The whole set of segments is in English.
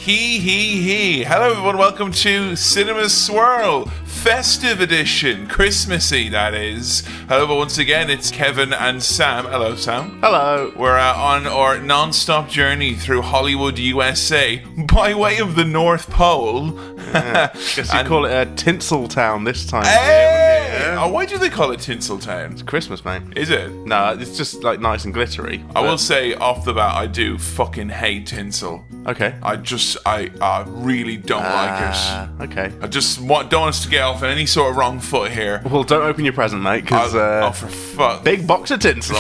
He. Hello everyone, welcome to Cinema Swirl, festive edition, Christmassy that is. Hello once again, it's Kevin and Sam. Hello Sam. Hello. We're on our non-stop journey through Hollywood, USA, by way of the North Pole. Yeah. Guess you call it a Tinseltown this time. Hey! Oh, why do they call it Tinseltown? It's Christmas, mate. Is it? No, it's just like nice and glittery. I will say off the bat, I do fucking hate tinsel. Okay. I really don't like it. Okay. I just don't want us to get off on any sort of wrong foot here. Well, don't open your present, mate, because for fuck. big box of tinsel.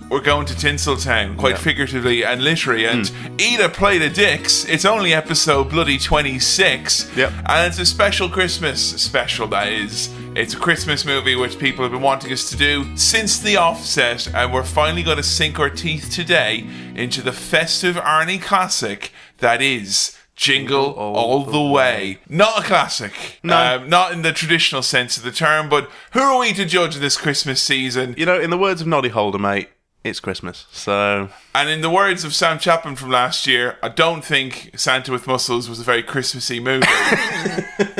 We're going to Tinseltown, quite figuratively and literally, and eat a plate of dicks. It's only episode bloody 26. Yep. And it's a special Christmas special, that is. It's a Christmas movie which people have been wanting us to do since the offset, and we're finally going to sink our teeth today into the festive Arnie classic that is Jingle All The Way. Not a classic. No. Not in the traditional sense of the term, but who are we to judge this Christmas season? You know, in the words of Noddy Holder, mate, it's Christmas, so... And in the words of Sam Chapman from last year, I don't think Santa with Muscles was a very Christmassy movie.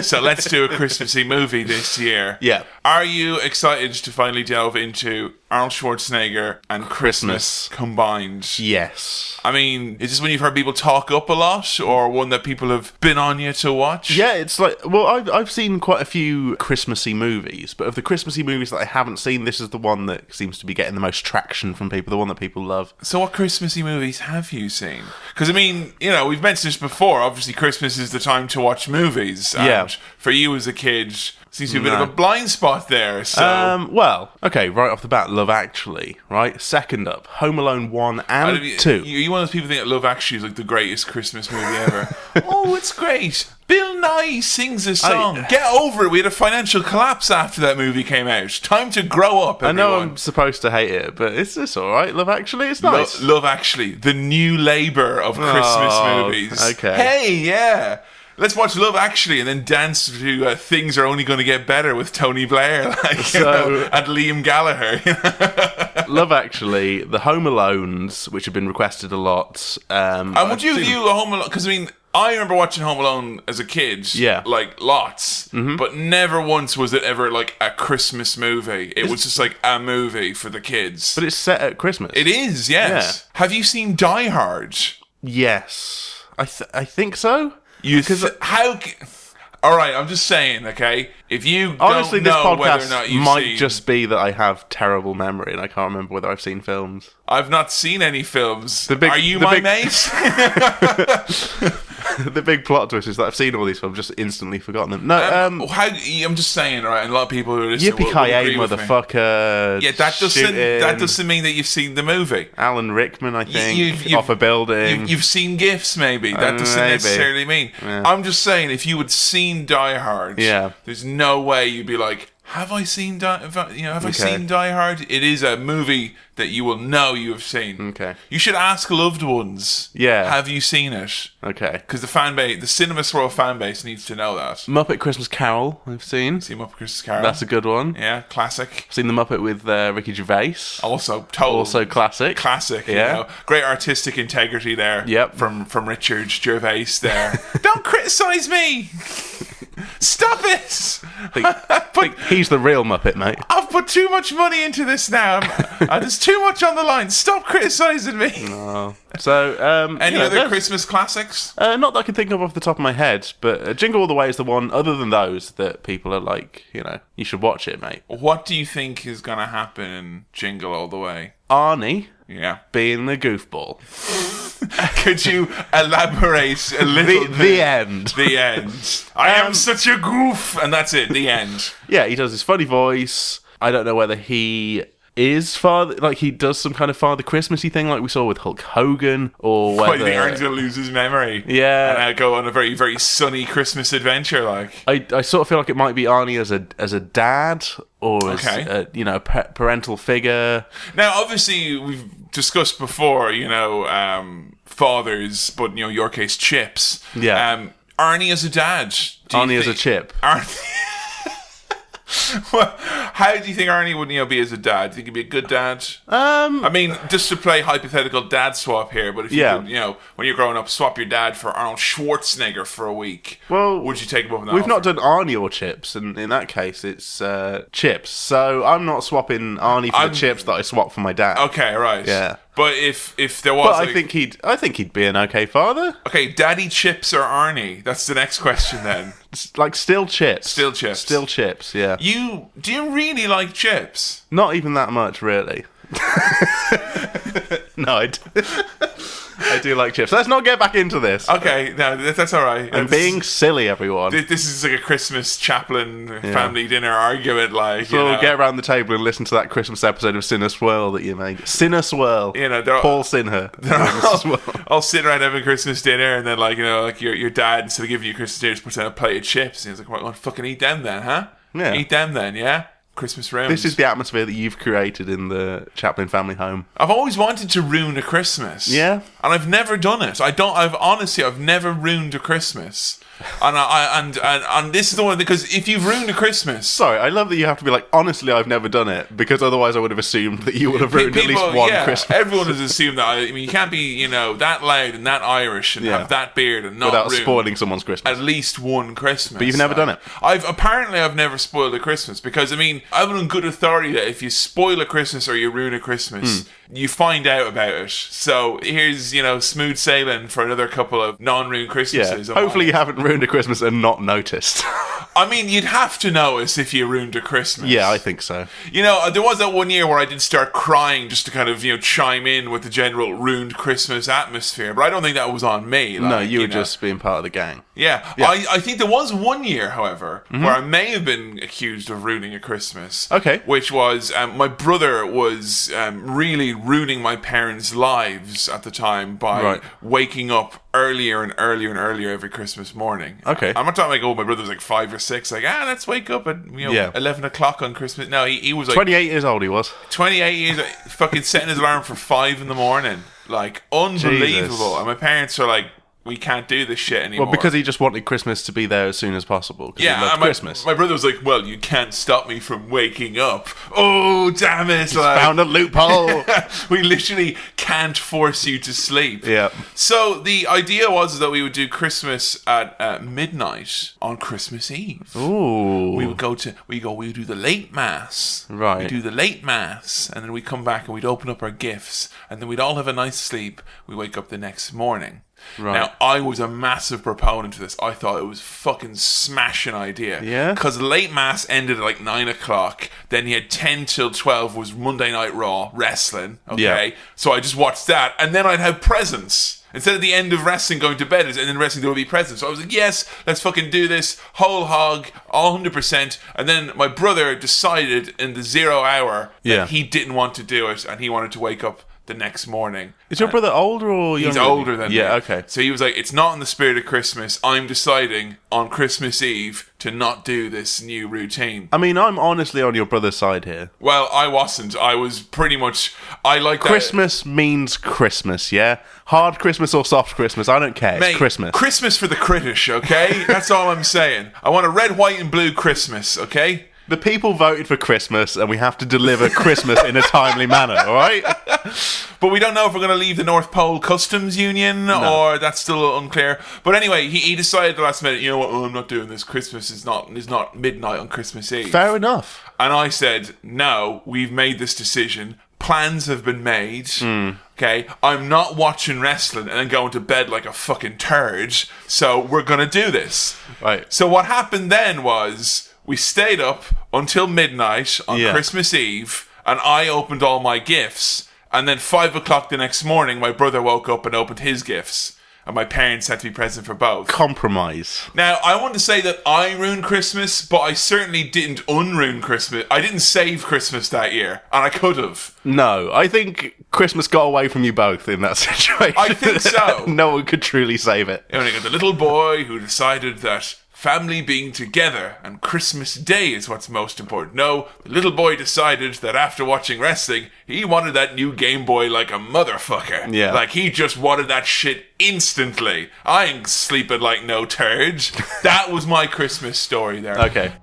So let's do a Christmassy movie this year. Yeah. Are you excited to finally delve into Arnold Schwarzenegger and Christmas combined? Yes. I mean, is this when you've heard people talk up a lot, or one that people have been on you to watch? Yeah, it's like... Well, I've seen quite a few Christmassy movies, but of the Christmassy movies that I haven't seen, this is the one that seems to be getting the most traction from people, the one that people love. So what Christmassy movies have you seen? Because, I mean, you know, we've mentioned this before. Obviously, Christmas is the time to watch movies. And yeah. For you as a kid, seems to be a bit of a blind spot there. So. Well, okay, right off the bat, Love Actually, right? Second up, Home Alone 1 and 2. You one of those people who think that Love Actually is like the greatest Christmas movie ever. Oh, it's great. Bill Nye sings a song. Get over it. We had a financial collapse after that movie came out. Time to grow up, everyone. I know I'm supposed to hate it, but it's all right. Love Actually, it's nice. Love Actually, the new Labour of Christmas movies. Okay. Hey, yeah. Let's watch Love Actually and then dance to Things Are Only Going to Get Better with Tony Blair and Liam Gallagher. Love Actually, the Home Alones, which have been requested a lot. And would you view Home Alone... Because, I mean, I remember watching Home Alone as a kid. Yeah. Like, lots. Mm-hmm. But never once was it ever, like, a Christmas movie. It was just, like, a movie for the kids. But it's set at Christmas. It is, yes. Yeah. Have you seen Die Hard? Yes. I think so. All right, I'm just saying, okay? If you honestly, don't know this whether or podcast not you've might seen... just be that I have terrible memory and I can't remember whether I've seen films. I've not seen any films. Are you my mate? The big plot twist is that I've seen all these films, just instantly forgotten them. No, I'm just saying, right? And a lot of people who are listening yippee-ki-yay, motherfucker! Yeah, that doesn't mean that you've seen the movie. Alan Rickman, I think, off a building. You've seen GIFs, maybe. That doesn't necessarily mean. Yeah. I'm just saying, if you had seen Die Hard, there's no way you'd be like, have I seen Die Hard? It is a movie that you will know you have seen. Okay. You should ask loved ones. Yeah. Have you seen it? Okay. Because the Cinema Swirl fan base needs to know that. Muppet Christmas Carol, I've seen. Muppet Christmas Carol. That's a good one. Yeah, classic. I've seen the Muppet with Ricky Gervais. Also classic. Classic. Yeah. You know? Great artistic integrity there. Yep. From Richard Gervais there. Don't criticise me. Stop it! I think he's the real Muppet, mate. I've put too much money into this now. There's too much on the line. Stop criticising me. No. So, any other Christmas classics? Not that I can think of off the top of my head, but Jingle All The Way is the one, other than those, that people are like, you should watch it, mate. What do you think is going to happen in Jingle All The Way? Arnie being the goofball. Could you elaborate a little bit? The end. The end. I am such a goof. And that's it, the end. Yeah, he does his funny voice. I don't know whether he is Father... Like, he does some kind of Father Christmassy thing like we saw with Hulk Hogan, or whether... Do you think Arnie's going to lose his memory? Yeah. And go on a very, very sunny Christmas adventure, like? I sort of feel like it might be Arnie as a dad, or as a parental figure. Now, obviously, we've discussed before, fathers, but your case, chips. Yeah. Arnie as a dad. Arnie as a chip. Well, how do you think Arnie would be as a dad? Do you think he'd be a good dad? I mean, just to play hypothetical dad swap here, but if you could, when you're growing up, swap your dad for Arnold Schwarzenegger for a week, would you take him up on that We've offer? not done Arnie or Chips, and in that case, it's Chips. So I'm not swapping Arnie for the chips that I swapped for my dad. Okay, right. Yeah. But if there was, I think he'd be an okay father. Okay, Daddy Chips or Arnie? That's the next question then. Still Chips. Still Chips. Still Chips. Yeah. Do you really like chips? Not even that much, really. No, I do like chips. Let's not get back into this. Okay, no, that's all right. I'm being silly, everyone. This is like a Christmas chaplain family dinner argument, We'll get around the table and listen to that Christmas episode of Sinner Swirl that you made. Sinner Swirl. Paul Sinher. I'll sit around having Christmas dinner, and then your dad, instead of giving you Christmas dinner, just puts down a plate of chips, and he's like, "Well, fucking eat them then, huh? Yeah. Eat them then, yeah." Christmas rounds. This is the atmosphere that you've created in the Chaplin family home. I've always wanted to ruin a Christmas. Yeah. And I've never done it. I've never ruined a Christmas. And this is the one, because if you've ruined a Christmas... Sorry, I love that you have to be like, honestly, I've never done it, because otherwise I would have assumed that you would have ruined at least one Christmas. Everyone has assumed that. I mean, you can't be, that loud and that Irish and have that beard and not without spoiling someone's Christmas. At least one Christmas. But you've never done it. I've never spoiled a Christmas, because, I mean, I've on good authority that if you spoil a Christmas or you ruin a Christmas... You find out about it. So here's, smooth sailing for another couple of non-ruined Christmases. Yeah. Hopefully you haven't ruined a Christmas and not noticed. I mean, you'd have to notice if you ruined a Christmas. Yeah, I think so. There was that one year where I did start crying just to kind of, chime in with the general ruined Christmas atmosphere. But I don't think that was on me. No, you were just being part of the gang. Yeah. I think there was one year, however, where I may have been accused of ruining a Christmas. Okay. Which was, my brother was really ruining my parents' lives at the time by waking up earlier and earlier and earlier every Christmas morning. Okay. I'm not talking my brother was like 5 or 6, let's wake up at 11 o'clock on Christmas. No, he was like 28 years old. He was 28 years, fucking setting his alarm for 5 a.m, like unbelievable. Jesus. And my parents are like, we can't do this shit anymore. Well, because he just wanted Christmas to be there as soon as possible. Yeah, he loved Christmas. My brother was like, well, you can't stop me from waking up. Oh, damn it. Found a loophole. We literally can't force you to sleep. Yeah. So the idea was that we would do Christmas at midnight on Christmas Eve. Ooh. We would do the late mass. Right. We'd do the late mass, and then we'd come back and we'd open up our gifts, and then we'd all have a nice sleep. We wake up the next morning. Right. Now, I was a massive proponent of this. I thought it was a fucking smashing idea. Yeah? Because late mass ended at like 9 o'clock. Then you had 10 till 12 was Monday Night Raw wrestling. Okay? Yeah. So I just watched that. And then I'd have presents. Instead of the end of wrestling going to bed, and then wrestling there would be presents. So I was like, yes, let's fucking do this. Whole hog, 100%. And then my brother decided in the 0 hour that he didn't want to do it. And he wanted to wake up the next morning. Is your brother older or younger? He's older than me. Yeah, okay. So he was like, it's not in the spirit of Christmas. I'm deciding on Christmas Eve to not do this new routine. I mean, I'm honestly on your brother's side here. Well, I wasn't. I was pretty much... I like Christmas means Christmas, yeah? Hard Christmas or soft Christmas, I don't care. Mate, it's Christmas. Christmas for the Critish, okay? That's all I'm saying. I want a red, white and blue Christmas, okay? The people voted for Christmas, and we have to deliver Christmas in a timely manner, all right? But we don't know if we're going to leave the North Pole Customs Union, or that's still unclear. But anyway, he decided at the last minute, you know what, I'm not doing this. Christmas is not midnight on Christmas Eve. Fair enough. And I said, no, we've made this decision. Plans have been made. Okay, I'm not watching wrestling and then going to bed like a fucking turd. So we're going to do this. Right. So what happened then was... We stayed up until midnight on Christmas Eve, and I opened all my gifts. And then 5 o'clock the next morning, my brother woke up and opened his gifts. And my parents had to be present for both. Compromise. Now, I want to say that I ruined Christmas, but I certainly didn't unruin Christmas. I didn't save Christmas that year, and I could have. No, I think Christmas got away from you both in that situation. I think so. No one could truly save it. You only got the little boy who decided that family being together and Christmas Day is what's most important. No, the little boy decided that after watching wrestling, he wanted that new Game Boy like a motherfucker. Yeah. Like he just wanted that shit instantly. I ain't sleeping like no turds. That was my Christmas story there. Okay.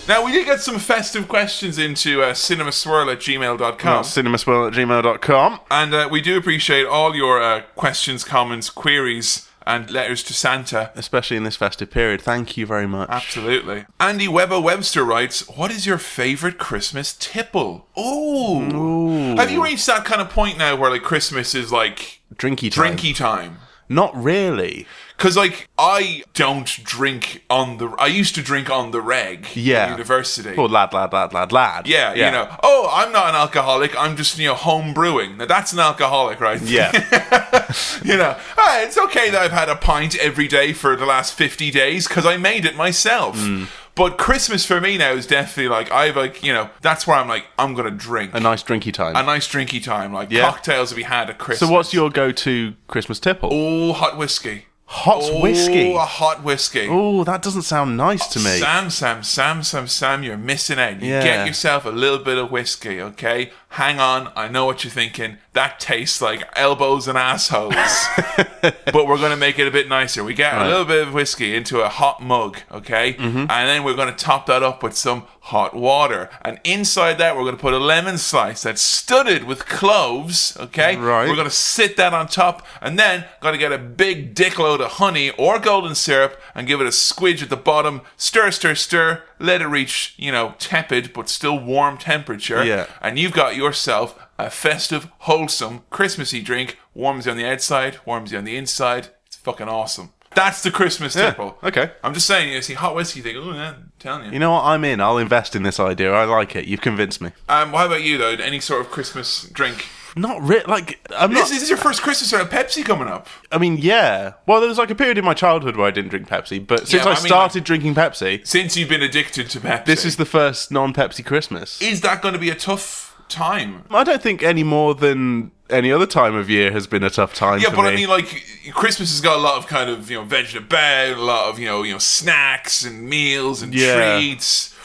Now, we did get some festive questions into cinemaswirl@gmail.com. Cinemaswirl@gmail.com. And we do appreciate all your questions, comments, queries, and letters to Santa. Especially in this festive period. Thank you very much. Absolutely. Andy Webster writes, what is your favourite Christmas tipple? Ooh. Have you reached that kind of point now where like Christmas is like Drinky time? Not really. Because, like, I don't drink I used to drink on the reg in university. Oh, lad. Yeah, you know. Oh, I'm not an alcoholic. I'm just, home brewing. Now, that's an alcoholic, right? Yeah. It's okay that I've had a pint every day for the last 50 days because I made it myself. But Christmas for me now is definitely like, that's where I'm like, I'm going to drink. A nice drinky time. Like cocktails to be had at Christmas. So what's your go-to Christmas tipple? Oh, hot whiskey. Whiskey? Oh, a hot whiskey. Oh, that doesn't sound nice to me. Sam, you're missing out. You get yourself a little bit of whiskey, okay? Hang on, I know what you're thinking. That tastes like elbows and assholes. But we're going to make it a bit nicer. We get a little bit of whiskey into a hot mug, okay? And then we're going to top that up with some hot water. And inside that, we're going to put a lemon slice that's studded with cloves, okay? Right. We're going to sit that on top. And then, going to get a big dickload of honey or golden syrup and give it a squidge at the bottom. Stir. Let it reach, tepid but still warm temperature. Yeah. And you've got yourself a festive, wholesome, Christmassy drink. Warms you on the outside, warms you on the inside. It's fucking awesome. That's the Christmas tipple. Okay. I'm just saying, you see hot whiskey, you think, oh, yeah, I'm telling you. You know what? I'm in. I'll invest in this idea. I like it. You've convinced me. What about you, though? Any sort of Christmas drink? Not really. Like, This is your first Christmas or a Pepsi coming up. I mean, yeah. Well, there was like a period in my childhood where I didn't drink Pepsi, but since I started drinking Pepsi... Since you've been addicted to Pepsi. This is the first non-Pepsi Christmas. Is that going to be a tough time? I don't think any more than any other time of year has been a tough time for me. Yeah, but I mean, like, Christmas has got a lot of kind of, vegetable, a lot of, snacks and meals and treats.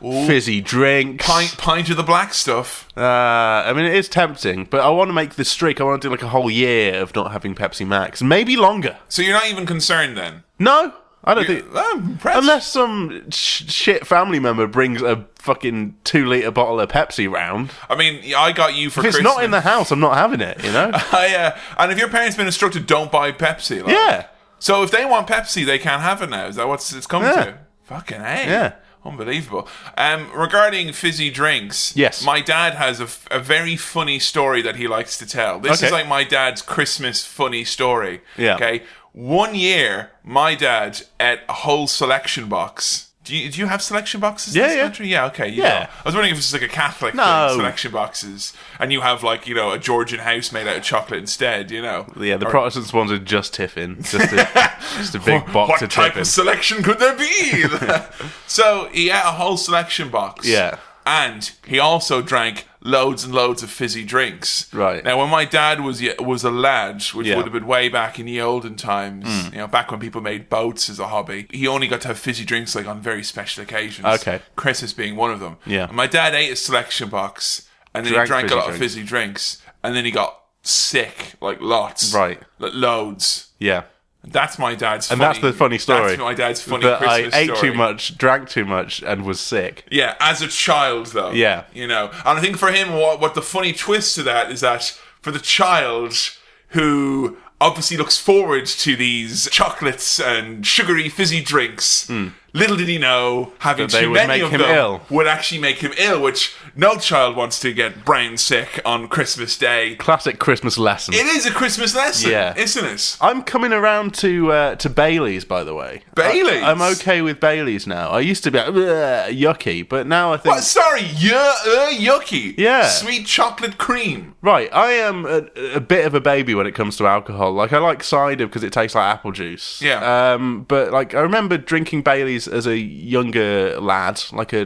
Ooh. Fizzy drink. Pint of the black stuff. I mean, it is tempting, but I want to make the streak. I want to do like a whole year of not having Pepsi Max. Maybe longer. So you're not even concerned then? No, I don't think... I'm impressed. Unless some shit family member brings a fucking 2-litre bottle of Pepsi round. I mean, I got you for Christmas. If it's not in the house, I'm not having it, And if your parents been instructed, don't buy Pepsi. Like, yeah. So if they want Pepsi, they can't have it now. Is that what it's coming to? Fucking A. Yeah. Unbelievable. Regarding fizzy drinks, yes, my dad has a very funny story that he likes to tell. This is like my dad's Christmas funny story. Yeah. Okay. One year, my dad ate a whole selection box. Do you have selection boxes in this country? Yeah, okay. You know. I was wondering if it's like a Catholic thing, selection boxes, and you have like, a Georgian house made out of chocolate instead, Yeah, the Protestants wanted just Tiffin. Just a big box of Tiffin. What type of selection could there be? So he ate a whole selection box. Yeah. And he also drank loads and loads of fizzy drinks. Right. Now, when my dad was a lad, which would have been way back in the olden times, back when people made boats as a hobby, he only got to have fizzy drinks like on very special occasions. Okay. Christmas being one of them. Yeah. And my dad ate a selection box, and then he drank a lot of fizzy drinks, and then he got sick, like lots. Right. Like loads. Yeah. That's my dad's funny... And that's the funny story. That's my dad's funny that Christmas I ate story. too much, drank too much, and was sick. Yeah, as a child, though. Yeah. And I think for him, what the funny twist to that is that for the child who obviously looks forward to these chocolates and sugary fizzy drinks, little did he know having too many of them would actually make him ill, which no child wants to get brain sick on Christmas Day. Classic Christmas lesson. It is a Christmas lesson, isn't it? I'm coming around to Baileys, by the way. Baileys? I'm okay with Baileys now. I used to be yucky, but now I think... What? Sorry, yucky. Yeah. Sweet chocolate cream. Right, I am a bit of a baby when it comes to alcohol. Like, I like cider because it tastes like apple juice. Yeah. But, like, I remember drinking Baileys as a younger lad,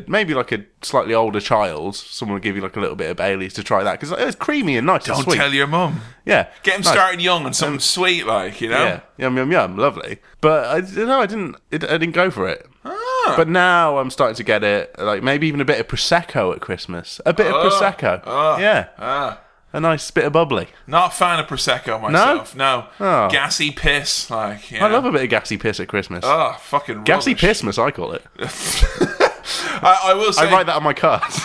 maybe like a slightly older child. Someone would give you like a little bit of Baileys to try that because it was creamy and nice and sweet. Don't tell your mum. Yeah. Get him started young on something sweet, like, Yeah. Yum, lovely. But I didn't go for it. Ah. But now I'm starting to get it, like maybe even a bit of Prosecco at Christmas. A bit of Prosecco. Yeah. A nice bit of bubbly. Not a fan of Prosecco myself. No. Oh. Gassy piss. Like, I love a bit of gassy piss at Christmas. Oh, fucking Gassy rubbish. Pissmas, I call it. I will say, I write that on my cards.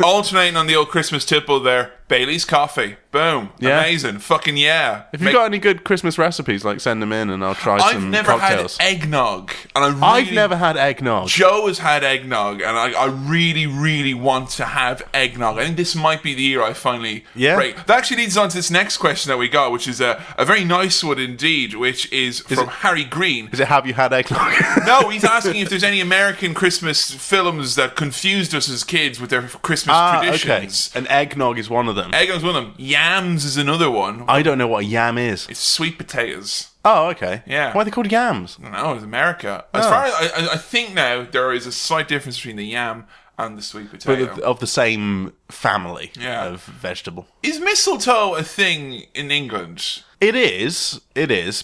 alternating on the old Christmas tipple there, Bailey's coffee. Boom. Yeah. Amazing. Fucking yeah. If you've got any good Christmas recipes, like send them in and I'll try I've some never cocktails. had eggnog. And I've never had eggnog. Joe has had eggnog, and I really, really want to have eggnog. I think this might be the year I finally break. That actually leads on to this next question that we got, which is a very nice one indeed, which is from Harry Green. Is it have you had eggnog? No, he's asking if there's any American Christmas films that confused us as kids with their Christmas traditions. Okay. And eggnog is one of them. Eggnog's one of them. Yams is another one. I don't know what a yam is. It's sweet potatoes. Oh, okay. Yeah. Why are they called yams? I don't know, it's America. As far as I think now, there is a slight difference between the yam and the sweet potato. But of the same family of vegetable. Is mistletoe a thing in England? It is,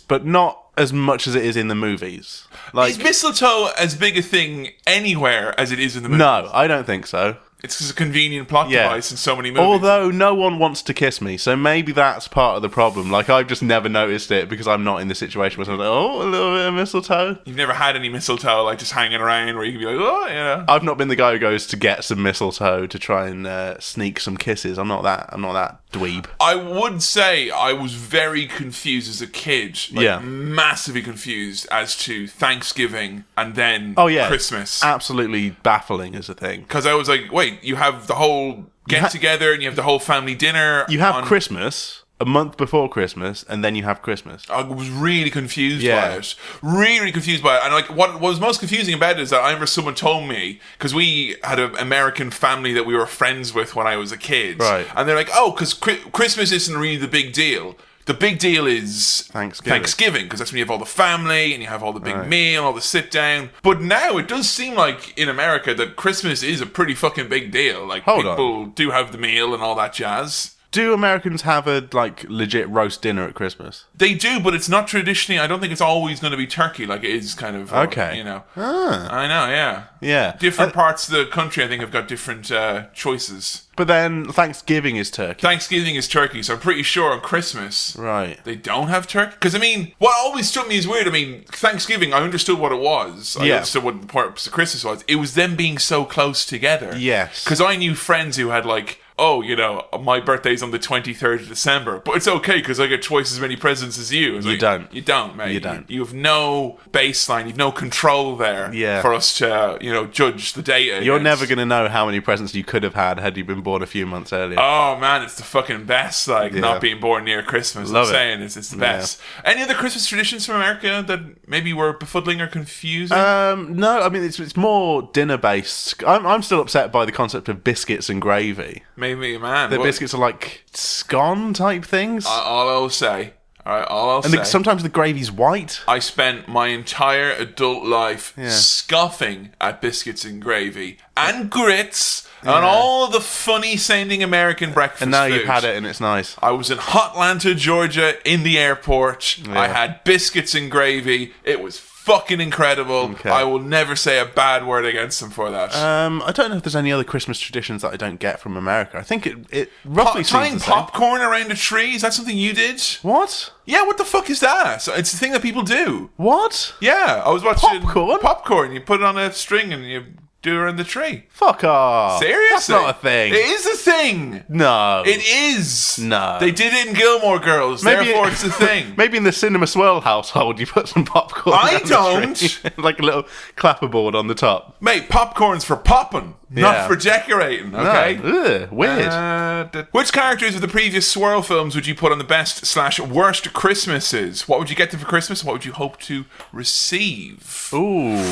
but not as much as it is in the movies. Like, is mistletoe as big a thing anywhere as it is in the movies? No, I don't think so. It's just a convenient plot device in so many movies. Although no one wants to kiss me, so maybe that's part of the problem. Like, I've just never noticed it because I'm not in the situation where I'm like, oh, a little bit of mistletoe. You've never had any mistletoe, like, just hanging around where you can be like, oh, you know. I've not been the guy who goes to get some mistletoe to try and sneak some kisses. I'm not that dweeb. I would say I was very confused as a kid. Like, massively confused as to Thanksgiving and then Christmas. Absolutely baffling as a thing. Because I was like, wait, you have the whole get-together and you have the whole family dinner. You have Christmas a month before Christmas, and then you have Christmas. I was really confused by it. Really, really confused by it. And like, what was most confusing about it is that I remember someone told me, because we had an American family that we were friends with when I was a kid. Right. And they're like, oh, because Christmas isn't really the big deal. The big deal is Thanksgiving, because that's when you have all the family and you have all the big meal, all the sit down. But now it does seem like in America that Christmas is a pretty fucking big deal. Like, people do have the meal and all that jazz. Do Americans have a legit roast dinner at Christmas? They do, but it's not traditionally. I don't think it's always going to be turkey. Like, it is kind of you know. I know, yeah. Different parts of the country, I think, have got different choices. But then Thanksgiving is turkey. Thanksgiving is turkey, so I'm pretty sure on Christmas they don't have turkey. Because, I mean, what always struck me as weird, I mean, Thanksgiving, I understood what it was. I understood what the purpose of Christmas was. It was them being so close together. Yes. Because I knew friends who had, like, oh, you know, my birthday's on the 23rd of December, but it's okay because I get twice as many presents as you. You don't. You don't, mate. You don't. You have no baseline, you've no control there for us to, you know, judge the data. You're never going to know how many presents you could have had you been born a few months earlier. Oh, man, it's the fucking best, like, not being born near Christmas. Love I'm saying it's the best. Any other Christmas traditions from America that maybe were befuddling or confusing? No, I mean, it's more dinner-based. I'm still upset by the concept of biscuits and gravy. Maybe, man. The biscuits are like scone type things. All I'll say. Sometimes the gravy's white. I spent my entire adult life scoffing at biscuits and gravy and grits and all the funny-sounding American breakfast And now food. you've had it and it's nice. I was in Hotlanta, Georgia, in the airport. Yeah. I had biscuits and gravy. It was fucking incredible. Okay. I will never say a bad word against them for that. I don't know if there's any other Christmas traditions that I don't get from America. I think it roughly seems tying the same. popcorn around a tree, is that something you did? What? Yeah, what the fuck is that? So it's a thing that people do. What? Yeah, I was watching Popcorn? Popcorn. You put it on a string and you do it around the tree. Fuck off. Seriously? That's not a thing. It is a thing. No. It is. No. They did it in Gilmore Girls, therefore it's a thing. Maybe in the Cinema Swirl household you put some popcorn I on the don't. tree. Like a little clapperboard on the top. Mate, popcorn's for popping, not for decorating, okay? No. Ugh, weird. Which characters of the previous Swirl films would you put on the best/worst Christmases? What would you get them for Christmas? What would you hope to receive? Ooh,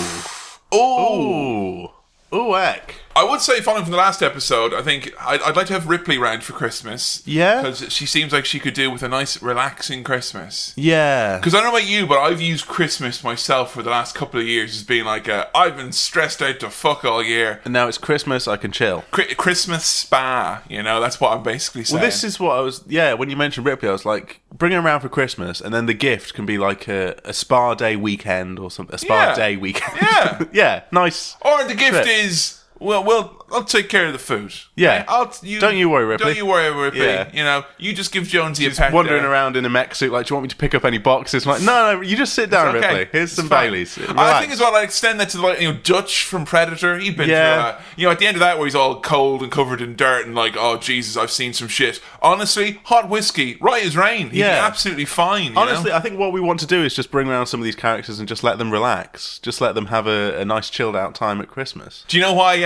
heck. I would say, following from the last episode, I think I'd like to have Ripley round for Christmas. Yeah? Because she seems like she could do with a nice, relaxing Christmas. Yeah. Because I don't know about you, but I've used Christmas myself for the last couple of years as being like, I've been stressed out to fuck all year. And now it's Christmas, I can chill. Christmas spa, you know, that's what I'm basically saying. Well, this is what I was, when you mentioned Ripley, I was like, bring her around for Christmas, and then the gift can be like a spa day weekend or something. A spa day weekend. Yeah. Yeah, nice. Or the gift is Well, I'll take care of the food. Yeah. Okay? Don't you worry, Ripley. Don't you worry, Ripley. Yeah. You know, you just give Jonesy a pet Wandering there. around in a mech suit, like, do you want me to pick up any boxes? I'm like, no, you just sit down, It's okay. Ripley. Here's some It's fine. Baileys. I think as well, I extend that to Dutch from Predator. He'd been through at the end of that where he's all cold and covered in dirt and like, oh Jesus, I've seen some shit. Honestly, hot whiskey, right as rain. He'd be absolutely fine. Honestly, I think what we want to do is just bring around some of these characters and just let them relax. Just let them have a nice chilled out time at Christmas. Do you know why?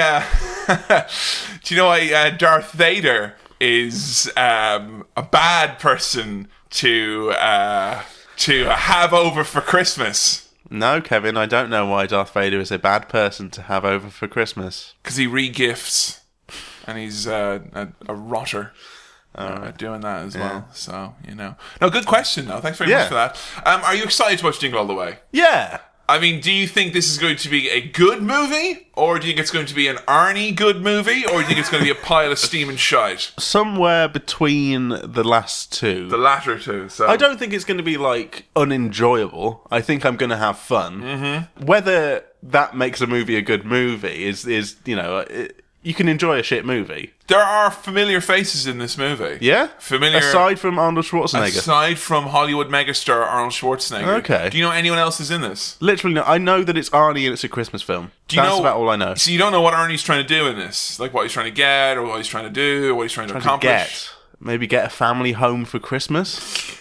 Do you know why Darth Vader is a bad person to have over for Christmas? No, Kevin, I don't know why Darth Vader is a bad person to have over for Christmas. Because he re-gifts, and he's a rotter. Doing that as well, so No, good question though. Thanks very much for that. Are you excited to watch Jingle All The Way? Yeah. I mean, do you think this is going to be a good movie, or do you think it's going to be an Arnie good movie, or do you think it's going to be a pile of steam and shite? Somewhere between the last two. The latter two. So I don't think it's going to be like unenjoyable. I think I'm going to have fun. Mm-hmm. Whether that makes a movie a good movie is you can enjoy a shit movie. There are familiar faces in this movie. Yeah? Familiar. Aside from Arnold Schwarzenegger. Aside from Hollywood megastar Arnold Schwarzenegger. Okay. Do you know anyone else is in this? Literally no. I know that it's Arnie and it's a Christmas film. That's about all I know. So you don't know what Arnie's trying to do in this? Like what he's trying to get, or what he's trying to do, or what he's trying to accomplish? Maybe get a family home for Christmas?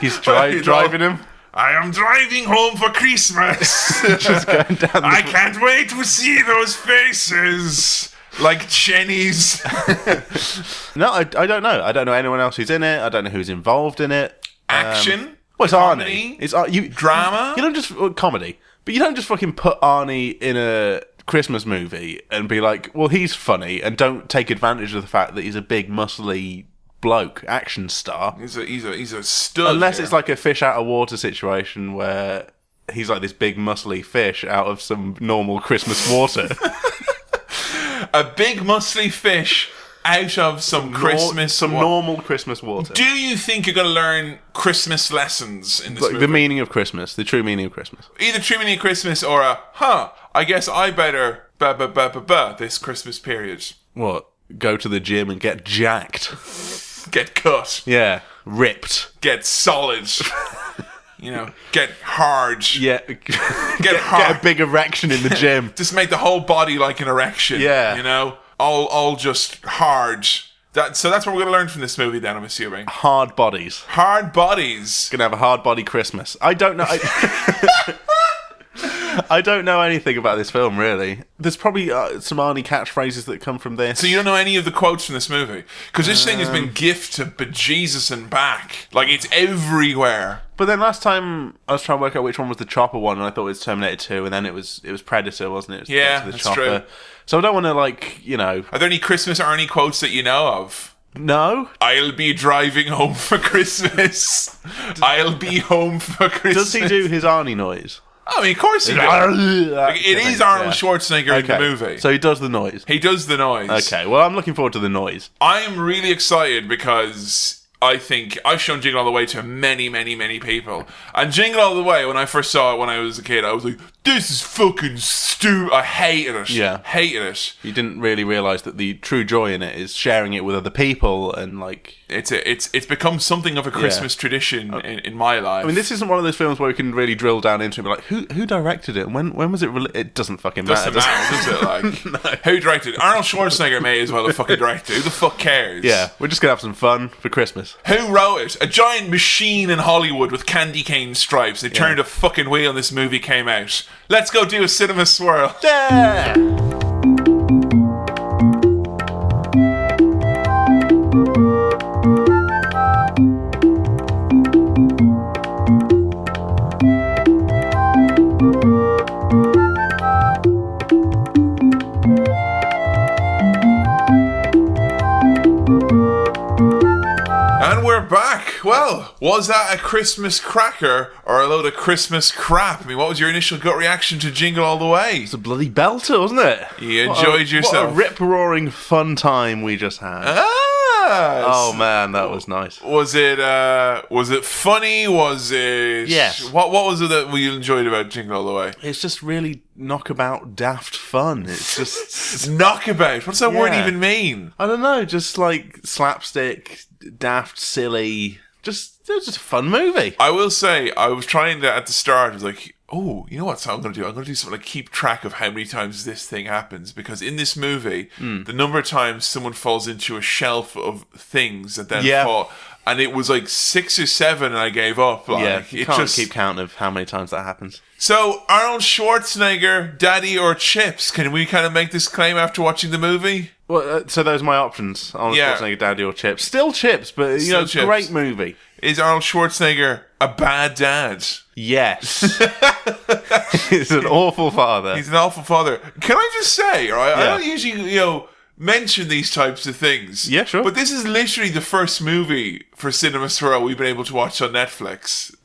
He's driving him. I am driving home for Christmas. Just going down I can't wait to see those faces. Like Jenny's. No, I don't know. I don't know anyone else who's in it. I don't know who's involved in it. Action. Well, it's comedy, Arnie. It's drama. You don't just comedy, but you don't just fucking put Arnie in a Christmas movie and be like, well, he's funny, and don't take advantage of the fact that he's a big, muscly bloke, action star. He's a stud. Unless it's like a fish out of water situation where he's like this big, muscly fish out of some normal Christmas water. A big muscly fish out of some normal Christmas water. Do you think you're going to learn Christmas lessons in this movie? The meaning of Christmas, the true meaning of Christmas. Either true meaning of Christmas or I guess I better this Christmas period. What? Go to the gym and get jacked. Get cut. Yeah. Ripped. Get solid. Get hard. Yeah. Hard. Get a big erection in the gym. Just make the whole body like an erection. Yeah. All just hard. So that's what we're going to learn from this movie then, I'm assuming. Hard bodies. Hard bodies. Gonna have a hard body Christmas. I don't know. I don't know anything about this film, really. There's probably some Arnie catchphrases that come from this. So you don't know any of the quotes from this movie? Because this thing has been gift to bejesus and back. Like, it's everywhere. But then last time I was trying to work out which one was the Chopper one, and I thought it was Terminator 2, and then it was Predator, wasn't it? It was the that's Chopper. true. So I don't want to, Are there any Christmas Arnie quotes that you know of? No. I'll be driving home for Christmas. I'll be home for Christmas. Does he do his Arnie noise? I mean, of course he does. It is Arnold Schwarzenegger in the movie. So he does the noise. He does the noise. Okay, well, I'm looking forward to the noise. I am really excited because I think I've shown Jingle All The Way to many, many, many people. And Jingle All The Way, when I first saw it when I was a kid, I was like, this is fucking stupid. I hated it. Yeah. Hated it. You didn't really realise that the true joy in it is sharing it with other people and It's become something of a Christmas tradition in my life. I mean, this isn't one of those films where we can really drill down into it and be like, who directed it? When was it It doesn't fucking matter. Does it? Like, no. Who directed it? Arnold Schwarzenegger may as well have fucking directed it. Who the fuck cares? Yeah, we're just going to have some fun for Christmas. Who wrote it? A giant machine in Hollywood with candy cane stripes. They turned a fucking wheel and this movie came out. Let's go do a cinema swirl. Yeah! And we're back. Well, was that a Christmas cracker or a load of Christmas crap? I mean, what was your initial gut reaction to Jingle All The Way? It's a bloody belter, wasn't it? You enjoyed yourself. What a rip-roaring fun time we just had. Oh man, that was nice. Was it funny? Was it? Yes. What was it that you enjoyed about Jingle All The Way? It's just really knockabout daft fun. It's just Knockabout. What's that word Yeah. even mean? I don't know, just like slapstick, daft, silly. It was just a fun movie. I will say, I was trying to, at the start, I was like, oh, you know what I'm going to do? I'm going to do something like keep track of how many times this thing happens. Because in this movie, the number of times someone falls into a shelf of things that then fall. And it was like 6 or 7 and I gave up. Like, you can't keep count of how many times that happens. So, Arnold Schwarzenegger, Daddy or Chips? Can we kind of make this claim after watching the movie? Well, so those are my options. Arnold Schwarzenegger, Daddy or Chips. Still Chips, but you know, Chips. great movie. Is Arnold Schwarzenegger a bad dad? Yes. He's an awful father. He's an awful father. Can I just say, right? I don't usually, mention these types of things. Yeah, sure. But this is literally the first movie for Cinema Swirl we've been able to watch on Netflix.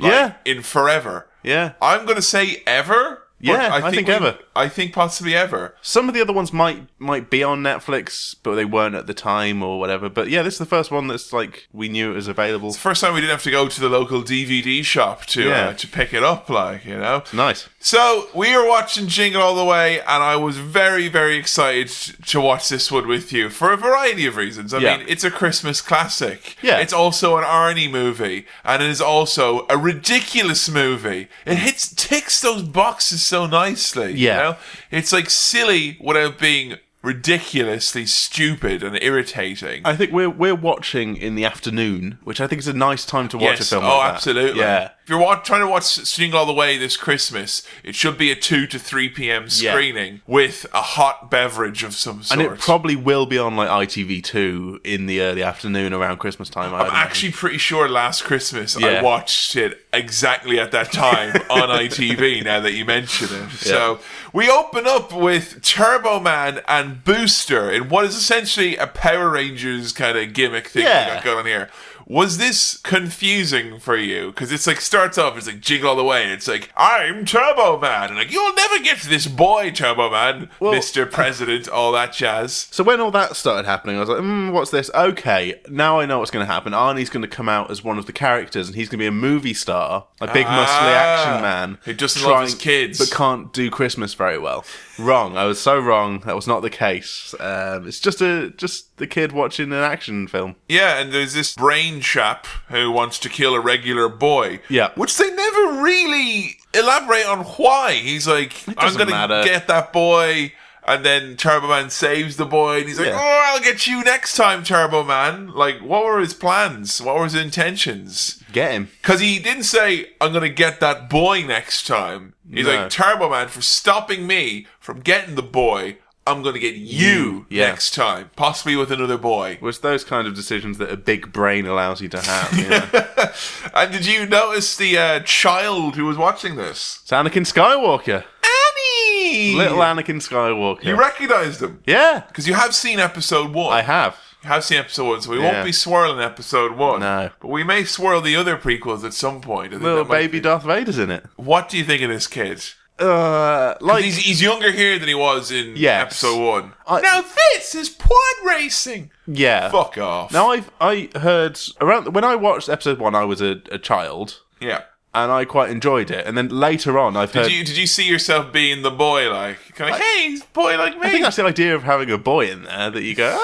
In forever. Yeah. I'm going to say ever. Yeah, I think ever. I think possibly ever. Some of the other ones might be on Netflix, but they weren't at the time or whatever. But yeah, this is the first one that's like we knew it was available. It's the first time we didn't have to go to the local DVD shop to pick it up, Nice. So we were watching Jingle All The Way, and I was very, very excited to watch this one with you for a variety of reasons. I mean, it's a Christmas classic. Yeah. It's also an Arnie movie, and it is also a ridiculous movie. It ticks those boxes so nicely. Yeah. You know? It's like silly without being ridiculously stupid and irritating. I think we're watching in the afternoon, which I think is a nice time to watch a film like that. Absolutely. Yeah. If you're trying to watch Jingle All The Way this Christmas, it should be a 2 to 3 p.m. screening with a hot beverage of some sort. And it probably will be on like ITV2 in the early afternoon around Christmas time. I'm actually pretty sure last Christmas I watched it exactly at that time on ITV, now that you mention it. So we open up with Turbo Man and Booster in what is essentially a Power Rangers kind of gimmick thing we got going here. Was this confusing for you? Because it's like, starts off, it's like Jingle All The Way, and it's like, I'm Turbo Man, and like, you'll never get to this boy, Turbo Man, Mr. President, all that jazz. So when all that started happening, I was like, what's this? Okay, now I know what's going to happen. Arnie's going to come out as one of the characters, and he's going to be a movie star, a big muscly action man. Who doesn't love his kids. But can't do Christmas very well. Wrong. I was so wrong. That was not the case. It's just the kid watching an action film. Yeah, and there's this brain chap who wants to kill a regular boy. Yeah. Which they never really elaborate on why. He's like, I'm going to get that boy. And then Turbo Man saves the boy. And he's like, I'll get you next time, Turbo Man. Like, what were his plans? What were his intentions? Get him. Because he didn't say, I'm going to get that boy next time. He's like, Turbo Man, for stopping me from getting the boy, I'm going to get you next time, possibly with another boy. Was those kind of decisions that a big brain allows you to have. And did you notice the child who was watching this? It's Anakin Skywalker. Annie! Little Anakin Skywalker. You recognised him? Yeah. Because you have seen episode 1. I have. You have seen episode 1, so we won't be swirling episode 1. No. But we may swirl the other prequels at some point. Little baby Darth Vader's in it. What do you think of this kid? Like he's younger here than he was in episode 1. Now this is pod racing. Yeah, fuck off. Now I heard around when I watched episode 1, I was a child. Yeah, and I quite enjoyed it. And then later on, Did you see yourself being the boy, like kind of hey, he's a boy like me? I think that's the idea of having a boy in there, that you go,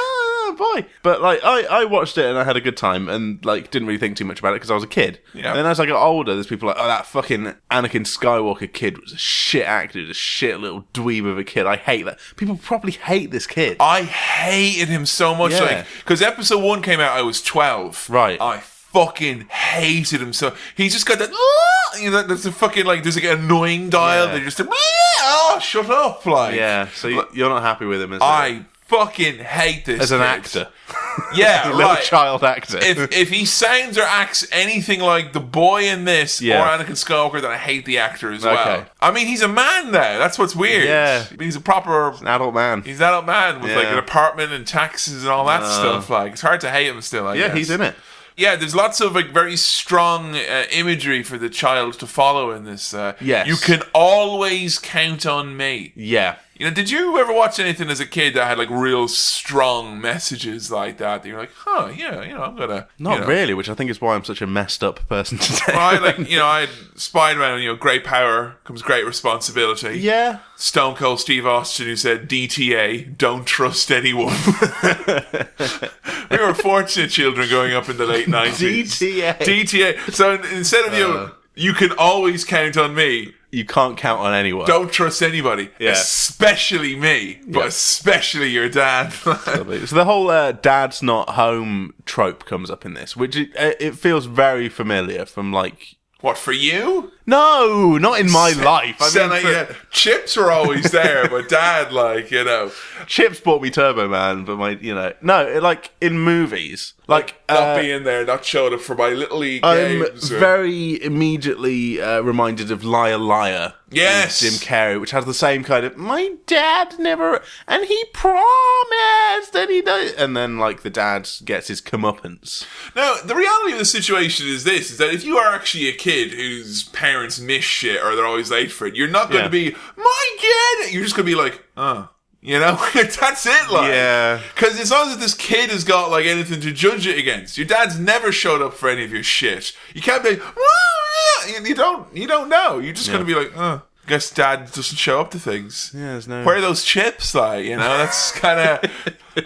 boy. But like I watched it and I had a good time and like didn't really think too much about it because I was a kid. Yeah. And then as I got older, there's people like, that fucking Anakin Skywalker kid was a shit actor, a shit little dweeb of a kid. I hate that. People probably hate this kid. I hated him so much, like because episode 1 came out, I was 12. Right. I fucking hated him so. He's just got that. There's a fucking like. There's like an annoying dial. They're just. Shut up, like. Yeah. So you're not happy with him, I fucking hate this as an kid. Actor. Yeah, a little child actor. If he sounds or acts anything like the boy in this or Anakin Skywalker, then I hate the actor as well. I mean, he's a man now. That's what's weird. Yeah, he's a proper an adult man. He's an adult man with like an apartment and taxes and all that stuff. Like, it's hard to hate him still. I guess. He's in it. Yeah, there's lots of like very strong imagery for the child to follow in this. Yes. You can always count on me. Yeah. You know, did you ever watch anything as a kid that had like real strong messages like that? That you're like, huh, yeah, you know, I'm gonna. Not really, which I think is why I'm such a messed up person today. Well, I had Spider-Man. You know, great power comes great responsibility. Yeah. Stone Cold Steve Austin, who said DTA, don't trust anyone. We were fortunate children growing up in the late 90s. DTA. So instead of you can always count on me. You can't count on anyone. Don't trust anybody, especially me, but especially your dad. So the whole dad's not home trope comes up in this, which it feels very familiar from like... What, for you? No, not in my life. I mean, chips were always there, but dad, like, you know. Chips bought me Turbo Man, but like in movies. Like not being there, not showing up for my Little League games. I'm very immediately reminded of Liar Liar. Yes. Jim Carrey, which has the same kind of, my dad never, and he promised, and he does, and then like the dad gets his comeuppance. Now, the reality of the situation is this, is that if you are actually a kid whose parents miss shit or they're always late for it, you're not going to be, my dad, you're just going to be like, you know, that's it, like. Yeah. Because it's not as if this kid has got, like, anything to judge it against. Your dad's never showed up for any of your shit. You can't be, you don't know. You're just going to be like, I guess dad doesn't show up to things. Yeah, there's no... Where are those chips, like, you know? That's kind of...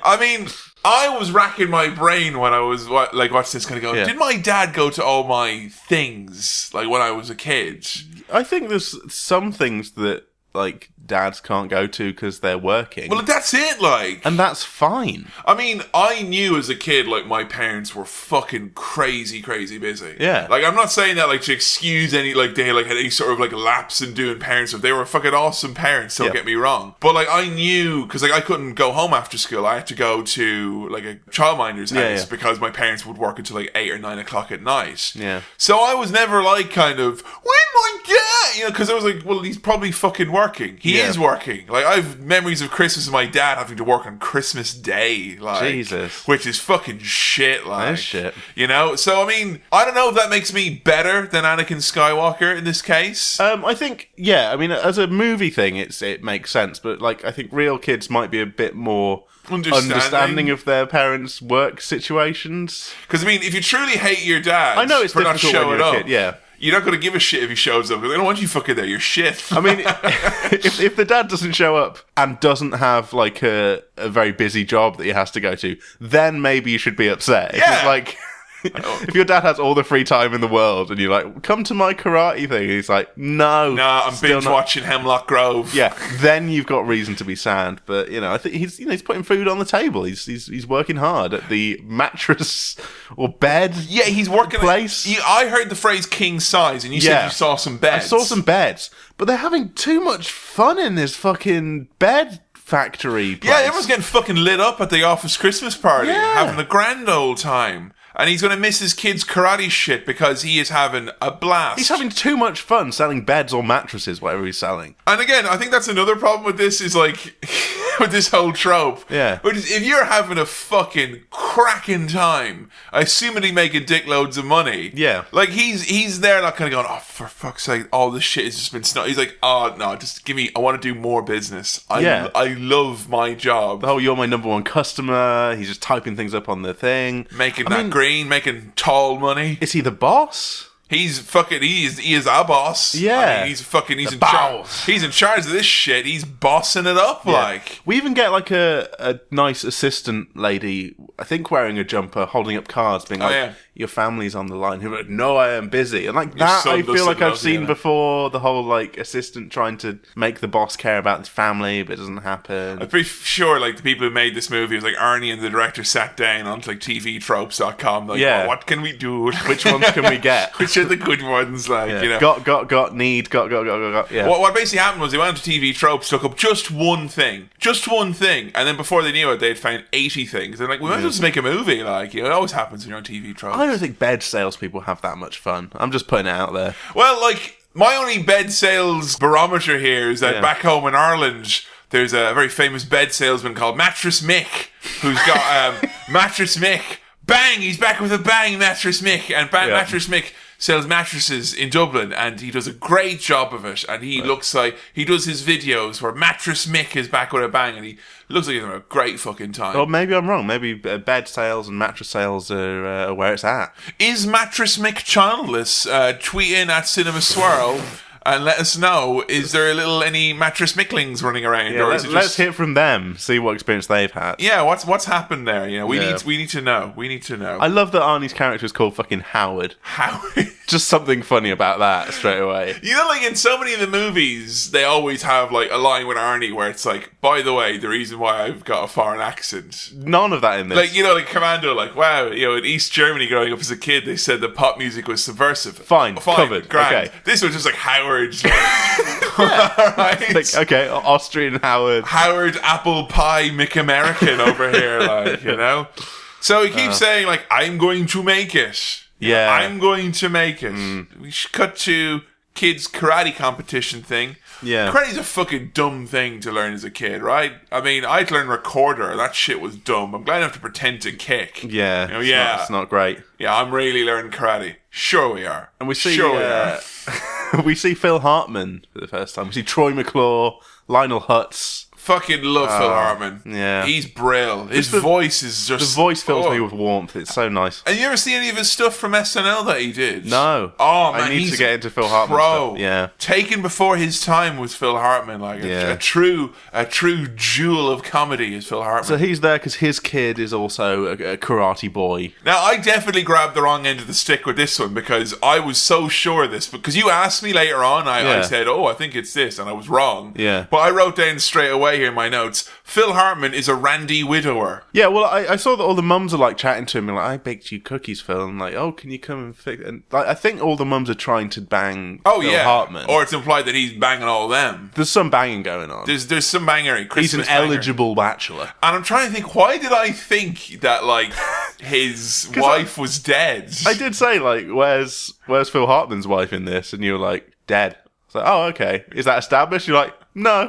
I mean, I was racking my brain when I was, watching this, kind of going, did my dad go to all my things, like, when I was a kid? I think there's some things that, like, dads can't go to because they're working. Well, that's it, like. And that's fine. I mean, I knew as a kid, like, my parents were fucking crazy, crazy busy. Yeah. Like, I'm not saying that, like, to excuse any, like, they, like, had any sort of, like, lapse in doing parents stuff. They were fucking awesome parents, don't get me wrong. But, like, I knew, because, like, I couldn't go home after school. I had to go to, like, a childminder's house because my parents would work until, like, 8 or 9 o'clock at night. Yeah. So I was never, like, kind of, when my dad, you know, because I was like, well, he's probably fucking working. He is working. Like, I have memories of Christmas with my dad having to work on Christmas Day, like, Jesus, which is fucking shit, like, that is shit. You know. So I mean, I don't know if that makes me better than Anakin Skywalker in this case. I think, I mean, as a movie thing, it makes sense, but like, I think real kids might be a bit more understanding of their parents' work situations. Because I mean, if you truly hate your dad, I know it's for not difficult when showing you're a up, kid, you're not going to give a shit if he shows up because they don't want you fucking there. You're shit. I mean, if the dad doesn't show up and doesn't have like a very busy job that he has to go to, then maybe you should be upset. Yeah. If like, if your dad has all the free time in the world and you're like, come to my karate thing, and he's like, no, I'm binge watching Hemlock Grove. Yeah, then you've got reason to be sad. But you know, I think he's putting food on the table. He's working hard at the mattress or bed. Yeah, he's working place. I heard the phrase king size, and you said you saw some beds. I saw some beds, but they're having too much fun in this fucking bed factory place. Yeah, everyone's getting fucking lit up at the office Christmas party, having a grand old time. And he's going to miss his kid's karate shit because he is having a blast. He's having too much fun selling beds or mattresses, whatever he's selling. And again, I think that's another problem with this is like, with this whole trope. Yeah. Which is, if you're having a fucking cracking time, assumedly making dick loads of money. Yeah. Like, he's there like kind of going, oh, for fuck's sake, all this shit has just been snot. He's like, oh, no, just give me, I want to do more business. I love my job. Oh, you're my number one customer. He's just typing things up on the thing. Making making tall money. Is he the boss? He is our boss. Yeah. I mean, he's in charge. He's in charge of this shit. He's bossing it up, like. We even get like a nice assistant lady, I think wearing a jumper, holding up cards, being like, your family's on the line. He's like, no, I am busy. And like that, I feel like I've seen before, the whole like assistant trying to make the boss care about his family, but it doesn't happen. I'm pretty sure like the people who made this movie, was like Arnie and the director sat down on like tvtropes.com, like, oh, what can we do? Which ones can we get? Which are the good ones, like, you know. Got, need, got. Yeah. What basically happened was they went to TV Tropes, look up just one thing, and then before they knew it, they'd found 80 things. They're like, we might as well just make a movie, like, you know, it always happens when you're on TV Tropes. I don't think bed salespeople have that much fun. I'm just putting it out there. Well, like, my only bed sales barometer here is that back home in Ireland, there's a very famous bed salesman called Mattress Mick, who's got Mattress Mick bang, he's back with a bang, Mattress Mick. And Mattress Mick sells mattresses in Dublin, and he does a great job of it. And he looks like he does his videos where Mattress Mick is back with a bang, and he looks like he's having a great fucking time. Or maybe I'm wrong. Maybe bed sales and mattress sales are where it's at. Is Mattress Mick childless? Tweet in at Cinema Swirl and let us know, is there any Mattress Micklings running around? Yeah, let's hear from them, see what experience they've had. Yeah, what's happened there? You know, we need to know. We need to know. I love that Arnie's character is called fucking Howard. Howard. Just something funny about that straight away. You know, like in so many of the movies, they always have like a line with Arnie where it's like, by the way, the reason why I've got a foreign accent. None of that in this. Like, you know, like Commando, like, wow, you know, in East Germany growing up as a kid, they said that pop music was subversive. Fine, covered. Grand. Okay. This was just like Howard. Right? Like, okay, Austrian Howard. Howard Apple Pie McAmerican over here, like, you know? So he keeps saying, like, I'm going to make it. Yeah. I'm going to make it. We should cut to kids' karate competition thing. Yeah. Karate's a fucking dumb thing to learn as a kid, right? I mean, I'd learn recorder. That shit was dumb. I'm glad I don't have to pretend to kick. Yeah. You know, it's not great. Yeah, I'm really learning karate. Sure we are. And we see we see Phil Hartman for the first time. We see Troy McClure, Lionel Hutz. Fucking love Phil Hartman. Yeah. He's brill. His voice is just... The voice fills me with warmth. It's so nice. And you ever see any of his stuff from SNL that he did? No. Oh, man. I need to get into Phil Hartman stuff. Yeah. Taken before his time was Phil Hartman. Like a true jewel of comedy is Phil Hartman. So he's there because his kid is also a karate boy. Now, I definitely grabbed the wrong end of the stick with this one because I was so sure of this. Because you asked me later on, I said, I think it's this. And I was wrong. Yeah. But I wrote down straight away here in my notes, Phil Hartman is a randy widower. Yeah, well, I saw that all the mums are like chatting to him and like, I baked you cookies, Phil, and like, oh, can you come and fix? And like, I think all the mums are trying to bang Phil Hartman, or it's implied that he's banging all of them. There's some banging going on. There's some bangery. He's an eligible bachelor, and I'm trying to think. Why did I think that like his wife was dead? I did say like, where's Phil Hartman's wife in this? And you were like, dead. It's like, oh, okay. Is that established? You're like, no.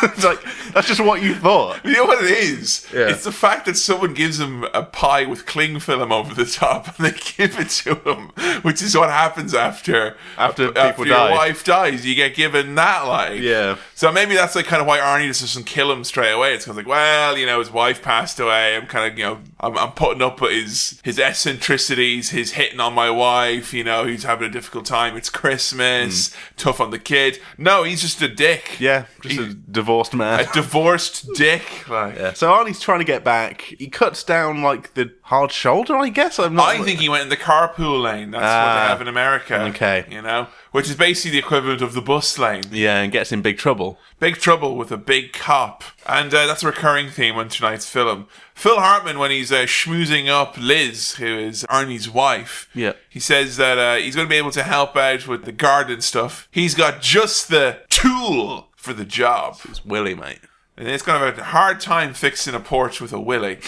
It's like, that's just what you thought. You know what it is? Yeah. It's the fact that someone gives him a pie with cling film over the top and they give it to him, which is what happens after your wife dies. You get given that, like. Yeah. So maybe that's like kind of why Arnie just doesn't kill him straight away. It's kind of like, well, you know, his wife passed away. I'm kind of, you know, I'm putting up with his eccentricities, his hitting on my wife, you know, he's having a difficult time. It's Christmas, tough on the kid. No, he's just a dick. Yeah, just a divorced man. A divorced dick. Like. Yeah. So Arnie's trying to get back. He cuts down like the hard shoulder, I guess. I think he went in the carpool lane. That's what they have in America. Okay. You know? Which is basically the equivalent of the bus lane. Yeah, and gets in big trouble. Big trouble with a big cop. And that's a recurring theme on tonight's film. Phil Hartman, when he's schmoozing up Liz, who is Arnie's wife, he says that he's going to be able to help out with the garden stuff. He's got just the tool for the job. It's Willie, mate. And it's going to have a hard time fixing a porch with a Willie.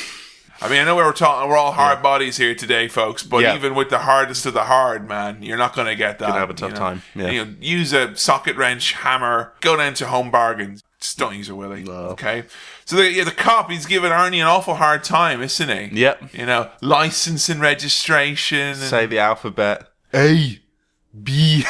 I mean, I know we're all hard bodies here today, folks, but even with the hardest of the hard, man, you're not going to get that. You're going to have a tough time. Yeah. You know, use a socket wrench, hammer, go down to Home Bargains. Just don't use a Willie. No. Okay? So the cop, he's giving Arnie an awful hard time, isn't he? Yep. You know, license and registration. Say the alphabet. A, B,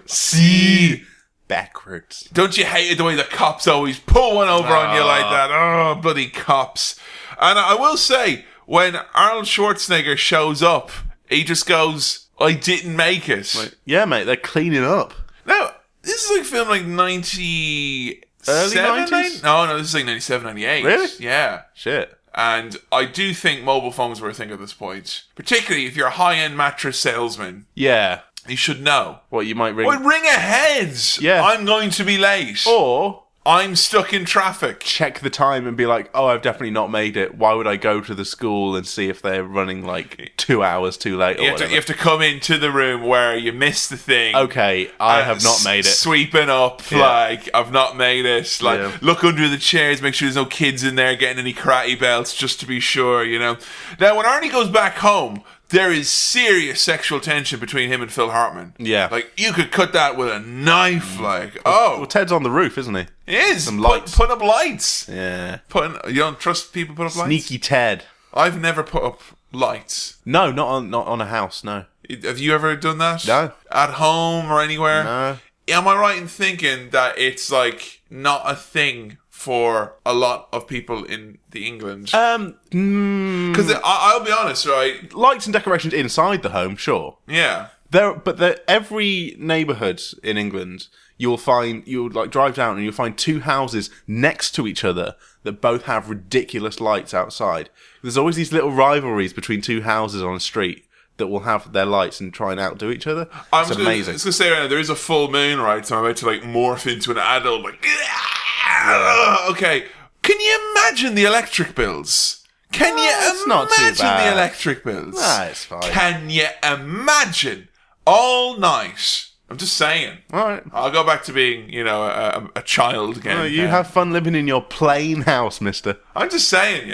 C. Backwards. Don't you hate it the way the cops always pull one over on you like that? Oh, bloody cops. And I will say, when Arnold Schwarzenegger shows up, he just goes, I didn't make it. Like, yeah, mate, they're cleaning up. Now, this is like film like 90... Early 90s? No, this is like 97, 98. Really? Yeah. Shit. And I do think mobile phones were a thing at this point. Particularly if you're a high-end mattress salesman. Yeah. You should know. What, you might ring... Well, ring ahead! Yeah. I'm going to be late. Or... I'm stuck in traffic. Check the time and be like, oh, I've definitely not made it. Why would I go to the school and see if they're running like 2 hours too late or you whatever? You have to come into the room where you missed the thing. Okay, I have not made it. Sweeping up, like, I've not made it. Like, look under the chairs, make sure there's no kids in there getting any karate belts, just to be sure, you know. Now, when Arnie goes back home, there is serious sexual tension between him and Phil Hartman. Yeah. Like, you could cut that with a knife, like, Well, Ted's on the roof, isn't he? He is. Some lights. Put up lights. Yeah. You don't trust people put up lights? Sneaky Ted. I've never put up lights? No, not on a house, no. Have you ever done that? No. At home or anywhere? No. Am I right in thinking that it's like not a thing for a lot of people in the England? Because I'll be honest, right? Lights and decorations inside the home, sure. Yeah. Every neighbourhood in England, you'll like drive down and you'll find two houses next to each other that both have ridiculous lights outside. There's always these little rivalries between two houses on a street that will have their lights and try and outdo each other. It's amazing. I was going to say right now, there is a full moon, right? So I'm about to like morph into an adult, like, okay. Can you imagine the electric bills? Can you imagine the electric bills? Nah, it's fine. Can you imagine all night? I'm just saying. All right. I'll go back to being, a child again. Well, you have fun living in your plain house, mister. I'm just saying,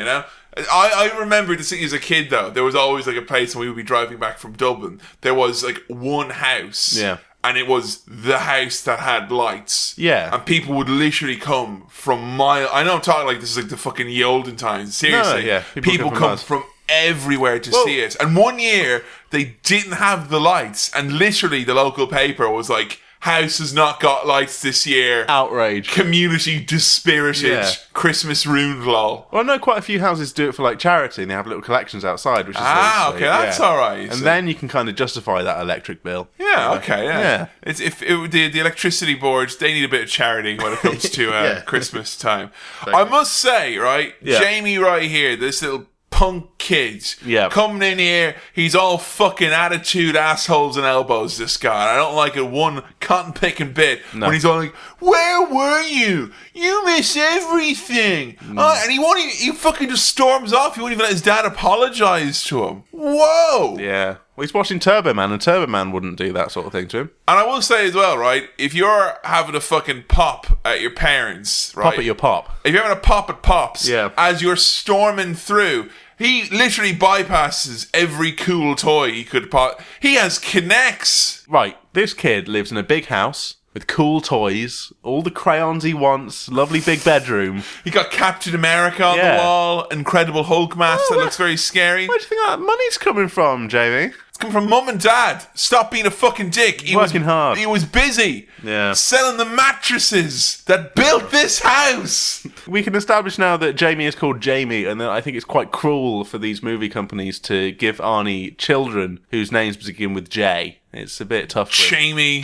I remember the city as a kid, though. There was always like a place when we would be driving back from Dublin. There was like one house. Yeah. And it was the house that had lights. Yeah. And people would literally come from miles. I know I'm talking like this is like the fucking ye olden times. Seriously. No, yeah. People come from everywhere to see it. And one year, they didn't have the lights. And literally, the local paper was like, house has not got lights this year. Outrage. Community dispirited. Yeah. Christmas ruined, lol. Well, I know quite a few houses do it for like charity and they have little collections outside, which is okay, that's alright. And then you can kind of justify that electric bill. Yeah, okay, yeah. It's the electricity boards, they need a bit of charity when it comes to Christmas time. Exactly. I must say, right, Jamie right here, this little punk kid coming in here, he's all fucking attitude, assholes and elbows, this guy. I don't like it one cotton picking bit when he's all like, where were you? You miss everything. And he fucking just storms off. He won't even let his dad apologise to him. Whoa. Yeah. Well, he's watching Turbo Man, and Turbo Man wouldn't do that sort of thing to him. And I will say as well, right, if you're having a fucking pop at your parents, right? Pop at your pop. If you're having a pop at Pops, as you're storming through, he literally bypasses every cool toy he could pop. He has Kinects. Right, this kid lives in a big house with cool toys, all the crayons he wants, lovely big bedroom. He got Captain America on the wall, Incredible Hulk mask that looks very scary. Where do you think that money's coming from, Jamie? It's coming from mum and dad. Stop being a fucking dick. He working hard. He was busy selling the mattresses that built this house. We can establish now that Jamie is called Jamie, and that I think it's quite cruel for these movie companies to give Arnie children whose names begin with J. It's a bit tough. Jamie.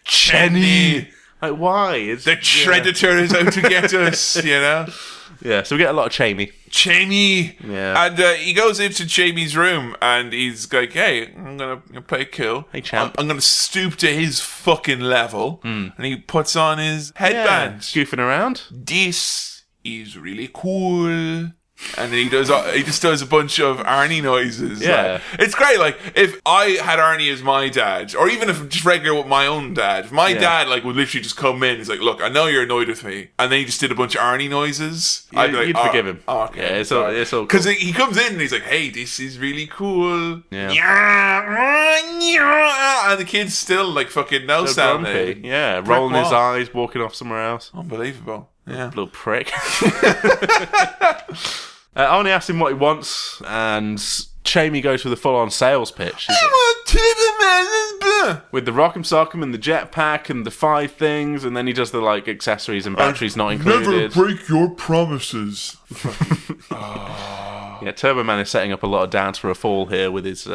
Chenny. Like, why? The Shredditor is out to get us, Yeah, so we get a lot of Jamie. Yeah. And he goes into Jamie's room and he's like, hey, I'm going to play cool. Hey, champ. I'm going to stoop to his fucking level. And he puts on his headband. Goofing around. This is really cool. And then he just does a bunch of Arnie noises. Yeah. It's great. Like, if I had Arnie as my dad, or even if just regular with my own dad, if my dad would literally just come in, he's like, look, I know you're annoyed with me. And then he just did a bunch of Arnie noises. I'd be like, you'd forgive him. Oh, okay. Yeah, it's all cool. Because he comes in and he's like, hey, this is really cool. Yeah. And the kid's still like fucking no sounding. Yeah, rolling his eyes, walking off somewhere else. Unbelievable. Yeah. Little prick. Arnie asks him what he wants, and Jamie goes for the full-on sales pitch. With the Rock'em Sock'em and the jetpack and the 5 things, and then he does the accessories and batteries not included. Never break your promises. Yeah, Turbo Man is setting up a lot of dance for a fall here with his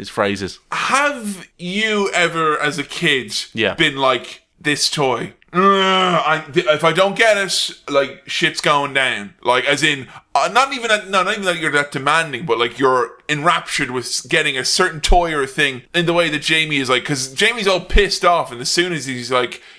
phrases. Have you ever, as a kid, been like, this toy? If I don't get it, shit's going down. As in, not even that you're that demanding, but you're enraptured with getting a certain toy or a thing in the way that Jamie is because Jamie's all pissed off, and as soon as he's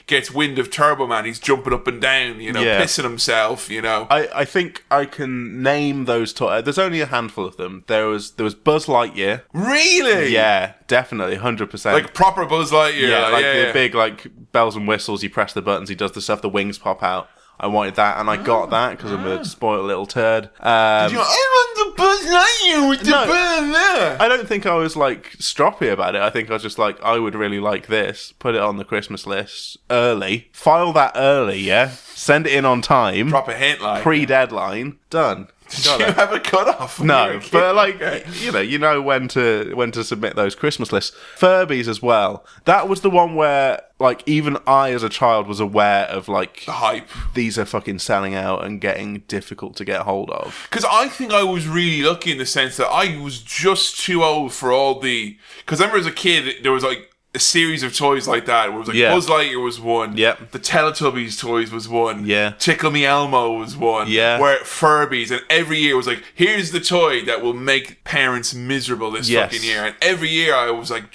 gets wind of Turbo Man, he's jumping up and down, pissing himself, I think I can name those toys. There's only a handful of them. There was Buzz Lightyear. Really? Yeah, definitely, 100%. Proper Buzz Lightyear. Yeah, the big bells and whistles. You press the buttons, he does the stuff, the wings pop out. I wanted that, and I got that because I'm a spoiled little turd. I want the Buzz Lightyear with the burn there. I don't think I was stroppy about it. I think I was just I would really like this. Put it on the Christmas list early. File that early, yeah. Send it in on time. Proper hint, pre-deadline. Done. Did you have a cutoff? No, but like you know when to submit those Christmas lists. Furbies as well. That was the one where like even I as a child was aware of like the hype. These are fucking selling out and getting difficult to get hold of. Because I think I was really lucky in the sense that I was just too old for all the. Because I remember as a kid there was like a series of toys like that where it was like Buzz Lightyear was one, the Teletubbies toys was one, Tickle Me Elmo was one, where Furbies, and every year was like, here's the toy that will make parents miserable this fucking year, and every year I was like,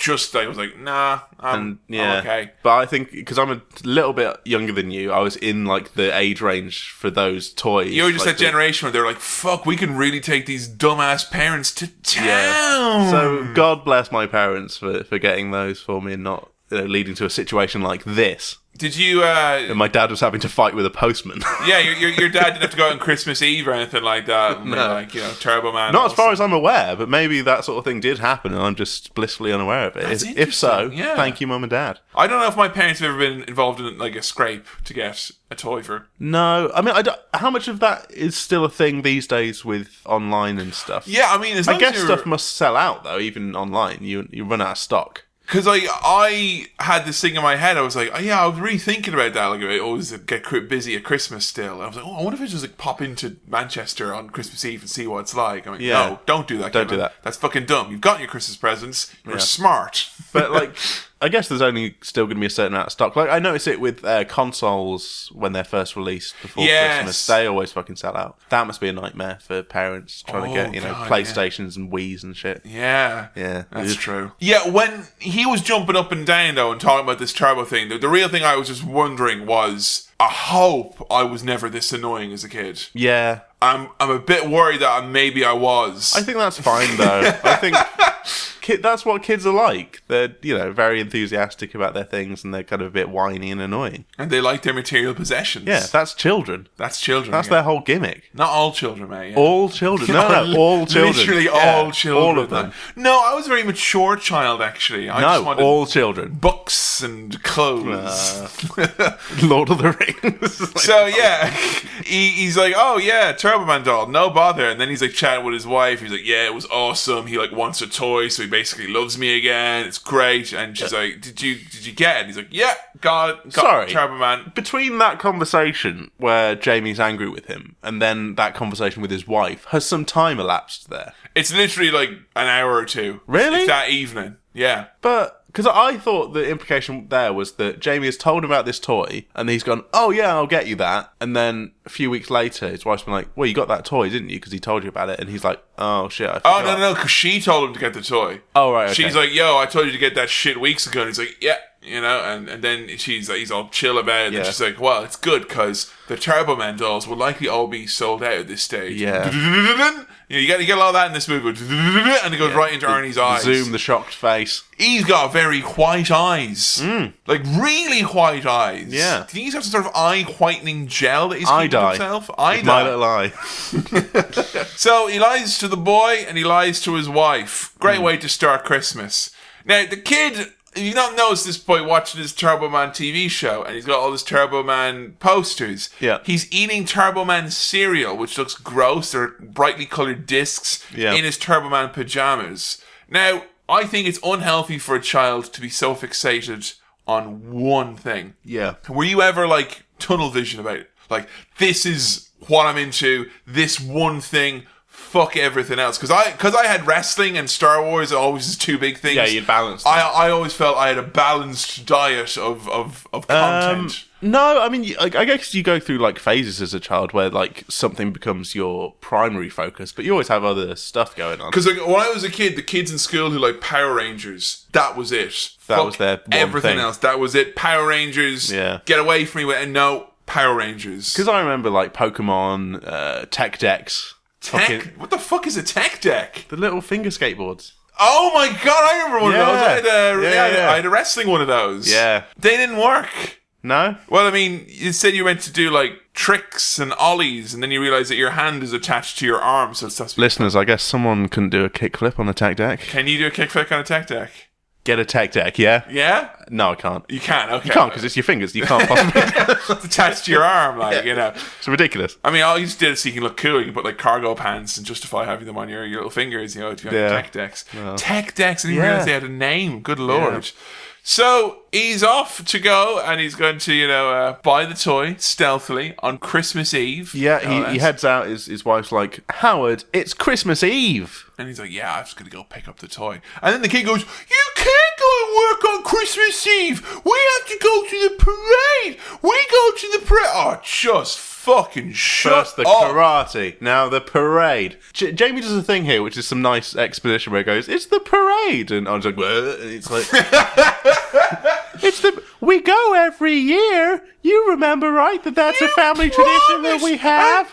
nah, I'm okay. But I think because I'm a little bit younger than you, I was in like the age range for those toys. You were just like that generation where they're like, fuck, we can really take these dumbass parents to town. So God bless my parents for getting those for me and not leading to a situation like this. Did you... and my dad was having to fight with a postman. Yeah, your dad didn't have to go out on Christmas Eve or anything like that. No. Like, Turbo Man. Not as far as I'm aware, but maybe that sort of thing did happen and I'm just blissfully unaware of it. If so, thank you, Mum and Dad. I don't know if my parents have ever been involved in like a scrape to get a toy for. No, I mean, how much of that is still a thing these days with online and stuff? Yeah, I mean, I guess stuff must sell out though, even online. You run out of stock. Because I had this thing in my head. I was like, I was really thinking about that. Like, I always get busy at Christmas still. I was like, I wonder if I just like pop into Manchester on Christmas Eve and see what it's like. I'm like, no, don't do that. Don't do that. That's fucking dumb. You've got your Christmas presents. You're smart. But like, I guess there's only still going to be a certain amount of stock. Like, I notice it with consoles when they're first released before Christmas. They always fucking sell out. That must be a nightmare for parents trying to get, PlayStations and Wiis and shit. Yeah. Yeah. That's true. Yeah, when he was jumping up and down, though, and talking about this turbo thing, the real thing I was just wondering was, I hope I was never this annoying as a kid. Yeah. I'm a bit worried that maybe I was. I think that's fine, though. I think that's what kids are like. They're, very enthusiastic about their things and they're kind of a bit whiny and annoying. And they like their material possessions. Yeah, that's children. That's children. That's their whole gimmick. Not all children, mate. Yeah. All children. No, all children. Literally all children. All of them. No, I was a very mature child, actually. I just wanted all children. Books and clothes. Lord of the Rings. So, yeah, he's like, oh, yeah, Turbo Man doll, no bother. And then he's like chatting with his wife. He's like, yeah, it was awesome. He like wants a toy, so he basically loves me again. It's great. And she's like, did you get it? And he's like, yeah, got Turbo Man. Between that conversation where Jamie's angry with him and then that conversation with his wife, has some time elapsed there? It's literally like an hour or two. Really? It's that evening. Yeah. But because I thought the implication there was that Jamie has told him about this toy and he's gone, oh yeah, I'll get you that. And then a few weeks later, his wife's been like, well, you got that toy, didn't you? Because he told you about it. And he's like, oh shit, I forgot. Oh, no, because she told him to get the toy. Oh, right, okay. She's like, yo, I told you to get that shit weeks ago. And he's like, yeah. And then he's all chill about it. And she's like, well, it's good because the Turbo Man dolls will likely all be sold out at this stage. Yeah. You get a lot of that in this movie. And it goes right into Arnie's eyes. Zoom the shocked face. He's got very white eyes. Like really white eyes. Yeah. Do you think he's got some sort of eye whitening gel that he's keeping himself? My little eye. So he lies to the boy and he lies to his wife. Great way to start Christmas. Now, the kid... You don't notice this boy watching his Turbo Man TV show and he's got all his Turbo Man posters. Yeah. He's eating Turbo Man cereal, which looks gross. They're brightly coloured discs in his Turbo Man pajamas. Now, I think it's unhealthy for a child to be so fixated on one thing. Yeah. Were you ever like tunnel vision about it? Like, this is what I'm into, this one thing... Fuck everything else. Because I had wrestling and Star Wars always as two big things. Yeah, you'd balance. I always felt I had a balanced diet of content. No, I mean, I guess you go through like phases as a child where like something becomes your primary focus, but you always have other stuff going on. Because like, when I was a kid, the kids in school who like Power Rangers, that was it. That was their one everything thing. else. That was it. Power Rangers. Yeah. Get away from me. And no, Power Rangers. Because I remember like Pokemon, tech decks. What the fuck is a tech deck? The little finger skateboards. Oh my god, I remember one of those. I had a wrestling one of those. Yeah. They didn't work. No? Well, I mean, you said you went to do like tricks and ollies and then you realise that your hand is attached to your arm, so it's... Listeners, I guess someone couldn't do a kickflip on a tech deck. Can you do a kickflip on a tech deck? Get a tech deck, yeah? Yeah? No, I can't. You can, okay. You can't, because it's your fingers. You can't possibly... It's attached to your arm, you know. It's ridiculous. I mean, all you just did it so you can look cool. You can put, like, cargo pants and justify having them on your little fingers, you know, if you have tech decks. No. Tech decks, I didn't realize they had a name. Good Lord. Yeah. So he's off to go, and he's going to, buy the toy stealthily on Christmas Eve. Yeah, he heads out. His wife's like, Howard, it's Christmas Eve. And he's like, yeah, I'm just going to go pick up the toy. And then the kid goes, you can't go and work on Christmas Eve. We have to go to the parade. We go to the parade. Oh, just fucking shut First the up. Karate, now the parade. Jamie does a thing here, which is some nice exposition where he goes, it's the parade. And I'm just like, what? And it's like... We go every year. You remember, right? That's a family tradition that we have.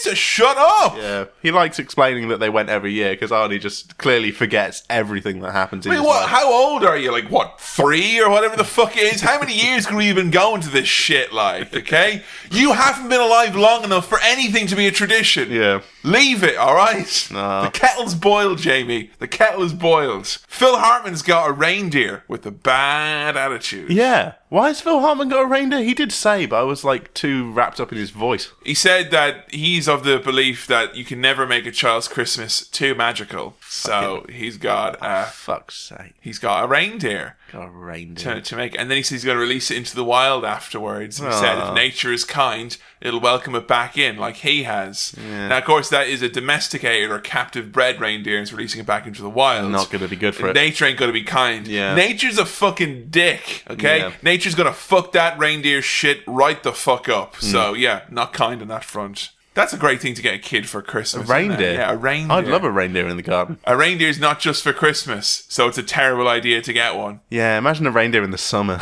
So shut up. Yeah, he likes explaining that they went every year because Arnie just clearly forgets everything that happens in his life. How old are you? Like, what, 3 or whatever the fuck it is? How many years can we have been going to this shit, okay? You haven't been alive long enough for anything to be a tradition. Yeah. Leave it, all right? No. The kettle's boiled, Jamie. The kettle is boiled. Phil Hartman's got a reindeer with a bad attitude. Yeah. Why has Phil Hartman got a reindeer? He did say, but I was like too wrapped up in his voice. He said that he's of the belief that you can never make a child's Christmas too magical. So he's got fuck's sake. He's got a reindeer. Got a reindeer to make, and then he says he's going to release it into the wild afterwards. He said if nature is kind, it'll welcome it back in like he has. Yeah. Now, of course, that is a domesticated or captive bred reindeer, and it's releasing it back into the wild. Not going to be good for it. Nature ain't going to be kind. Yeah. Nature's a fucking dick. Okay, yeah. Nature's going to fuck that reindeer shit right the fuck up. So yeah, not kind on that front. That's a great thing to get a kid for Christmas. A reindeer? Yeah, a reindeer. I'd love a reindeer in the garden. A reindeer's not just for Christmas, so it's a terrible idea to get one. Yeah, imagine a reindeer in the summer.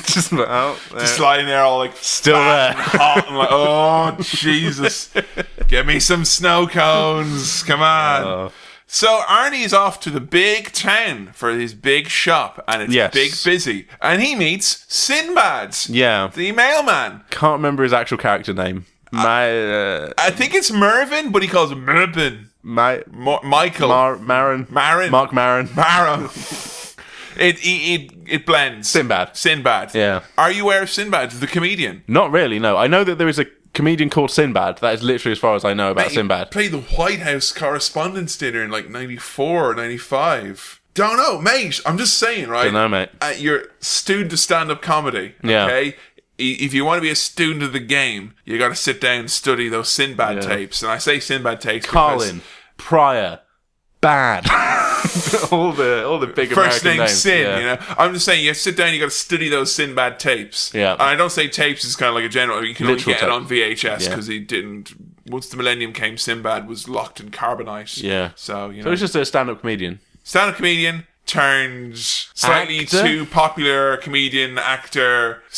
Just lying there all like still there. And hot and like, oh, Jesus. Give me some snow cones. Come on. So Arnie's off to the big town for his big shop, and it's big busy. And he meets Sinbad. Yeah. The mailman. Can't remember his actual character name. I think it's Mervyn, but he calls him Mervyn. Michael. Marin. Mark Maron. It blends. Sinbad. Yeah. Are you aware of Sinbad, the comedian? Not really, no. I know that there is a comedian called Sinbad. That is literally as far as I know about Sinbad. He played the White House Correspondents' Dinner in like 94 or 95. Don't know, mate. I'm just saying, right? Don't know, mate. You're student to stand-up comedy, okay? Yeah. If you want to be a student of the game, you got to sit down and study those Sinbad tapes. And I say Sinbad tapes Colin, Pryor, Bad. all the big first American name names. Sin, you know. I'm just saying, you sit down, you got to study those Sinbad tapes. Yeah. And I don't say tapes is kind of like a general. You can only get it on VHS because he didn't. Once the millennium came, Sinbad was locked in carbonite. Yeah. So you know. So he's just a stand-up comedian. Stand-up comedian turned slightly too popular comedian actor /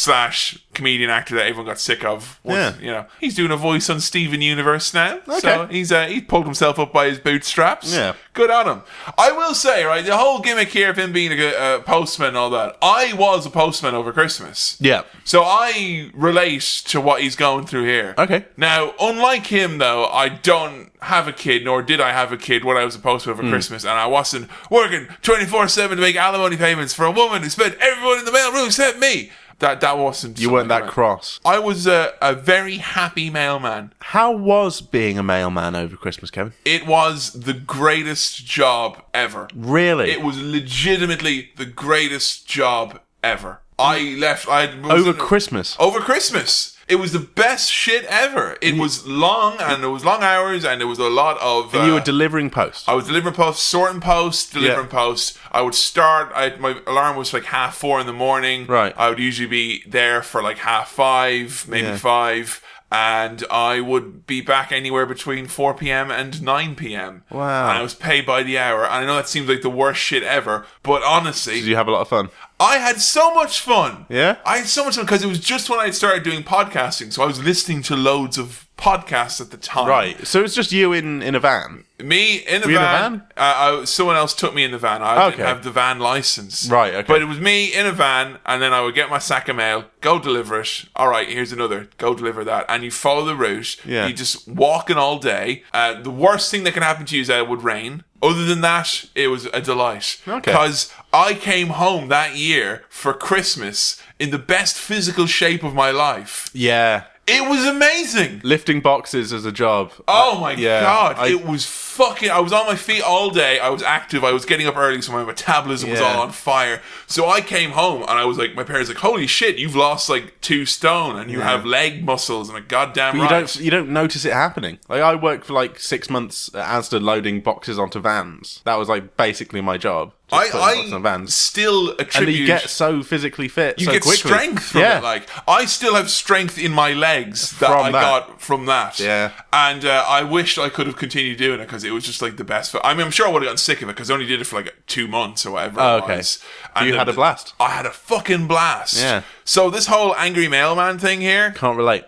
comedian actor that everyone got sick of. Once, you know, he's doing a voice on Steven Universe now. Okay. So he pulled himself up by his bootstraps. Yeah. Good on him. I will say, right, the whole gimmick here of him being a postman and all that, I was a postman over Christmas. Yeah. So I relate to what he's going through here. Okay. Now, unlike him, though, I don't have a kid, nor did I have a kid when I was a postman over Christmas, and I wasn't working 24/7 to make alimony payments for a woman who spent everyone in the mailroom except me. That wasn't... You weren't that cross. I was a very happy mailman. How was being a mailman over Christmas, Kevin? It was the greatest job ever. Really? It was legitimately the greatest job ever. Over Christmas? Over Christmas. It was the best shit ever. It was long, and it was long hours, and there was a lot of... And you were delivering post? I was delivering post, sorting post, delivering post. I would start... my alarm was like 4:30 in the morning. Right. I would usually be there for like 5:30, maybe 5. And I would be back anywhere between 4 p.m. and 9 p.m. Wow. And I was paid by the hour. And I know that seems like the worst shit ever, but honestly... Did you have a lot of fun? I had so much fun. Yeah? I had so much fun because it was just when I started doing podcasting. So I was listening to loads of podcasts at the time. Right. So it's just you in a van? Me in a Were you van. in a van? Someone else took me in the van. I didn't have the van license. Right, okay. But it was me in a van, and then I would get my sack of mail, go deliver it. All right, here's another. Go deliver that. And you follow the route. Yeah. You just walking all day. The worst thing that can happen to you is that it would rain. Other than that, it was a delight. Okay. Because I came home that year for Christmas in the best physical shape of my life. Yeah. It was amazing. Lifting boxes as a job. Oh my God. It was fucking... I was on my feet all day. I was active. I was getting up early, so my metabolism was all on fire. So I came home and I was like... My parents were like, holy shit, you've lost like 2 stone and you have leg muscles and a goddamn right. You don't notice it happening. Like, I worked for like 6 months at Asda loading boxes onto vans. That was like basically my job. I still attribute... And you get so physically fit you so get quickly. Strength from it. Like, I still have strength in my legs that I got from that. Yeah. And I wish I could have continued doing it because it was just like the best. I mean, I'm sure I would have gotten sick of it because I only did it for like 2 months or whatever it was. And you had a blast. I had a fucking blast. Yeah. So this whole angry mailman thing here... Can't relate,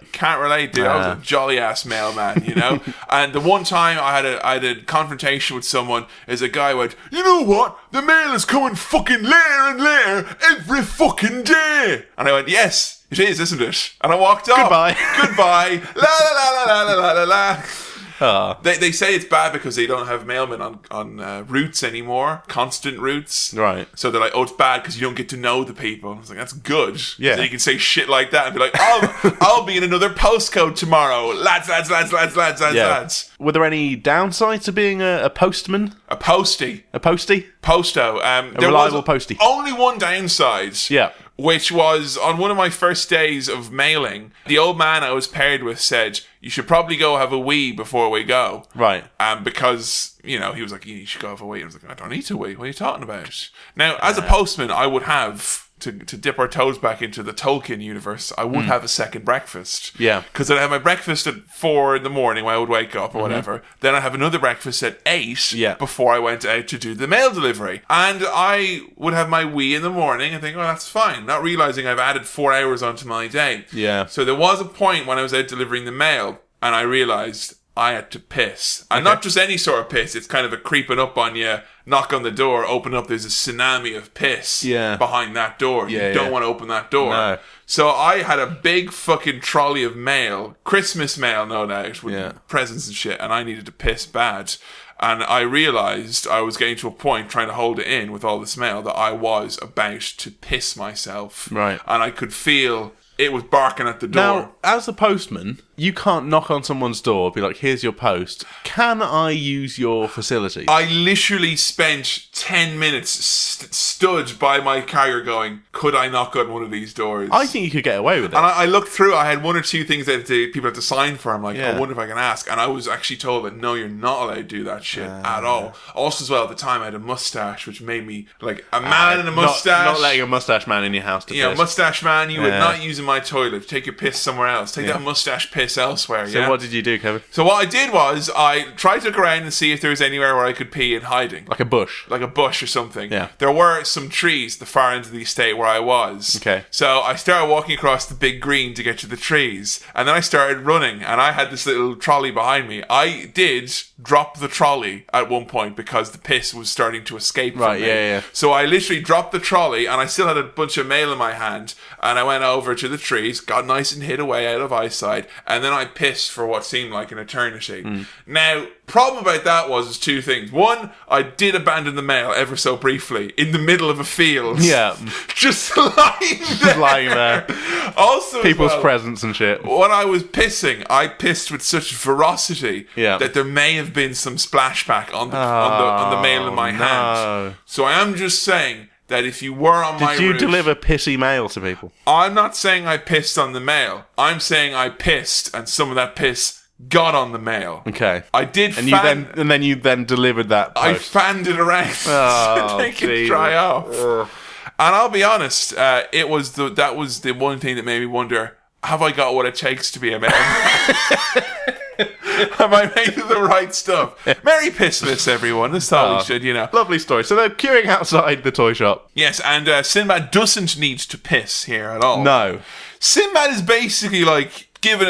dude. I was a jolly-ass mailman, you know? And the one time I had a confrontation with someone is a guy went, you know what? The mail is coming fucking later and later every fucking day. And I went, yes, it is, isn't it? And I walked off. Goodbye. La la la la la la la la. They say it's bad because they don't have mailmen on routes anymore, constant routes. Right. So they're like, oh, it's bad because you don't get to know the people. I was like, that's good. Yeah. So you can say shit like that and be like, I'll be in another postcode tomorrow. Lads. Were there any downsides to being a postman? A postie. A postie? Posto. There reliable postie. Only one downside. Yeah. Which was on one of my first days of mailing, the old man I was paired with said, you should probably go have a wee before we go. Right. Because, you know, he was like, you should go have a wee. I was like, I don't need to wee. What are you talking about? Now, as a postman, I would have... To dip our toes back into the Tolkien universe, I would have a second breakfast. Yeah. Because I'd have my breakfast at 4 a.m. when I would wake up or whatever. Then I'd have another breakfast at 8 before I went out to do the mail delivery. And I would have my wee in the morning and think, oh, that's fine. Not realising I've added 4 hours onto my day. Yeah. So there was a point when I was out delivering the mail and I realised I had to piss. And not just any sort of piss. It's kind of a creeping up on you, knock on the door, open up, there's a tsunami of piss behind that door. You don't want to open that door. No. So I had a big fucking trolley of mail, Christmas mail no doubt, with presents and shit, and I needed to piss bad. And I realised I was getting to a point trying to hold it in with all this mail that I was about to piss myself. Right. And I could feel it was barking at the door. Now, as a postman, you can't knock on someone's door, be like, here's your post. Can I use your facility? I literally spent 10 minutes stood by my carrier going, could I knock on one of these doors? I think you could get away with it. And I looked through, I had 1 or 2 things that people had to sign for. I'm like, I wonder if I can ask. And I was actually told that, no, you're not allowed to do that shit at all. Also, as well, at the time, I had a mustache, which made me, like, a man in a mustache. Not letting a mustache man in your house to piss. You know, mustache man, you would not use my toilet. Take your piss somewhere else. Take that mustache piss elsewhere. So what did you do, Kevin? So what I did was I tried to look around and see if there was anywhere where I could pee in hiding. Like a bush. Like a bush or something. Yeah. There were some trees at the far end of the estate where I was. Okay. So I started walking across the big green to get to the trees. And then I started running. And I had this little trolley behind me. I did drop the trolley at one point because the piss was starting to escape from me. Yeah. So I literally dropped the trolley and I still had a bunch of mail in my hand. And I went over to the trees, got nice and hid away out of eyesight, and then I pissed for what seemed like an eternity. Now, problem about that was 2 things. One, I did abandon the mail ever so briefly in the middle of a field. Yeah. Just lying there. Also, people's presents and shit. When I was pissing, I pissed with such ferocity that there may have been some splashback on the mail in my hand. So I am just saying that if you were on my route... Did you deliver pissy mail to people? I'm not saying I pissed on the mail. I'm saying I pissed and some of that piss got on the mail. Okay. I did and then you delivered that post. I fanned it around to make it dry off. And I'll be honest, that was the one thing that made me wonder, have I got what it takes to be a mailman? Have I made the right stuff? Merry Pissmas, everyone. That's all we should, you know. Lovely story. So they're queuing outside the toy shop. Yes, and Sinbad doesn't need to piss here at all. No. Sinbad is basically like giving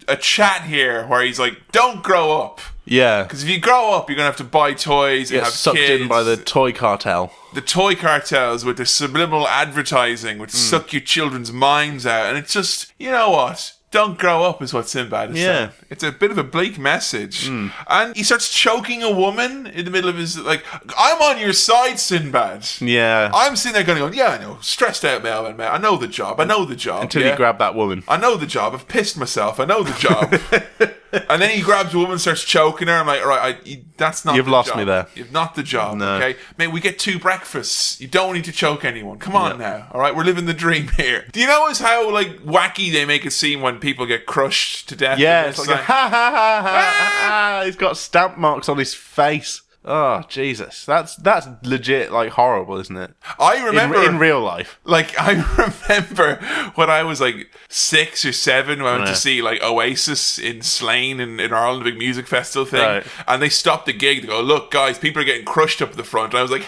a chat here where he's like, don't grow up. Yeah. Because if you grow up, you're going to have to buy toys and have sucked kids. in by the toy cartel. The toy cartels with their subliminal advertising, which suck your children's minds out. And it's just, you know what? Don't grow up is what Sinbad is saying. It's a bit of a bleak message. And he starts choking a woman in the middle of his, like, I'm on your side, Sinbad. Yeah. I'm sitting there going, yeah, I know. Stressed out, Melvin, man. I know the job. Until you grab that woman. I know the job. I've pissed myself. I know the job. And then he grabs a woman and starts choking her. I'm like, all right, that's not the job. You've lost me there. You've not the job, no. okay? Mate, we get 2 breakfasts. You don't need to choke anyone. Come on now, all right? We're living the dream here. Do you notice how, like, wacky they make it seem when people get crushed to death? Yeah, it's like, ha, ha, ha, ha. He's got stamp marks on his face. Oh, Jesus. That's legit, like, horrible, isn't it? I remember... In real life. Like, I remember when I was, like, 6 or 7, when I went to see, like, Oasis in Slane in Ireland, a big music festival thing. Right. And they stopped the gig to go, look, guys, people are getting crushed up at the front. And I was like,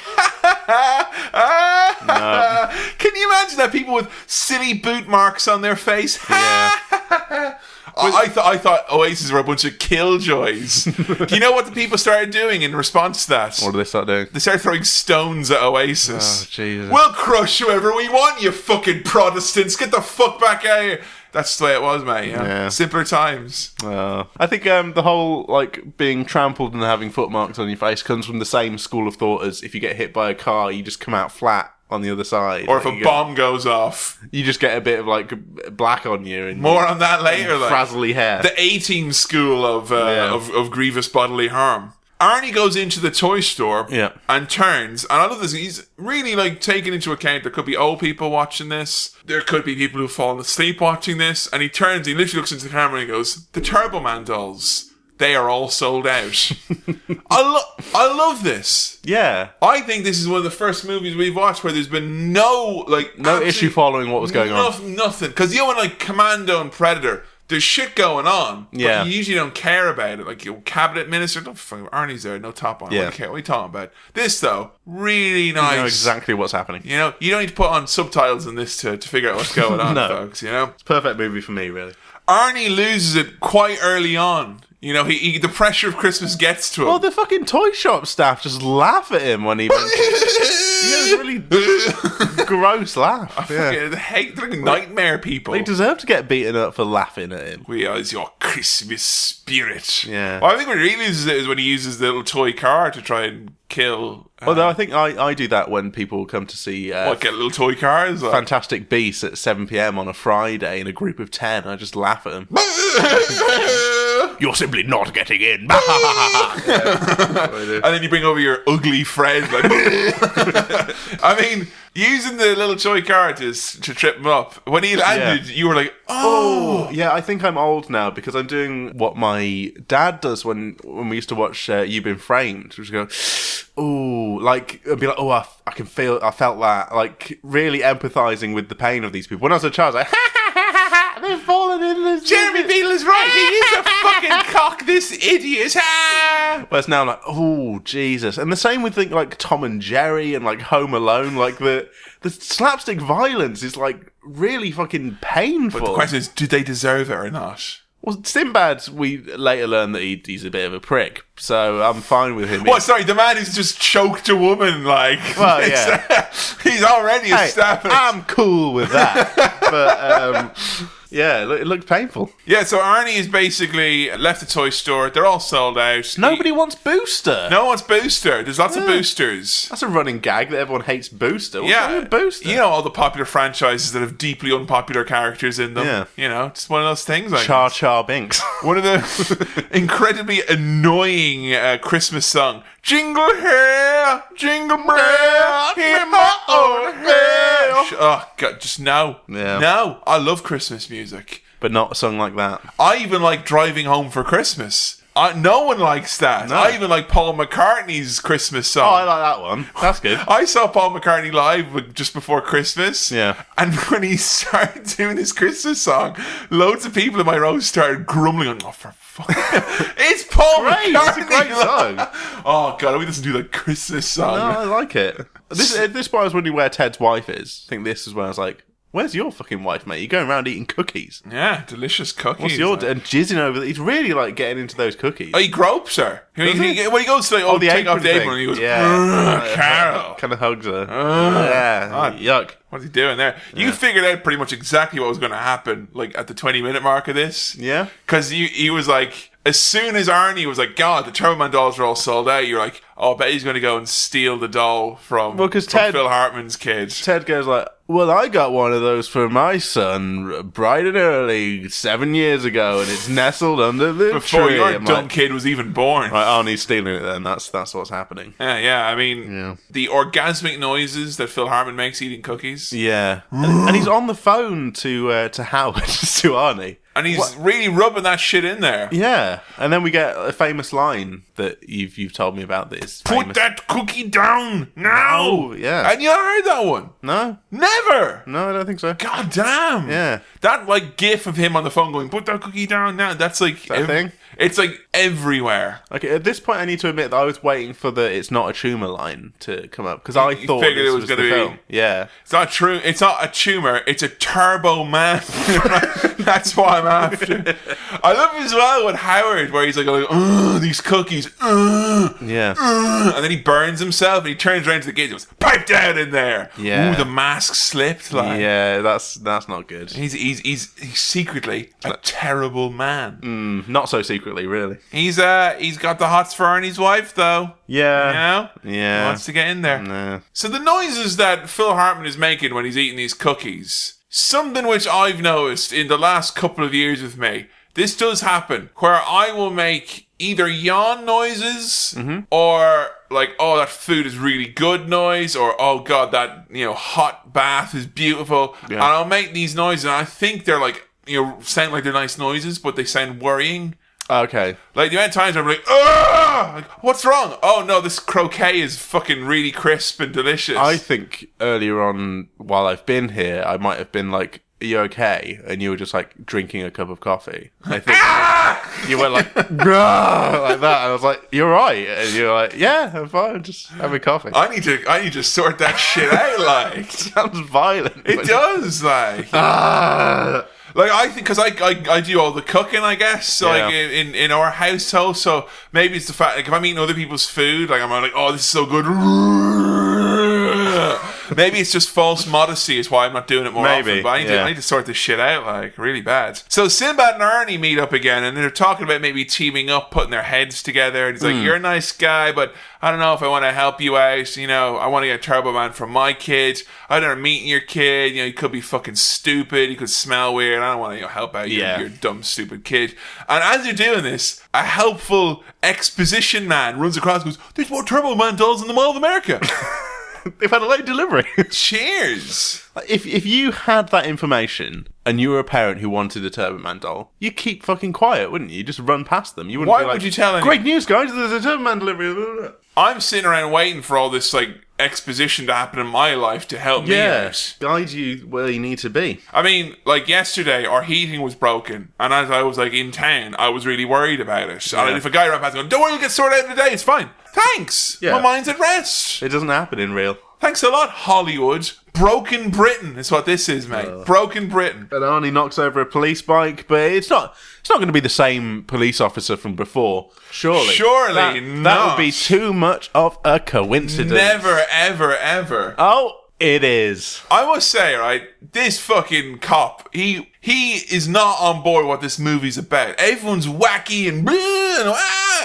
no. Can you imagine that? People with silly boot marks on their face? Yeah. I thought Oasis were a bunch of killjoys. Do you know what the people started doing in response to that? What did they start doing? They started throwing stones at Oasis. Oh, Jesus. We'll crush whoever we want, you fucking Protestants. Get the fuck back out of here. That's the way it was, mate. Yeah. Simpler times. I think the whole, like, being trampled and having footmarks on your face comes from the same school of thought as if you get hit by a car, you just come out flat on the other side. Or if a bomb goes off. You just get a bit of, like, black on you. And more on that later. Like, frazzly hair. The A-team school of grievous bodily harm. Arnie goes into the toy store and turns, and I love this, he's really, like, taking into account there could be old people watching this, there could be people who've fallen asleep watching this, and he turns, he literally looks into the camera and he goes, the Turbo Man dolls, they are all sold out. I love this. Yeah. I think this is one of the first movies we've watched where there's been no issue following what was going on. Nothing. Because, you know, when, like, Commando and Predator, there's shit going on, but you usually don't care about it. Like, your cabinet minister, don't fucking, Arnie's there, no top on. What are you talking about? This, though, really nice. You know exactly what's happening. You know, you don't need to put on subtitles in this to figure out what's going on, folks, you know? It's a perfect movie for me, really. Arnie loses it quite early on. You know, the pressure of Christmas gets to him. Well, the fucking toy shop staff just laugh at him when he... a really gross laugh. I fucking hate like nightmare people. They deserve to get beaten up for laughing at him. We are your Christmas spirit. Yeah. Well, I think what he really loses it is when he uses the little toy car to try and kill. Although I think I do that when people come to see get little toy cars. Fantastic Beasts at 7 p.m. on a Friday in a group of 10. I just laugh at them. You're simply not getting in. And then you bring over your ugly friend. Like, I mean, using the little toy car to trip him up. When he landed, you were like, oh. Yeah, I think I'm old now because I'm doing what my dad does when we used to watch You've Been Framed. Which go, oh, like, and be like, oh, I felt that. Like, really empathising with the pain of these people. When I was a child, I was like, they've fallen in this. Jeremy Beadle is right. He is a fucking cock, this idiot. Whereas now I'm like, oh, Jesus. And the same with things like Tom and Jerry and like Home Alone. Like the slapstick violence is like really fucking painful. But the question is, do they deserve it or not? Well, Sinbad, we later learn that he's a bit of a prick, so I'm fine with him. What, sorry, the man who's just choked a woman, like... Well, yeah. He's already a stabber. I'm cool with that. But, yeah, it looked painful. Yeah, so Arnie is basically left the toy store. They're all sold out. Nobody wants Booster. No one wants Booster. There's lots of Boosters. That's a running gag that everyone hates Booster. What's wrong with Booster? You know, all the popular franchises that have deeply unpopular characters in them. Yeah. You know, it's one of those things. Char Char Binks. One of the incredibly annoying Christmas song. Jingle hair, jingle bell, hear my own hair. Oh, God, just no. Yeah. No. I love Christmas music. But not a song like that. I even like Driving Home for Christmas. No one likes that. No. I even like Paul McCartney's Christmas song. Oh, I like that one. That's good. I saw Paul McCartney live just before Christmas. Yeah. And when he started doing his Christmas song, loads of people in my row started grumbling. Oh, for fuck. It's Paul McCartney. It's a great song. Oh, God, we just do the Christmas song. No, I like it. This point was when you where Ted's wife is. I think this is when I was like, where's your fucking wife, mate? You're going around eating cookies. Yeah, delicious cookies. What's your... And jizzing over... He's really, like, getting into those cookies. Oh, he gropes her. When he goes to, like, take off the apron, and he goes, Carol. Kind of hugs her. Yuck. What's he doing there? You figured out pretty much exactly what was going to happen, like, at the 20-minute mark of this. Yeah. Because he was like... As soon as Arnie was like, God, the Turbo Man dolls are all sold out, you're like, oh, I bet he's going to go and steal the doll from Phil Hartman's kids. Ted goes like, well, I got one of those for my son bright and early 7 years ago, and it's nestled under the Before tree. your dumb kid was even born. Right, Arnie's stealing it then. That's what's happening. Yeah. I mean, the orgasmic noises that Phil Hartman makes eating cookies. Yeah. and he's on the phone to Howard, to Arnie. And he's really rubbing that shit in there. Yeah. And then we get a famous line that you've told me about this. Put that cookie down now! No, yeah. And you heard that one? No. Never! No, I don't think so. God damn! Yeah. That, like, gif of him on the phone going, put that cookie down now, that's like... That thing? It's, like, everywhere. Okay, at this point, I need to admit that I was waiting for the "it's not a tumor" line to come up, because I thought figured this it was going to be... film. Yeah. It's not true. It's not a tumor. It's a turbo man. That's what I'm after. I love as well with Howard, where he's like, these cookies. Yeah. And then he burns himself, and he turns around to the kids and goes, pipe down in there. Yeah. Ooh, the mask slipped. Like. Yeah, that's not good. He's secretly a terrible man. Not so secretly, really. He's got the hots for Arnie's wife, though. Yeah. You know? Yeah. He wants to get in there. Nah. So the noises that Phil Hartman is making when he's eating these cookies, something which I've noticed in the last couple of years with me, this does happen, where I will make either yawn noises or like, oh, that food is really good noise, or oh god, that, hot bath is beautiful. Yeah. And I'll make these noises and I think they're like, sound like they're nice noises, but they sound worrying. Okay. Like the amount of times I'm like, ah, like, what's wrong? Oh no, this croquet is fucking really crisp and delicious. I think earlier on, while I've been here, I might have been like, are you okay? And you were just like drinking a cup of coffee. I think you went like, like that. And I was like, you're right. And you're like, yeah, I'm fine. I'm just having coffee. I need to sort that shit out. Like, it sounds violent. It does. Like, like I think because I do all the cooking, I guess. Like in our household. So maybe it's the fact like if I'm eating other people's food, like I'm like, oh, this is so good. Maybe it's just false modesty is why I'm not doing it more often. But I need to sort this shit out, like, really bad. So Sinbad and Arnie meet up again, and they're talking about maybe teaming up, putting their heads together. And he's like, you're a nice guy, but I don't know if I want to help you out. I want to get Turbo Man for my kid. I don't know, meeting your kid. He could be fucking stupid. He could smell weird. I don't want to help out your dumb, stupid kid. And as you're doing this, a helpful exposition man runs across and goes, there's more Turbo Man dolls in the Mall of America. They've had a late delivery. Cheers. If you had that information and you were a parent who wanted a Turbo Man doll, you'd keep fucking quiet, wouldn't you? You'd just run past them. You wouldn't Why be like, would you tell anyone? Great news, guys! There's a Turbo Man delivery. I'm sitting around waiting for all this like exposition to happen in my life to help me out. Guide you where you need to be. I mean, like yesterday, our heating was broken, and as I was like in town, I was really worried about it. And if a guy ran past going, "Don't worry, you'll get sorted out in a day. It's fine." Thanks. Yeah. My mind's at rest. It doesn't happen in real. Thanks a lot, Hollywood. Broken Britain is what this is, mate. Broken Britain. And Arnie knocks over a police bike, but it's not going to be the same police officer from before. Surely not. That would be too much of a coincidence. Never, ever, ever. Oh, it is. I must say, right, this fucking cop, he is not on board what this movie's about. Everyone's wacky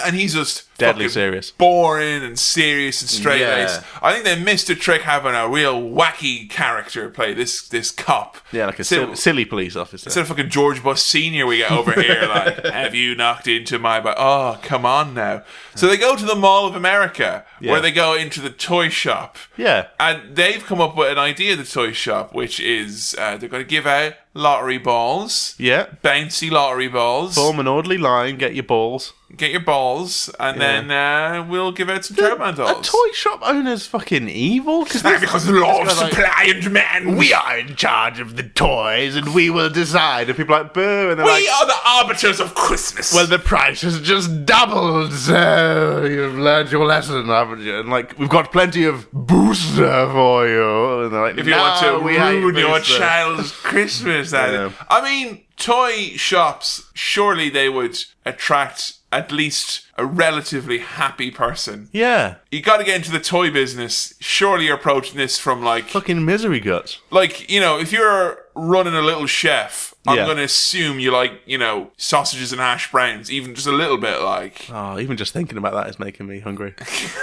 and he's just deadly serious, boring and serious and straight-laced. I think they missed a trick having a real wacky character play this cop. Yeah, like a silly police officer. Instead of fucking George Bush Senior, we get over here like, have you knocked into my bike? Oh, come on now. So they go to the Mall of America, where they go into the toy shop. Yeah. And they've come up with an idea of the toy shop, which is they're going to give out lottery balls. Yeah. Bouncy lottery balls. Form an orderly line, get your balls. Get your balls, and then we'll give out some Turbo Man dolls. A toy shop owner's fucking evil? Because the law of supply and demand. We are in charge of the toys, and we will decide. And people are like, boo. And we are the arbiters of Christmas. Well, the price has just doubled, so you've learned your lesson, haven't you? And like, we've got plenty of booster for you. And they're like, if you want to ruin your child's Christmas, I mean, toy shops, surely they would attract at least a relatively happy person. Yeah. You got to get into the toy business. Surely you're approaching this from like... fucking misery guts. Like, you know, if you're running a little chef, I'm going to assume you like, you know, sausages and hash browns, even just a little bit like... Oh, even just thinking about that is making me hungry.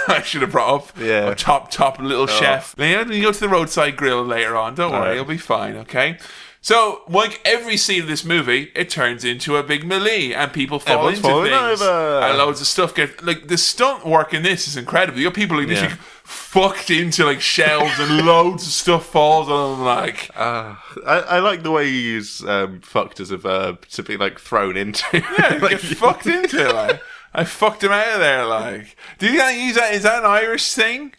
I should have brought up a top little chef. You go to the roadside grill later on. Don't worry, you'll be fine, okay? So, like every scene of this movie, it turns into a big melee, and people fall into things, and loads of stuff get like the stunt work in this is incredible. You got people like literally fucked into like shelves, and loads of stuff falls on them. Like, I like the way you use "fucked" as a verb to be like thrown into. Yeah, like, get fucked into. Like, I fucked him out of there. Like, do you use that? Is that an Irish thing?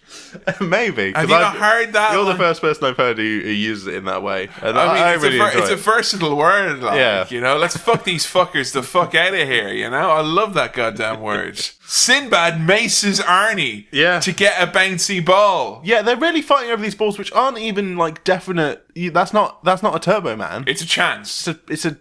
Maybe. Have you not heard that? You're the first person I've heard who uses it in that way. And I mean, it's a versatile word. Like, you know, let's fuck these fuckers the fuck out of here. You know, I love that goddamn word. Sinbad maces Arnie to get a bouncy ball. Yeah, they're really fighting over these balls, which aren't even like definite. That's not a Turbo Man. It's a chance. It's a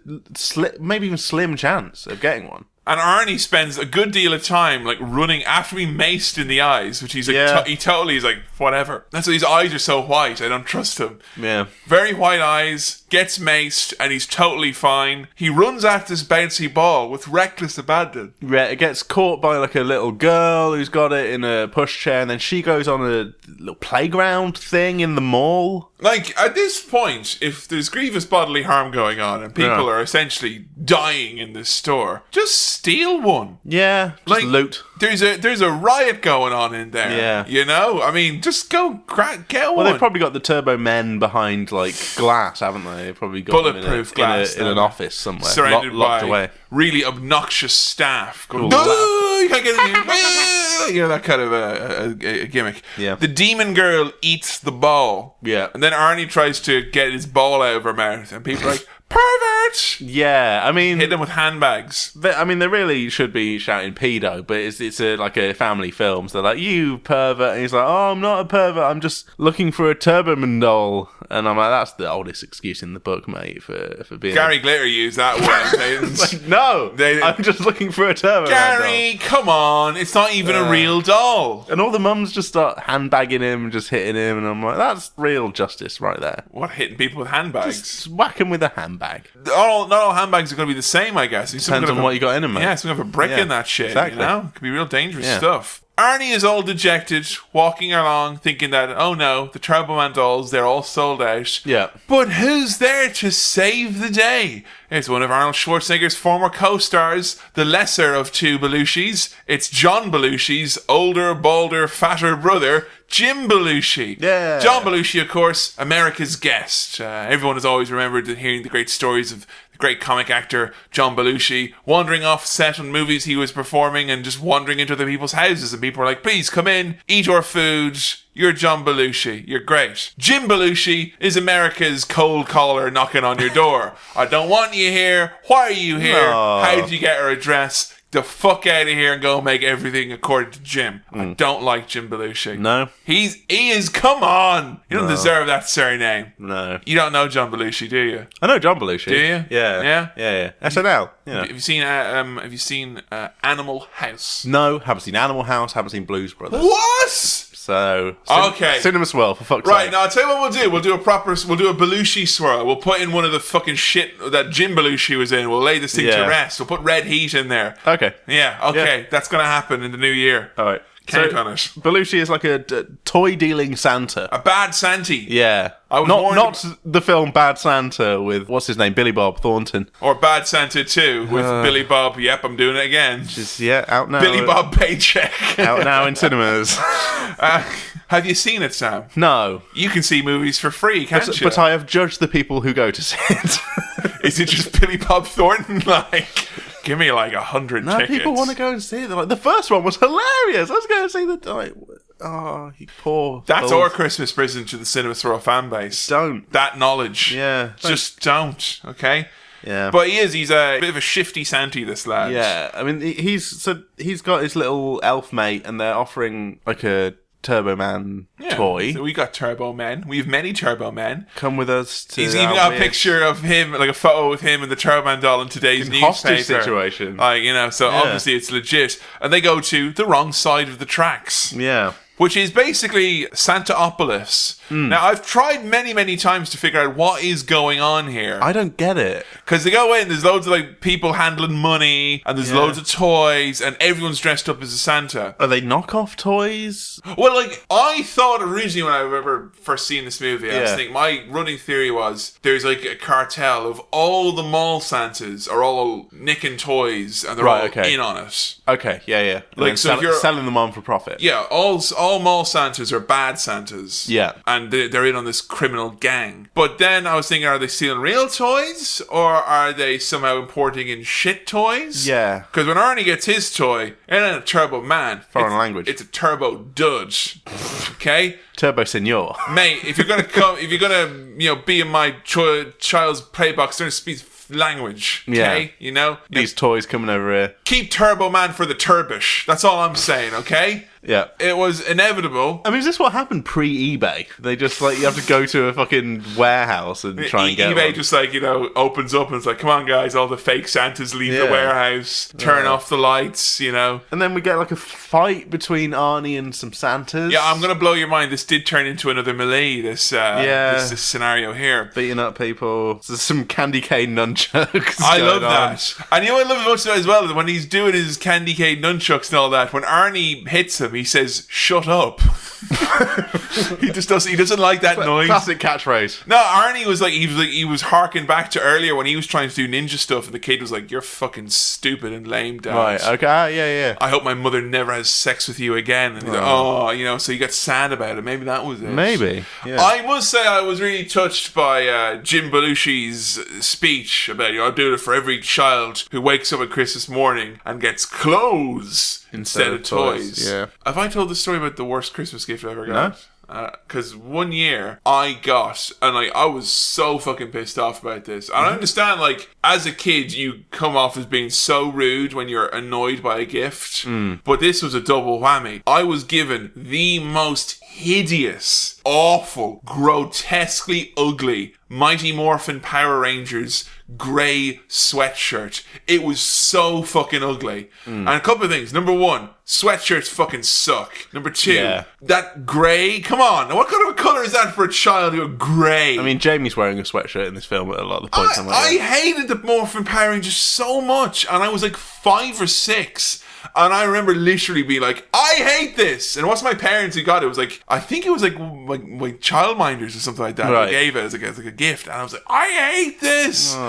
maybe even slim chance of getting one. And Arnie spends a good deal of time like running after being maced in the eyes, which he's like he totally is like whatever. That's why his eyes are so white. I don't trust him. Yeah, very white eyes. Gets maced and he's totally fine. He runs after this bouncy ball with reckless abandon. Yeah, it gets caught by like a little girl who's got it in a pushchair, and then she goes on a little playground thing in the mall. Like, at this point, if there's grievous bodily harm going on and people are essentially dying in this store, just steal one. Yeah, just like, loot. There's a riot going on in there. Yeah. You know? I mean, just go get one. Well, they've probably got the Turbo Men behind, like, glass, haven't they? They've probably got bulletproof glass in an office somewhere. Surrounded locked by away. Really obnoxious staff. Going, you can't get in here. You know, that kind of a gimmick. Yeah. The demon girl eats the ball. Yeah. And then Arnie tries to get his ball out of her mouth, and people are like, pervert! Yeah, I mean... hit them with handbags. They really should be shouting pedo, but it's like a family film, so they're like, you pervert, and he's like, oh, I'm not a pervert, I'm just looking for a Turboman doll. And I'm like, that's the oldest excuse in the book, mate, for being... Gary Glitter used that one. Like, no, I'm just looking for a Turboman Gary, doll. Come on, it's not even a real doll. And all the mums just start handbagging him, just hitting him, and I'm like, that's real justice right there. What, hitting people with handbags? Just whack him with a handbag. Not all handbags are going to be the same, I guess. Depends on what you got in them, mate. Yeah, some have a brick in that shit. Exactly. You know? It could be real dangerous stuff. Arnie is all dejected, walking along, thinking that, oh no, the Turbo Man dolls, they're all sold out. Yeah. But who's there to save the day? It's one of Arnold Schwarzenegger's former co-stars, the lesser of two Belushis. It's John Belushi's older, balder, fatter brother, Jim Belushi. Yeah. John Belushi, of course, America's guest. Everyone has always remembered hearing the great stories of the great comic actor John Belushi wandering off set on movies he was performing and just wandering into other people's houses, and people were like, please come in, eat our food. You're John Belushi. You're great. Jim Belushi is America's cold caller knocking on your door. I don't want you here. Why are you here? No. How did you get her address? The fuck out of here and go make everything according to Jim. I don't like Jim Belushi. No. He is, come on. You don't deserve that surname. No. You don't know John Belushi, do you? I know John Belushi. Do you? Yeah. Yeah. SNL. Yeah. Have you seen Animal House? No, haven't seen Animal House, haven't seen Blues Brothers. What? So, okay. Cinema swirl, for fuck's sake. Right, sake. now I'll tell you what we'll do. We'll do a Belushi swirl. We'll put in one of the fucking shit that Jim Belushi was in. We'll lay this thing to rest. We'll put Red Heat in there. Okay. Yeah, okay. Yeah. That's going to happen in the new year. All right. Count on it. Belushi is like a toy dealing Santa. A bad Santy. Yeah. Not the film Bad Santa with, what's his name, Billy Bob Thornton. Or Bad Santa 2 with Billy Bob, yep, I'm doing it again. Out now. Billy Bob Paycheck. Out now in cinemas. Have you seen it, Sam? No. You can see movies for free, can't you? But I have judged the people who go to see it. Is it just Billy Bob Thornton? Like, give me like 100 tickets. People want to go and see it. They're like, the first one was hilarious. Let's go and see the... Like, oh, you poor... That's our Christmas present to the Cinema Throw fan base. Don't. That knowledge. Yeah. Just don't, okay? Yeah. But he's a bit of a shifty Santa, this lad. Yeah. I mean, he's got his little elf mate, and they're offering like a Turbo Man toy. So we got Turbo Men. We have many Turbo Men. Come with us to... He's even got a picture of him, like a photo with him and the Turbo Man doll in today's newspaper. Hostage situation. Like, so obviously it's legit. And they go to the wrong side of the tracks. Yeah. Which is basically Santaopolis. Now, I've tried many, many times to figure out what is going on here. I don't get it. Because they go in, there's loads of like people handling money, and there's loads of toys, and everyone's dressed up as a Santa. Are they knockoff toys? Well, like, I thought originally when I remember first seeing this movie, I was thinking, my running theory was there's like a cartel of all the mall Santas are all nicking toys, and they're all in on it. Okay, yeah. Like, so you're selling them on for profit. Yeah, all mall Santas are bad Santas. Yeah. And they're in on this criminal gang. But then I was thinking, are they stealing real toys? Or are they somehow importing in shit toys? Yeah. Because when Arnie gets his toy, it ain't a Turbo Man. Foreign language. It's a Turbo Dudge. Okay? Turbo Senor. Mate, if you're gonna be in my child's play box, don't speak language. Okay? These toys coming over here. Keep Turbo Man for the Turbish. That's all I'm saying, okay? Yeah. It was inevitable. I mean, is this what happened pre-eBay? They just, like, you have to go to a fucking warehouse and try and get eBay one. just, like, opens up and it's like, come on, guys, all the fake Santas leave the warehouse, turn off the lights, And then we get, like, a fight between Arnie and some Santas. Yeah, I'm going to blow your mind. This did turn into another melee, this scenario here. Beating up people. There's some candy cane nunchucks. I love that. And I love it as well, when he's doing his candy cane nunchucks and all that, when Arnie hits him, he says, "Shut up." He doesn't like that noise. Classic catchphrase. No, Arnie was like he was harking back to earlier when he was trying to do ninja stuff, and the kid was like, "You're fucking stupid and lame, Dad." Right, okay, yeah. I hope my mother never has sex with you again. And he's like, so you got sad about it. Maybe that was it. Maybe, yeah. I must say I was really touched by Jim Belushi's speech about, I'll do it for every child who wakes up on Christmas morning and gets clothes instead of toys. Yeah. Have I told the story about the worst Christmas gift I ever got? No. Because one year I got, and I was so fucking pissed off about this. And I understand, as a kid, you come off as being so rude when you're annoyed by a gift. But this was a double whammy. I was given the most hideous, awful, grotesquely ugly Mighty Morphin Power Rangers grey sweatshirt. It was so fucking ugly. And a couple of things. Number one, sweatshirts fucking suck. Number two, that grey, come on. What kind of a colour is that for a child who are grey? I mean, Jamie's wearing a sweatshirt in this film at a lot of the points. I hated the Morphin Power Rangers so much, and I was like 5 or 6. And I remember literally being like, I hate this. And what's my parents who got it? It was like, I think it was like childminders or something like that. Right. They gave it as like a gift. And I was like, I hate this. And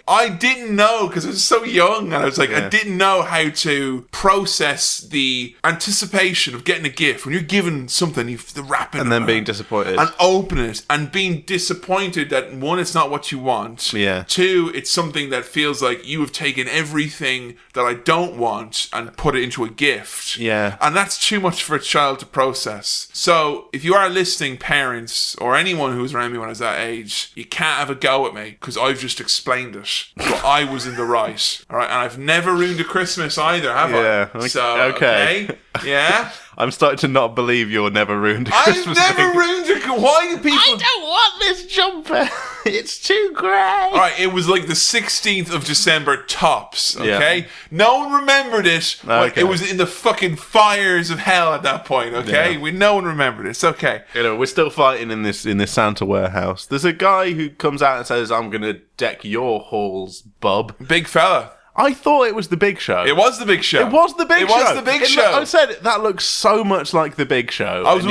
I didn't know, because I was so young. And I was like, I didn't know how to process the anticipation of getting a gift. When you're given something, you have to wrap it and then being disappointed. And open it. And being disappointed that, one, it's not what you want. Yeah. Two, it's something that feels like you have taken everything that I don't want and put it into a gift. Yeah. And that's too much for a child to process. So if you are listening, parents, or anyone who was around me when I was that age, you can't have a go at me, because I've just explained it. So I was in the right. All right. And I've never ruined a Christmas either, have I? Yeah. So, okay. Yeah. I'm starting to not believe you're never ruined a Christmas. I've never ruined a... Why do people... I don't want this jumper. It's too grey. All right, it was like the 16th of December tops, okay? Yeah. No one remembered it. Okay. It was in the fucking fires of hell at that point, okay? Yeah. No one remembered it. It's okay. We're still fighting in this Santa warehouse. There's a guy who comes out and says, I'm going to deck your halls, bub. Big fella. I thought it was The Big Show. It was The Big Show. It was The Big Show. It was The Big Show. I said, that looks so much like The Big Show. I was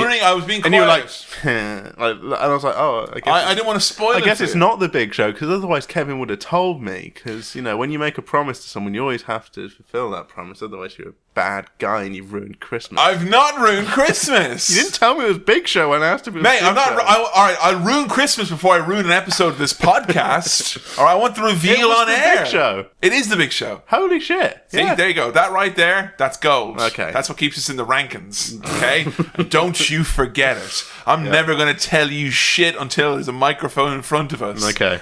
being quiet. And you were like, and I was like, oh, I guess I didn't want to spoil it. I guess it's not The Big Show, because otherwise Kevin would have told me. Because, when you make a promise to someone, you always have to fulfill that promise. Otherwise, you're a bad guy and you've ruined Christmas. I've not ruined Christmas. You didn't tell me it was Big Show when I asked if it was Mate, Big I'm not. Show. All right, I'll ruin Christmas before I ruin an episode of this podcast. All right, I want the reveal on air. Big Show. It is the Big Show. Holy shit. See, there you go. That right there, that's gold. Okay. That's what keeps us in the rankings. Okay? And don't you forget it. I'm never going to tell you shit until there's a microphone in front of us. Okay.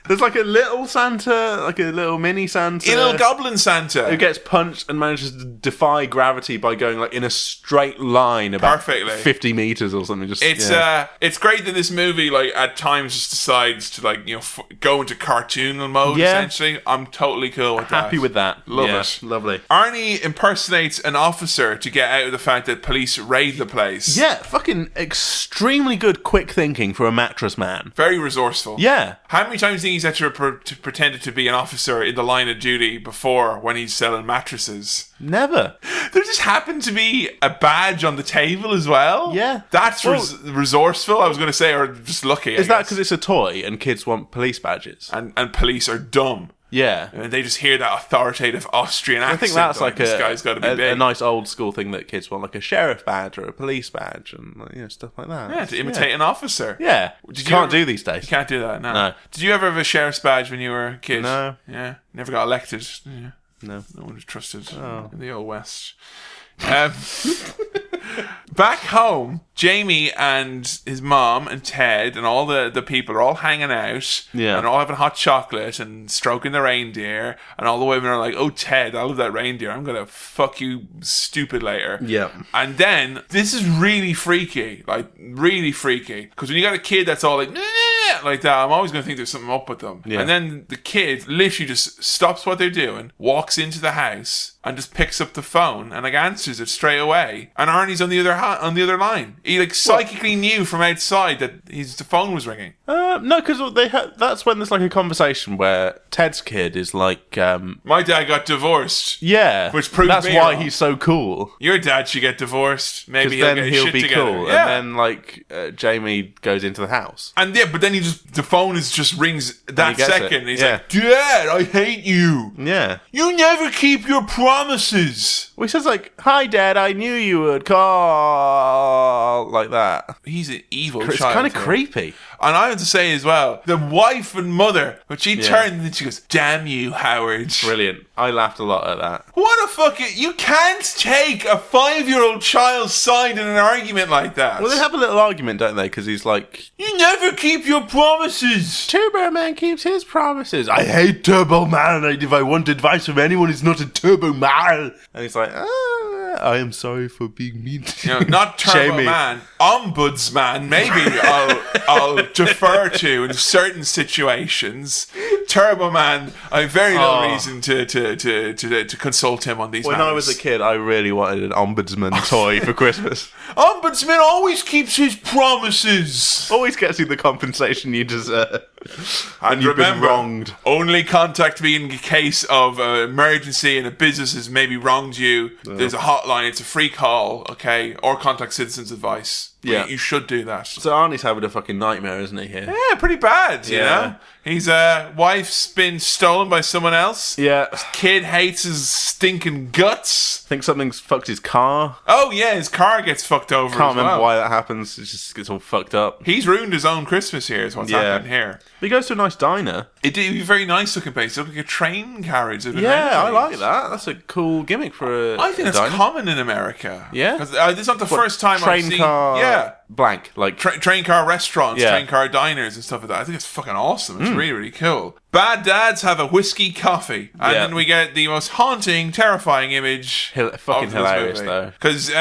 There's like a little Santa, like a little mini Santa. A little goblin Santa. Who gets punched and manages to defy gravity by going like in a straight line about perfectly 50 meters or something. It's great that this movie like at times just decides to like, you know, go into cartoon mode essentially. I'm totally cool with that. Happy with that. Love it. Lovely. Arnie impersonates an officer to get out of the fact that police raid the place. Yeah, fucking extremely good quick thinking for a mattress man. Very resourceful. Yeah. How many times do you think he's had to pretend to be an officer in the line of duty before when he's selling mattresses? Never. There just happened to be a badge on the table as well. Yeah. That's resourceful, I was going to say, or just lucky. Is that because it's a toy and kids want police badges? And police are dumb. Yeah. And they just hear that authoritative Austrian accent. I think that's like this guy's got to be big. A nice old school thing that kids want, like a sheriff badge or a police badge and stuff like that. Yeah, to imitate an officer. Yeah. You can't do these days. You can't do that, no. Did you ever have a sheriff's badge when you were a kid? No. Yeah. Never got elected? Yeah. No. No one was trusted in the old West. Back home, Jamie and his mom and Ted and all the people are all hanging out and all having hot chocolate and stroking the reindeer, and all the women are like, oh Ted, I love that reindeer, I'm gonna fuck you stupid later. Yeah. And then this is really freaky, because when you got a kid that's all like that, I'm always gonna think there's something up with them. And then the kid literally just stops what they're doing, walks into the house and just picks up the phone and like answers it straight away. And Arnie's on the other line. He like psychically knew from outside that the phone was ringing. No, because that's when there's like a conversation where Ted's kid is like, my dad got divorced. Yeah, which proves that's why he's so cool. Your dad should get divorced. Maybe he'll be together. Cool. Yeah. And then like Jamie goes into the house. And but then the phone just rings that second. And he's like, Dad, I hate you. Yeah. You never keep your promises. Well, he says like, hi Dad, I knew you would call, like that. He's an evil child. It's kind of creepy. And I have to say as well, the wife and mother, when she turned and she goes, damn you, Howard. Brilliant. I laughed a lot at that. What a fucking... You can't take a 5-year-old child's side in an argument like that. Well, they have a little argument, don't they? Because he's like... You never keep your promises. Turbo Man keeps his promises. I hate Turbo Man. If I want advice from anyone, it's not a Turbo Man. And he's like, I am sorry for being mean to you. Not Turbo Man. Ombudsman, maybe I'll defer to in certain situations. Turbo Man, I have very little reason to consult him on these matters. When I was a kid, I really wanted an Ombudsman toy for Christmas. Ombudsman always keeps his promises. Always gets you the compensation you deserve. And you've remember, been wronged. Only contact me in case of an emergency and a business has maybe wronged you. There's a hotline, it's a free call, okay? Or contact Citizens Advice. Yeah. You should do that. So Arnie's having a fucking nightmare, isn't he, here? Yeah, pretty bad, you know? His wife's been stolen by someone else. Yeah. His kid hates his stinking guts. Think something's fucked his car. Oh, yeah, his car gets fucked over. Can't remember why that happens. It just gets all fucked up. He's ruined his own Christmas here, is what's happening here. He goes to a nice diner. It'd be a very nice looking place. It looked like a train carriage. Yeah, I like that. That's a cool gimmick for a I think that's common in America. Yeah? Because this is not the first time I've seen... Train car... blank. Like train car restaurants, train car diners and stuff like that. I think it's fucking awesome. It's really, really cool. Bad dads have a whiskey coffee. And then we get the most haunting, terrifying image. Fucking hilarious, though. Because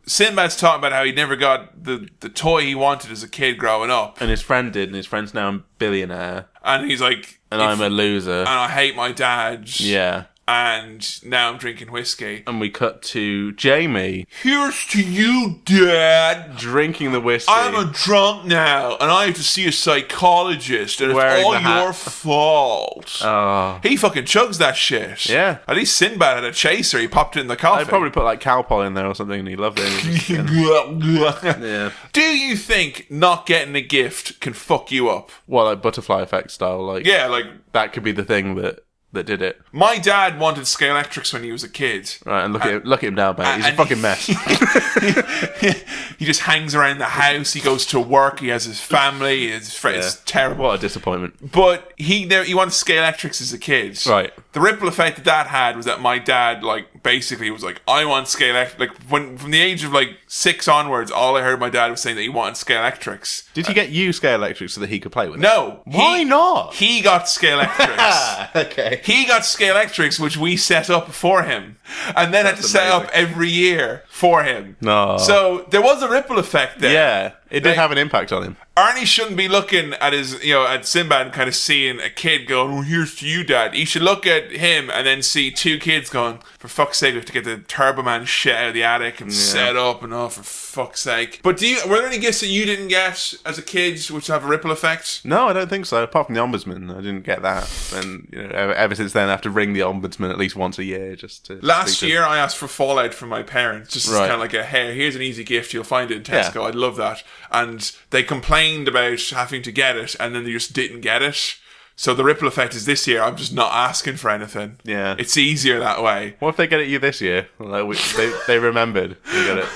Sinbad's talking about how he never got the toy he wanted as a kid growing up. And his friend did, and his friend's now a billionaire. And he's like... And I'm a loser. And I hate my dad. Yeah. And now I'm drinking whiskey. And we cut to Jamie. Here's to you, Dad. Drinking the whiskey. I'm a drunk now, and I have to see a psychologist, and it's all your fault. Oh. He fucking chugs that shit. Yeah. At least Sinbad had a chaser. He popped it in the coffee. I'd probably put like Calpol in there or something, and he loved it. Yeah. Do you think not getting a gift can fuck you up? Well, like butterfly effect style, like yeah, like that could be the thing that that did it. My dad wanted Scalextrics when he was a kid. Right, and look at him now, mate. He's a fucking mess. He just hangs around the house. He goes to work. He has his family. It's terrible. What a disappointment. But he wanted Scalextrics as a kid. Right. The ripple effect that had was that my dad, like, basically was like, I want Scalextrics. Like, from the age of, like, 6 onwards, all I heard my dad was saying that he wanted Scalextrics. Did he get you Scalextrics so that he could play with it? No. Why not? He got Scalextrics. Okay. He got Scalextrics, which we set up for him. And then had to set up every year for him. No. So there was a ripple effect there. Yeah, it did have an impact on him. Arnie shouldn't be looking at at Sinbad and kind of seeing a kid going, "Oh, here's to you, Dad." He should look at him and then see 2 kids going, "For fuck's sake, we have to get the Turbo Man shit out of the attic and set up and for fuck's sake." But were there any gifts that you didn't get as a kid which have a ripple effect? No, I don't think so. Apart from the Ombudsman, I didn't get that. And ever since then, I have to ring the Ombudsman at least once a year just to. Last year, I asked for Fallout from my parents, just as kind of like hey, here's an easy gift. You'll find it in Tesco. I'd love that. And they complained about having to get it, and then they just didn't get it. So the ripple effect is this year, I'm just not asking for anything. Yeah. It's easier that way. What if they get it you this year? Like, they remembered. You get it.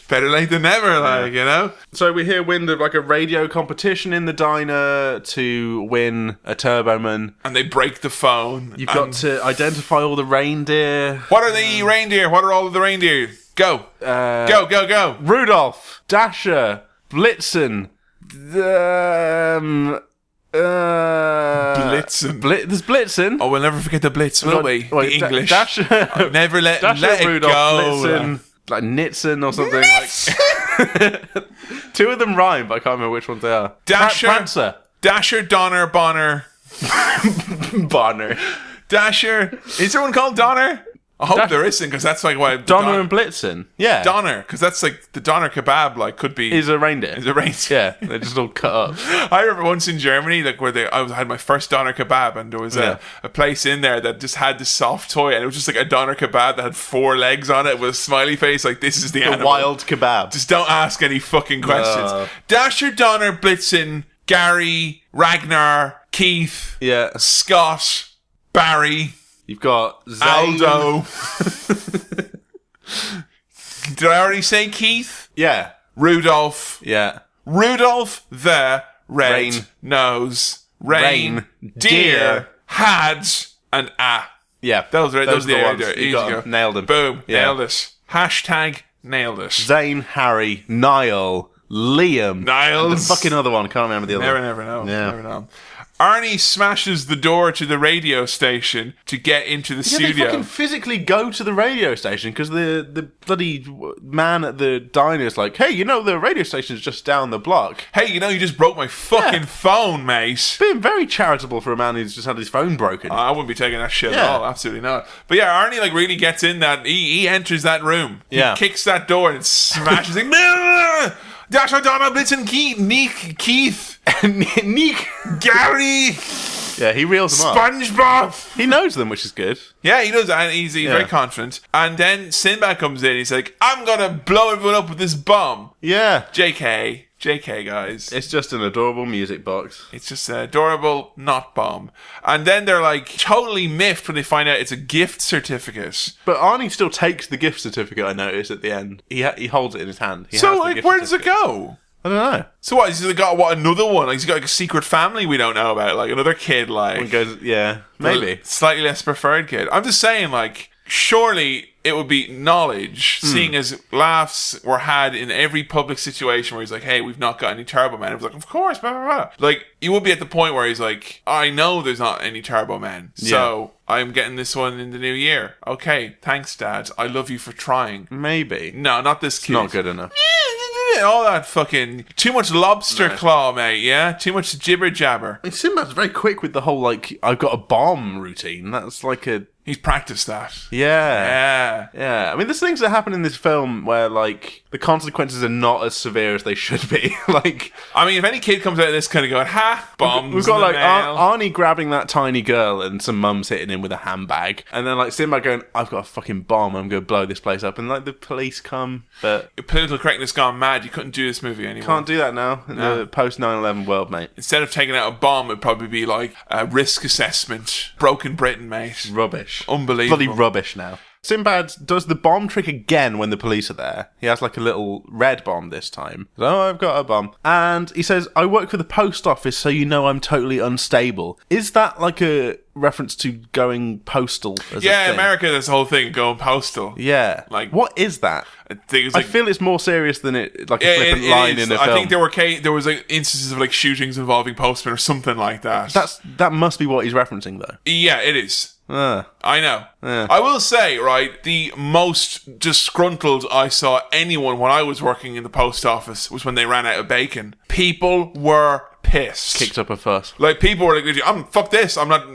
Better late than never, So we hear win like a radio competition in the diner to win a Turboman. And they break the phone. You've got to identify all the reindeer. What are the reindeer? What are all of the reindeer? Go. Go. Rudolph, Dasher, Blitzen, Blitzen. There's Blitzen. Oh, we'll never forget the Blitz, will we? The English. Dasher. Never let Dasher, it Rudolph, go. Blitzen, like Nitzen or something. Like 2 of them rhyme, but I can't remember which ones they are. Dasher, Donner, Bonner. Bonner. Dasher. Is there one called Donner? I hope there isn't, because that's like why Donner and Blitzen. Yeah. Donner, because that's like the Donner kebab, like could be. Is a reindeer. Is a reindeer. Yeah, they're just all cut up. I remember once in Germany, like where I had my first Donner kebab, and there was a place in there that just had this soft toy, and it was just like a Donner kebab that had 4 legs on it with a smiley face, like this is the animal. Wild kebab. Just don't ask any fucking questions. No. Dasher, Donner, Blitzen, Gary, Ragnar, Keith, Scott, Barry. You've got Zane. Aldo. Did I already say Keith? Yeah. Rudolph. Yeah. Rudolph the Red-Nosed Reindeer had an Yeah. Those are the ones. You got them. Nailed them. Boom. Yeah. Nailed it. Hashtag nailed it. Zane, Harry, Niall, Liam. Niles. The fucking other one. Can't remember the other one. Never know. Yeah. Never know. Arnie smashes the door to the radio station to get into the studio. They fucking physically go to the radio station because the bloody man at the diner is like, "Hey, the radio station's just down the block. Hey, you just broke my fucking phone, mate." Being very charitable for a man who's just had his phone broken. I wouldn't be taking that shit at all. Absolutely not. But yeah, Arnie really gets in that. He enters that room. He kicks that door and smashes it. Dasher, Donner, Blitzen, Keith, Nick, Gary. Yeah, he reels them up. SpongeBob. He knows them, which is good. Yeah, he does, and he's very confident. And then Sinbad comes in. He's like, "I'm gonna blow everyone up with this bomb." Yeah. JK, guys. It's just an adorable music box. It's just an adorable not bomb. And then they're like totally miffed when they find out it's a gift certificate. But Arnie still takes the gift certificate, I noticed, at the end. He holds it in his hand. So, like, where does it go? I don't know. So what, he's got another one? Like, he's got like a secret family we don't know about. Like, another kid, like... One goes, maybe. Slightly less preferred kid. I'm just saying, like... Surely it would be knowledge, seeing as laughs were had in every public situation where he's like, "Hey, we've not got any Turbo Men." It was like, "Of course, blah, blah, blah." Like, he would be at the point where he's like, "I know there's not any Turbo Men, so I'm getting this one in the new year." Okay, thanks, Dad. I love you for trying. Maybe. No, not this kid. Not good enough. All that fucking... Too much lobster claw, mate, yeah? Too much jibber jabber. I mean, Sinbad's very quick with the whole, like, "I've got a bomb" routine. That's like a... He's practiced that. Yeah. I mean, there's things that happen in this film where, like, the consequences are not as severe as they should be. Like, I mean, if any kid comes out of this kind of going, ha, bombs. We've got like Arnie grabbing that tiny girl and some mums hitting him with a handbag, and then like Sinbad going, I've got a fucking bomb, I'm going to blow this place up, and like the police come, but political correctness gone mad. You couldn't do this movie anymore. Can't do that now in the post 9/11 world, mate. Instead of taking out a bomb, it'd probably be like a risk assessment. Broken Britain, mate. Rubbish. Unbelievable. Bloody rubbish now. Sinbad does the bomb trick again when the police are there. He has like a little red bomb this time. Oh, I've got a bomb. And he says, I work for the post office, so you know I'm totally unstable. Is that like a reference to going postal as a thing? America, there's the whole thing, going postal. Yeah. Like, what is that? I feel it's more serious than it, like a flippant line in a film. I think there was like instances of like shootings involving postmen or something like that. That must be what he's referencing, though. Yeah, it is. I know. I will say, right, the most disgruntled I saw anyone when I was working in the post office was when they ran out of bacon. People were pissed. Kicked up a fuss. Like, people were like, fuck this. I'm not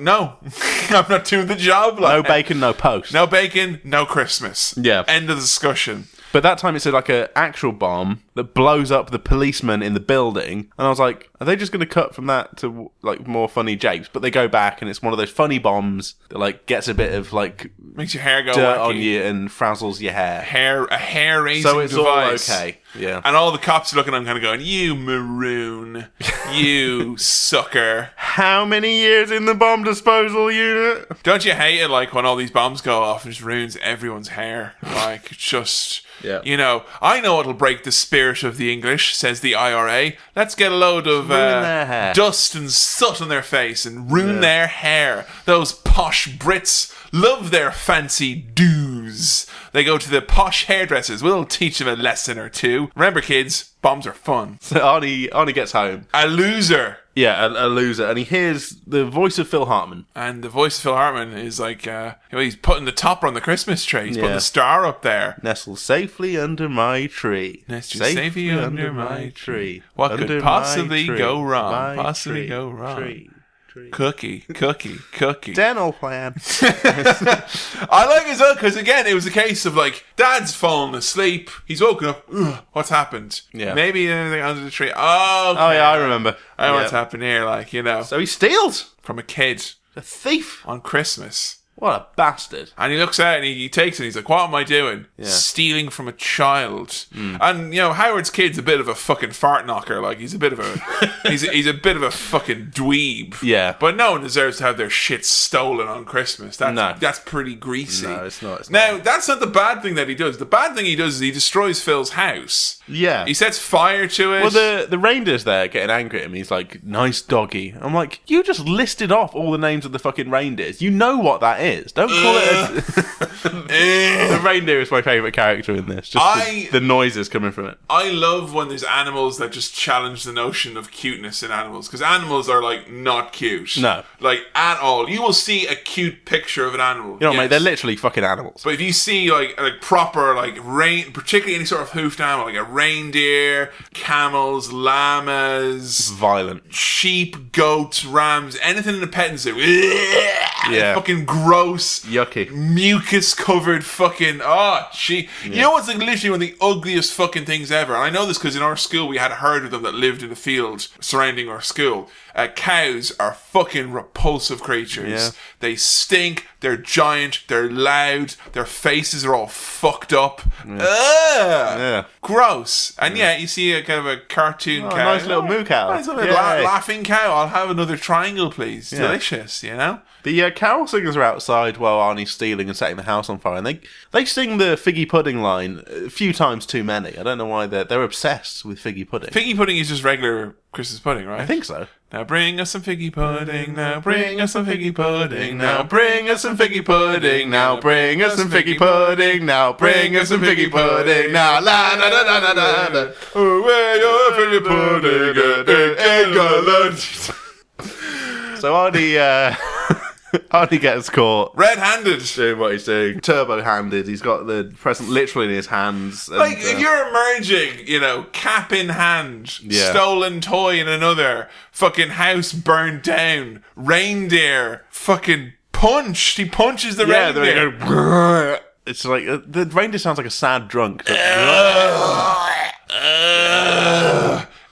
doing the job. Like, no bacon, no post. No bacon, no Christmas. Yeah. End of the discussion. But that time it's like an actual bomb that blows up the policeman in the building. And I was like, are they just going to cut from that to like more funny japes? But they go back and it's one of those funny bombs that like gets a bit of like... makes your hair go dirt wacky. On you and frazzles your hair. A hair-raising So it's device. all okay. Yeah. And all the cops are looking at him kind of going, you maroon. You sucker. How many years in the bomb disposal unit? Don't you hate it, like, when all these bombs go off and just ruins everyone's hair? Like, it's just... Yeah. You know, I know it'll break the spirit of the English, says the IRA. Let's get a load of dust and soot on their face and ruin their hair. Those posh Brits love their fancy do's. They go to the posh hairdressers. We'll teach them a lesson or two. Remember, kids, bombs are fun. So Arnie gets home. A loser. Yeah, a loser. And he hears the voice of Phil Hartman. And the voice of Phil Hartman is like, he's putting the topper on the Christmas tree. He's putting the star up there. Nestle safely under my tree. Nestle safely under my tree. What under could possibly go wrong? Possibly go wrong. Tree. Cookie. Dental plan. I like it as well because, again, it was a case of like, Dad's fallen asleep. He's woken up. Ugh, what's happened? Yeah. Maybe anything under the tree. Oh, okay. Oh, yeah, I remember. I know what's happened here, like, you know. So he steals. From a kid. A thief. On Christmas. What a bastard. And he looks out and he takes it and he's like, what am I doing? Yeah. Stealing from a child. And, you know, Howard's kid's a bit of a fucking fart knocker. Like, he's a bit of a... he's a bit of a fucking dweeb. Yeah. But no one deserves to have their shit stolen on Christmas. That's pretty greasy. No, it's not. Now, that's not the bad thing that he does. The bad thing he does is he destroys Phil's house. Yeah. He sets fire to it. Well, the reindeer's there getting angry at him. He's like, nice doggy. I'm like, you just listed off all the names of the fucking reindeers. You know what that is. Don't call it the reindeer is my favourite character in this. Just the noises coming from it. I love when there's animals that just challenge the notion of cuteness in animals. Because animals are, like, not cute. No. Like, at all. You will see a cute picture of an animal. You know, mate, they're literally fucking animals. But if you see, like proper, like, particularly any sort of hoofed animal, like a reindeer, camels, llamas... Violent. Sheep, goats, rams, anything in a petting zoo. Yeah. Fucking gross. Yucky. Mucus covered fucking... You know what's like literally one of the ugliest fucking things ever? And I know this because in our school we had a herd of them that lived in the field surrounding our school. Cows are fucking repulsive creatures. Yeah. They stink, they're giant, they're loud, their faces are all fucked up. Yeah. Gross. And you see a kind of a cartoon cow. Nice little moo cow. Nice little laughing cow. I'll have another triangle, please. Yeah. Delicious, you know? The carol singers are outside while Arnie's stealing and setting the house on fire, and they sing the figgy pudding line a few times too many. I don't know why they're obsessed with figgy pudding. Figgy pudding is just regular Christmas pudding, right? I think so. Now bring us some figgy pudding, now bring us some figgy pudding, now bring us some figgy pudding, now bring us some figgy pudding, now bring us some figgy pudding, now la la la la la la la. Oh, where your figgy pudding, England. So Arnie gets caught red-handed doing what he's doing, turbo-handed. He's got the present literally in his hands. Like, if you're emerging, you know, cap in hand, stolen toy in another, fucking house burned down, reindeer fucking punched. He punches the reindeer. It's like the reindeer sounds like a sad drunk.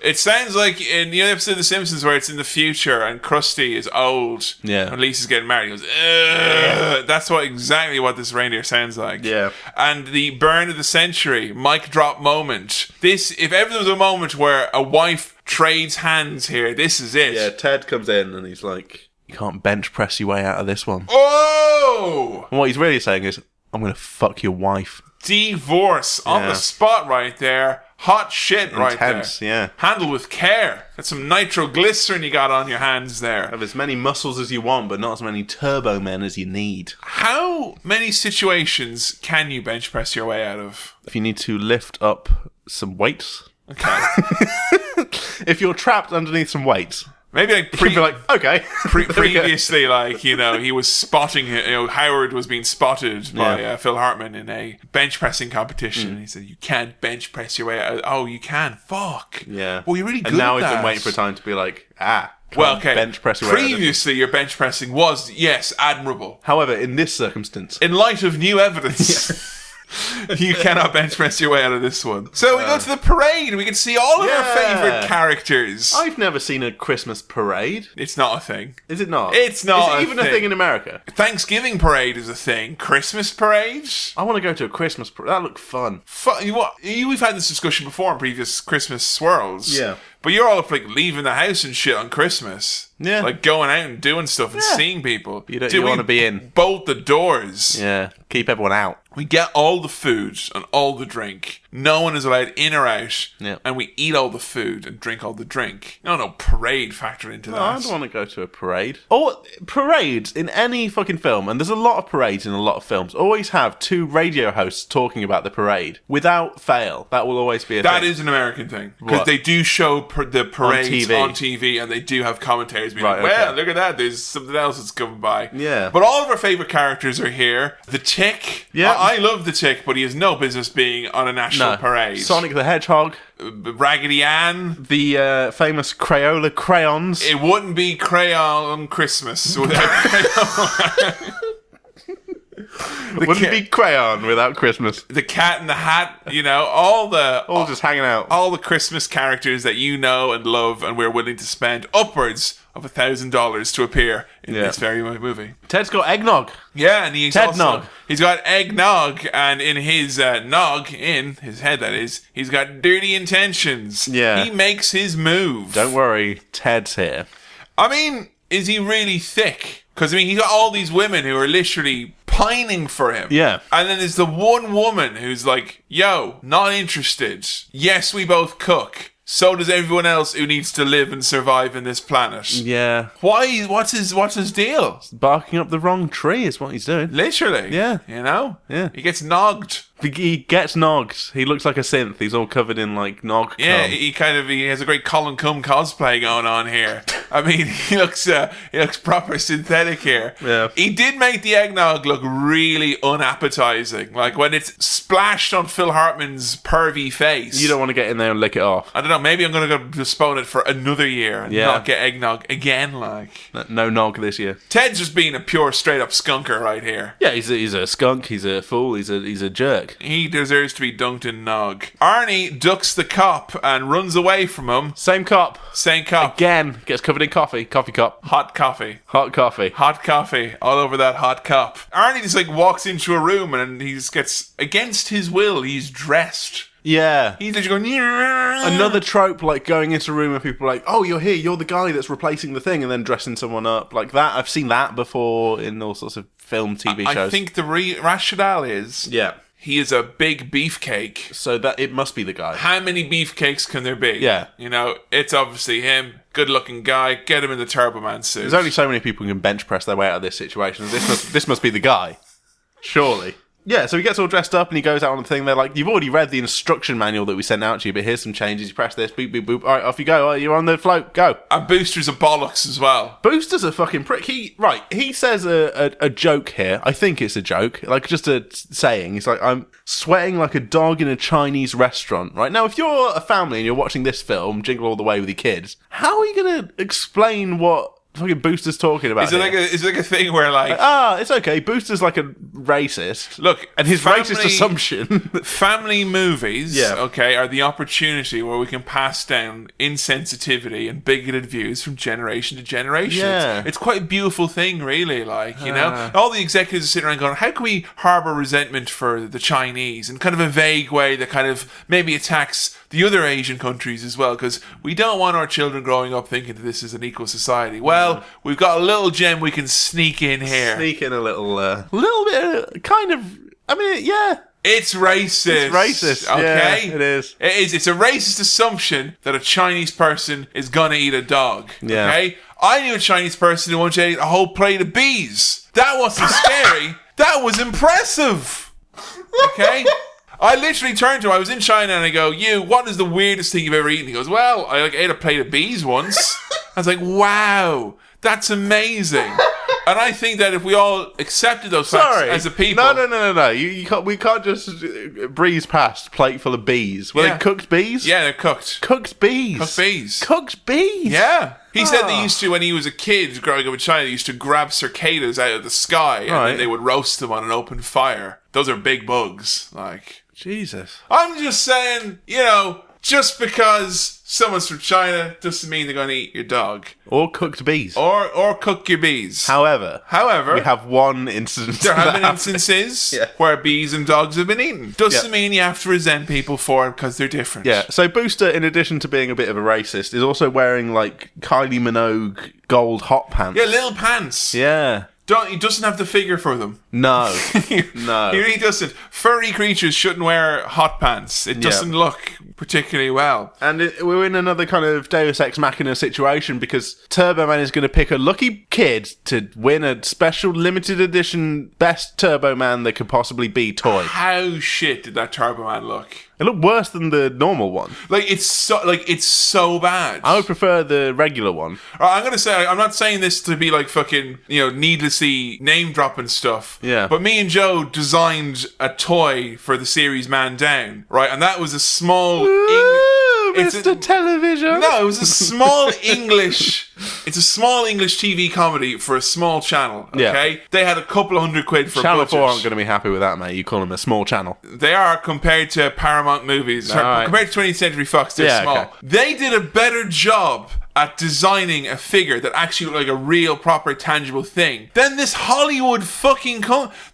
It sounds like in the episode of The Simpsons where it's in the future and Krusty is old. Yeah. And Lisa's getting married. He goes, ugh. That's exactly what this reindeer sounds like. Yeah. And the burn of the century, mic drop moment. If ever there was a moment where a wife trades hands here, this is it. Yeah, Ted comes in and he's like, you can't bench press your way out of this one. Oh! And what he's really saying is, I'm going to fuck your wife. Divorce on the spot right there. Hot shit right there. Intense, yeah. Handle with care. That's some nitroglycerin you got on your hands there. Have as many muscles as you want, but not as many turbo men as you need. How many situations can you bench press your way out of? If you need to lift up some weights. Okay. If you're trapped underneath some weights. Maybe like okay. Previously, he was spotting. Howard was being spotted by Phil Hartman in a bench pressing competition. And he said, "You can't bench press your way out." Oh, you can. Fuck. Yeah. Well, you're really good. And now at he's that. been waiting for time to be like, bench press your way out. Previously, your bench pressing was admirable. However, in this circumstance, in light of new evidence. You cannot bench press your way out of this one. So we go to the parade and we can see all of our favourite characters. I've never seen a Christmas parade. It's not a thing. Is it not? It's not. Is it even a thing in America? Thanksgiving parade is a thing. Christmas parades? I want to go to a Christmas parade. That looked fun. We've had this discussion before in previous Christmas swirls. Yeah. But you're all up leaving the house and shit on Christmas. Yeah. Like going out and doing stuff and seeing people. You want to be in. Bolt the doors. Yeah. Keep everyone out. We get all the food and all the drink. No one is allowed in or out. Yeah. And we eat all the food and drink all the drink. No parade factor into that. I don't want to go to a parade. Or parades in any fucking film, and there's a lot of parades in a lot of films, always have two radio hosts talking about the parade. Without fail. That will always be a thing. That is an American thing. Because they do show the parades on TV and they do have commentators being look at that, there's something else that's coming by. Yeah. But all of our favourite characters are here. The Tick. Yeah. I love the Tick, but he has no business being on a national parade. Sonic the Hedgehog. Raggedy Ann. The famous Crayola crayons. It wouldn't be Crayon Christmas without Crayon. Wouldn't be Crayon without Christmas. The Cat in the Hat, all just hanging out. All the Christmas characters that you know and love and we're willing to spend upwards of $1,000 to appear in this very movie. Ted's got eggnog. Yeah, and he's Ted-nog. He's got eggnog, and in his in his head, that is, he's got dirty intentions. Yeah. He makes his move. Don't worry, Ted's here. I mean, is he really thick? Because, he's got all these women who are literally pining for him. Yeah. And then there's the one woman who's like, yo, not interested. Yes, we both cook. So does everyone else who needs to live and survive in this planet. Yeah. Why? What's his deal? Barking up the wrong tree is what he's doing. Literally. Yeah. Yeah. He gets nogged. He gets nogged. He looks like a synth. He's all covered in nog. Yeah, he has a great Colin Cum cosplay going on here. He looks proper synthetic here. Yeah. He did make the eggnog look really unappetizing. Like when it's splashed on Phil Hartman's pervy face. You don't want to get in there and lick it off. I don't know. Maybe I'm going to go postpone it for another year and not get eggnog again. No nog this year. Ted's just being a pure straight up skunker right here. Yeah, he's a skunk. He's a fool. He's a jerk. He deserves to be dunked in nog. Arnie ducks the cop and runs away from him. Same cop. Again. Gets covered in coffee. Coffee cup. Hot coffee. Hot coffee. All over that hot cup. Arnie just walks into a room and he just gets, against his will, he's dressed. Yeah. He's just going, another trope, going into a room and people are like, oh, you're here, you're the guy that's replacing the thing, and then dressing someone up like that. I've seen that before in all sorts of film, TV shows. I think the rationale is... Yeah. He is a big beefcake. So that it must be the guy. How many beefcakes can there be? Yeah. It's obviously him. Good looking guy. Get him in the Turbo Man suit. There's only so many people who can bench press their way out of this situation. This must be the guy. Surely. Yeah, so he gets all dressed up and he goes out on the thing. They're like, you've already read the instruction manual that we sent out to you, but here's some changes. You press this, boop, boop, boop. All right, off you go. Oh, you're on the float. Go. And Booster's a bollocks as well. Booster's a fucking prick. He says a joke here. I think it's a joke. Just a saying. He's like, I'm sweating like a dog in a Chinese restaurant. Right? Now, if you're a family and you're watching this film, Jingle All The Way with your kids, how are you going to explain what fucking Booster's talking about? Is it like a thing where like it's okay. Booster's like a racist. Look, and his racist assumption. Family movies, okay, are the opportunity where we can pass down insensitivity and bigoted views from generation to generation. Yeah. It's quite a beautiful thing, really. Like, you know, all the executives are sitting around going, how can we harbour resentment for the Chinese in kind of a vague way that kind of maybe attacks the other Asian countries as well, because we don't want our children growing up thinking that this is an equal society. Well, we've got a little gem we can sneak in here. Sneak in a little bit, kind of. I mean, yeah. It's racist. It's racist. Okay, yeah, it is. It's a racist assumption that a Chinese person is gonna eat a dog. Yeah. Okay, I knew a Chinese person who once ate a whole plate of bees. That wasn't scary. That was impressive. Okay. I literally turned to him. I was in China and I go, what is the weirdest thing you've ever eaten? He goes, well, I ate a plate of bees once. I was like, wow, that's amazing. And I think that if we all accepted those facts as a people... No. We can't just breeze past plate full of bees. Were they cooked bees? Yeah, they're cooked. Cooked bees? Cooked bees. Cooked bees? Yeah. He said they used to, when he was a kid growing up in China, they used to grab cicadas out of the sky and then they would roast them on an open fire. Those are big bugs. Like... Jesus. I'm just saying, just because someone's from China doesn't mean they're going to eat your dog. Or cooked bees. Or cook your bees. However, we have one instance. There have been instances where bees and dogs have been eaten. Doesn't mean you have to resent people for it because they're different. Yeah, so Booster, in addition to being a bit of a racist, is also wearing, like, Kylie Minogue gold hot pants. Yeah, little pants. Yeah. He doesn't have the figure for them. No. No. He really doesn't. Furry creatures shouldn't wear hot pants. It doesn't look particularly well. And we're in another kind of Deus Ex Machina situation because Turbo Man is going to pick a lucky kid to win a special limited edition best Turbo Man that could possibly be toy. How shit did that Turbo Man look? It looked worse than the normal one. It's so bad. I would prefer the regular one. I'm gonna say, I'm not saying this to be like fucking, needlessly name dropping stuff. Yeah. But me and Joe designed a toy for the series Man Down, right? And that was a small. Mr. Television. No, it was a small English. It's a small English TV comedy for a small channel. Okay, they had a couple of $100 for Channel budget. 4 aren't going to be happy with that, mate. You call them a small channel. They are compared to Paramount Movies. Compared to 20th Century Fox, they're small. Okay. They did a better job at designing a figure that actually looked like a real, proper, tangible thing. Then this Hollywood fucking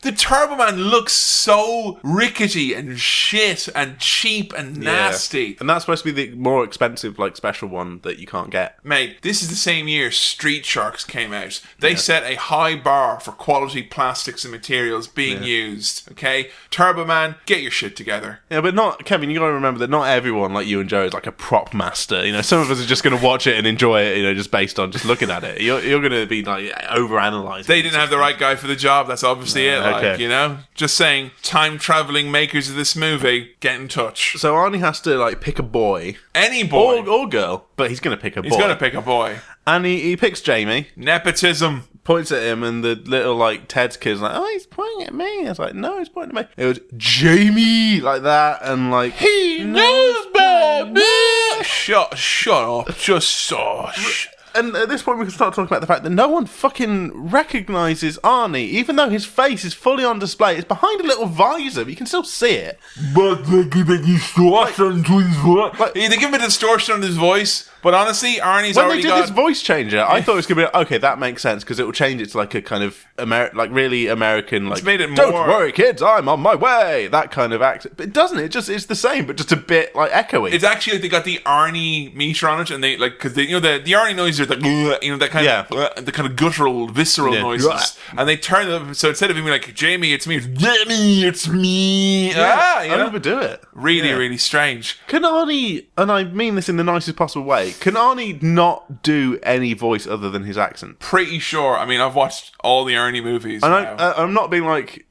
the Turbo Man looks so rickety and shit and cheap and nasty. And that's supposed to be the more expensive, like, special one that you can't get. Mate, this is the same year Street Sharks came out. They set a high bar for quality plastics and materials being used, okay? Turbo Man, get your shit together. Yeah, but Kevin, you gotta remember that not everyone like you and Joe is like a prop master. Some of us are just gonna watch it and enjoy it, just based on just looking at it. You're going to be like over-analysing. They didn't have the right guy for the job. That's obviously it. Okay. Just saying, time-traveling makers of this movie, get in touch. So Arnie has to like pick a boy, any boy or girl, but he's going to pick a boy. He's going to pick a boy, and he picks Jamie. Nepotism. Points at him, and the little like Ted's kid's like, "Oh, he's pointing at me." I was like, "No, he's pointing at me." It was Jamie like that, and like he knows, baby. Shut up, just And at this point, we can start talking about the fact that no one fucking recognises Arnie, even though his face is fully on display. It's behind a little visor, but you can still see it. But they give a distortion to his voice. They give him a distortion on his voice. But honestly, Arnie's when already they did this voice changer, I thought it was going to be okay. That makes sense because it will change it to like a kind of really American. Like, it's made it more. Don't worry, kids, I'm on my way. That kind of accent, but it doesn't. It's the same, but just a bit like echoey. It's actually like they got the Arnie meter on it, and they like because the Arnie noises are the that kind of the kind of guttural, visceral noises, and they turn them so instead of him being like Jamie, it's me, Jamie, it's me. I never do it. Really, really strange. Can Arnie, and I mean this in the nicest possible way, can Arnie not do any voice other than his accent? Pretty sure. I mean, I've watched all the Arnie movies. And I'm not being like,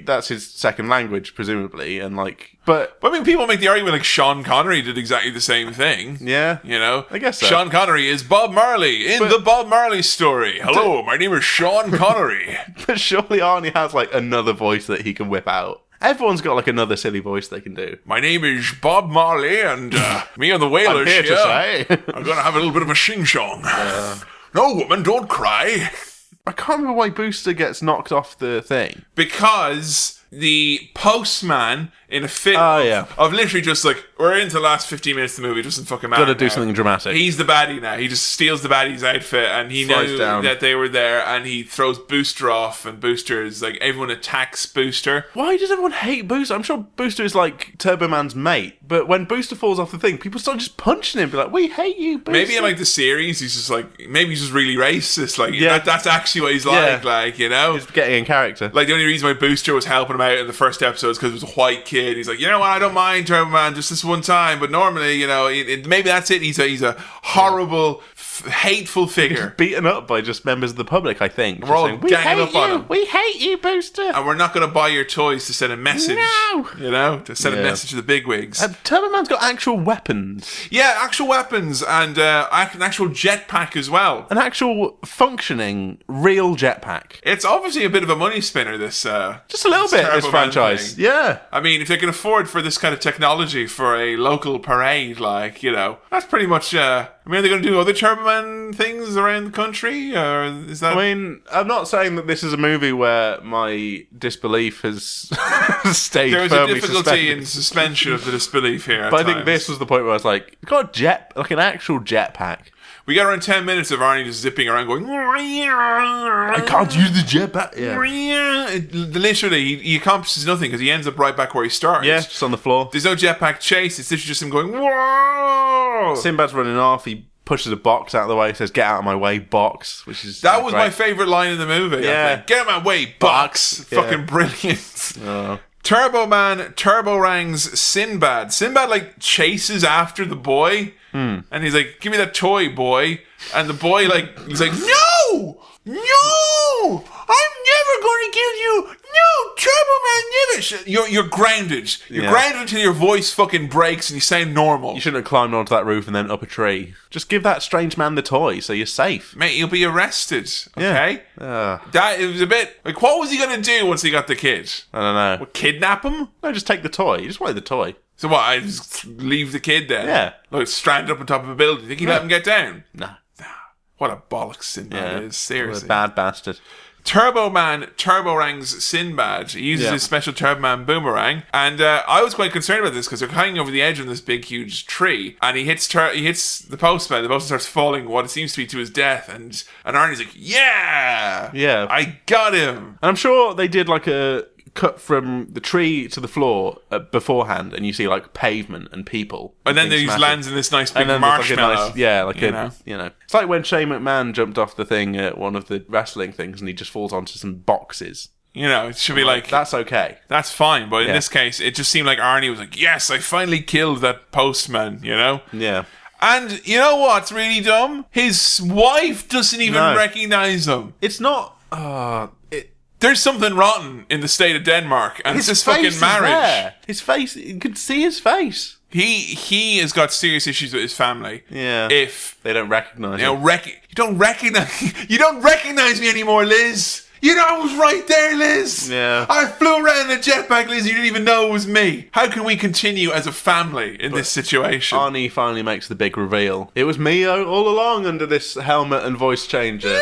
that's his second language, presumably, and like, but I mean, people make the argument like Sean Connery did exactly the same thing. Yeah. I guess so. Sean Connery is Bob Marley in the Bob Marley story. Hello, my name is Sean Connery. But surely Arnie has like another voice that he can whip out. Everyone's got like another silly voice they can do. My name is Bob Marley, and me and the Wailers I'm here to say. I'm going to have a little bit of a shing-shong. No, woman, don't cry. I can't remember why Booster gets knocked off the thing. Because the postman in a fit of literally just like, we're into the last 15 minutes of the movie, it doesn't fucking matter. Gotta do something dramatic. He's the baddie now. He just steals the baddie's outfit, and he knew that they were there, and he throws Booster off, and Booster is like, everyone attacks Booster. Why does everyone hate Booster? I'm sure Booster is like Turbo Man's mate, but when Booster falls off the thing, people start just punching him, be like, we hate you, Booster. Maybe in like the series, he's just like, maybe he's just really racist. Like, that's actually what he's like, you know? He's getting in character. Like, the only reason why Booster was helping him out in the first episode is because it was a white kid. He's like, you know what, I don't mind Turbo Man just this one time, but normally, you know, maybe that's it. He's a horrible, hateful figure. He's beaten up by just members of the public, I think. We're all ganging up on him. We hate you, Booster. And we're not going to buy your toys to send a message. No! You know, to send a message to the bigwigs. Turbo Man's got actual weapons. Yeah, actual weapons and an actual jetpack as well. An actual functioning, real jetpack. It's obviously a bit of a money spinner, this just a little bit, this franchise. Yeah. I mean, if they can afford for this kind of technology for a local parade, like, you know, that's pretty much... I mean, are they going to do other Turbo Man things around the country? Or is that... I mean, I'm not saying that this is a movie where my disbelief has stayed There was firmly a difficulty suspended. in suspension of the disbelief here. But I think this was the point where I was like, it's got an actual jetpack. We got around 10 minutes of Arnie just zipping around going... I can't use the jetpack. Yeah. Literally, he accomplishes nothing because he ends up right back where he started. Yeah, just on the floor. There's no jetpack chase. It's literally just him going... Whoa! Sinbad's running off. He pushes a box out of the way, says, get out of my way, box, which is... That was my favourite line in the movie. Yeah. Get out of my way, box. Yeah. Fucking brilliant. Oh. Turbo Man turbo rangs Sinbad. Sinbad, like, chases after the boy. And he's like, give me that toy, boy. And the boy, like, he's like, no! No! I'm never going to give you... No! Turbo Man, never... You're grounded. You're grounded until your voice fucking breaks and you sound normal. You shouldn't have climbed onto that roof and then up a tree. Just give that strange man the toy so you're safe. Mate, you'll be arrested, okay? That, it was a bit... Like, what was he going to do once he got the kid? I don't know. What, kidnap him? No, just take the toy. You just wanted the toy. So what, I just leave the kid then? Yeah. Like, stranded up on top of a building. Think he let him get down? Nah. What a bollocks Sinbad is, seriously. What a bad bastard. Turbo Man turbo-rangs Sinbad. He uses his special Turbo Man boomerang. And I was quite concerned about this because they're hanging over the edge of this big, huge tree. And he hits the postman. The postman starts falling what it seems to be to his death. And Arnie's like, yeah! Yeah. I got him! And I'm sure they did like a cut from the tree to the floor beforehand, and you see like pavement and people. And then he lands in this nice big marshmallow. It's like when Shane McMahon jumped off the thing at one of the wrestling things, and he just falls onto some boxes. You know, it should be like... That's okay. That's fine, but in this case, it just seemed like Arnie was like, yes, I finally killed that postman, you know? Yeah. And you know what's really dumb? His wife doesn't even recognise him. It's not... There's something rotten in the state of Denmark, and it's this fucking marriage. There. His face, you could see his face. He has got serious issues with his family. Yeah. If they don't recognise him. You don't recognise me anymore, Liz. You know I was right there, Liz. Yeah. I flew around in a jetpack, Liz. You didn't even know it was me. How can we continue as a family in this situation? Arnie finally makes the big reveal. It was me all along under this helmet and voice changer.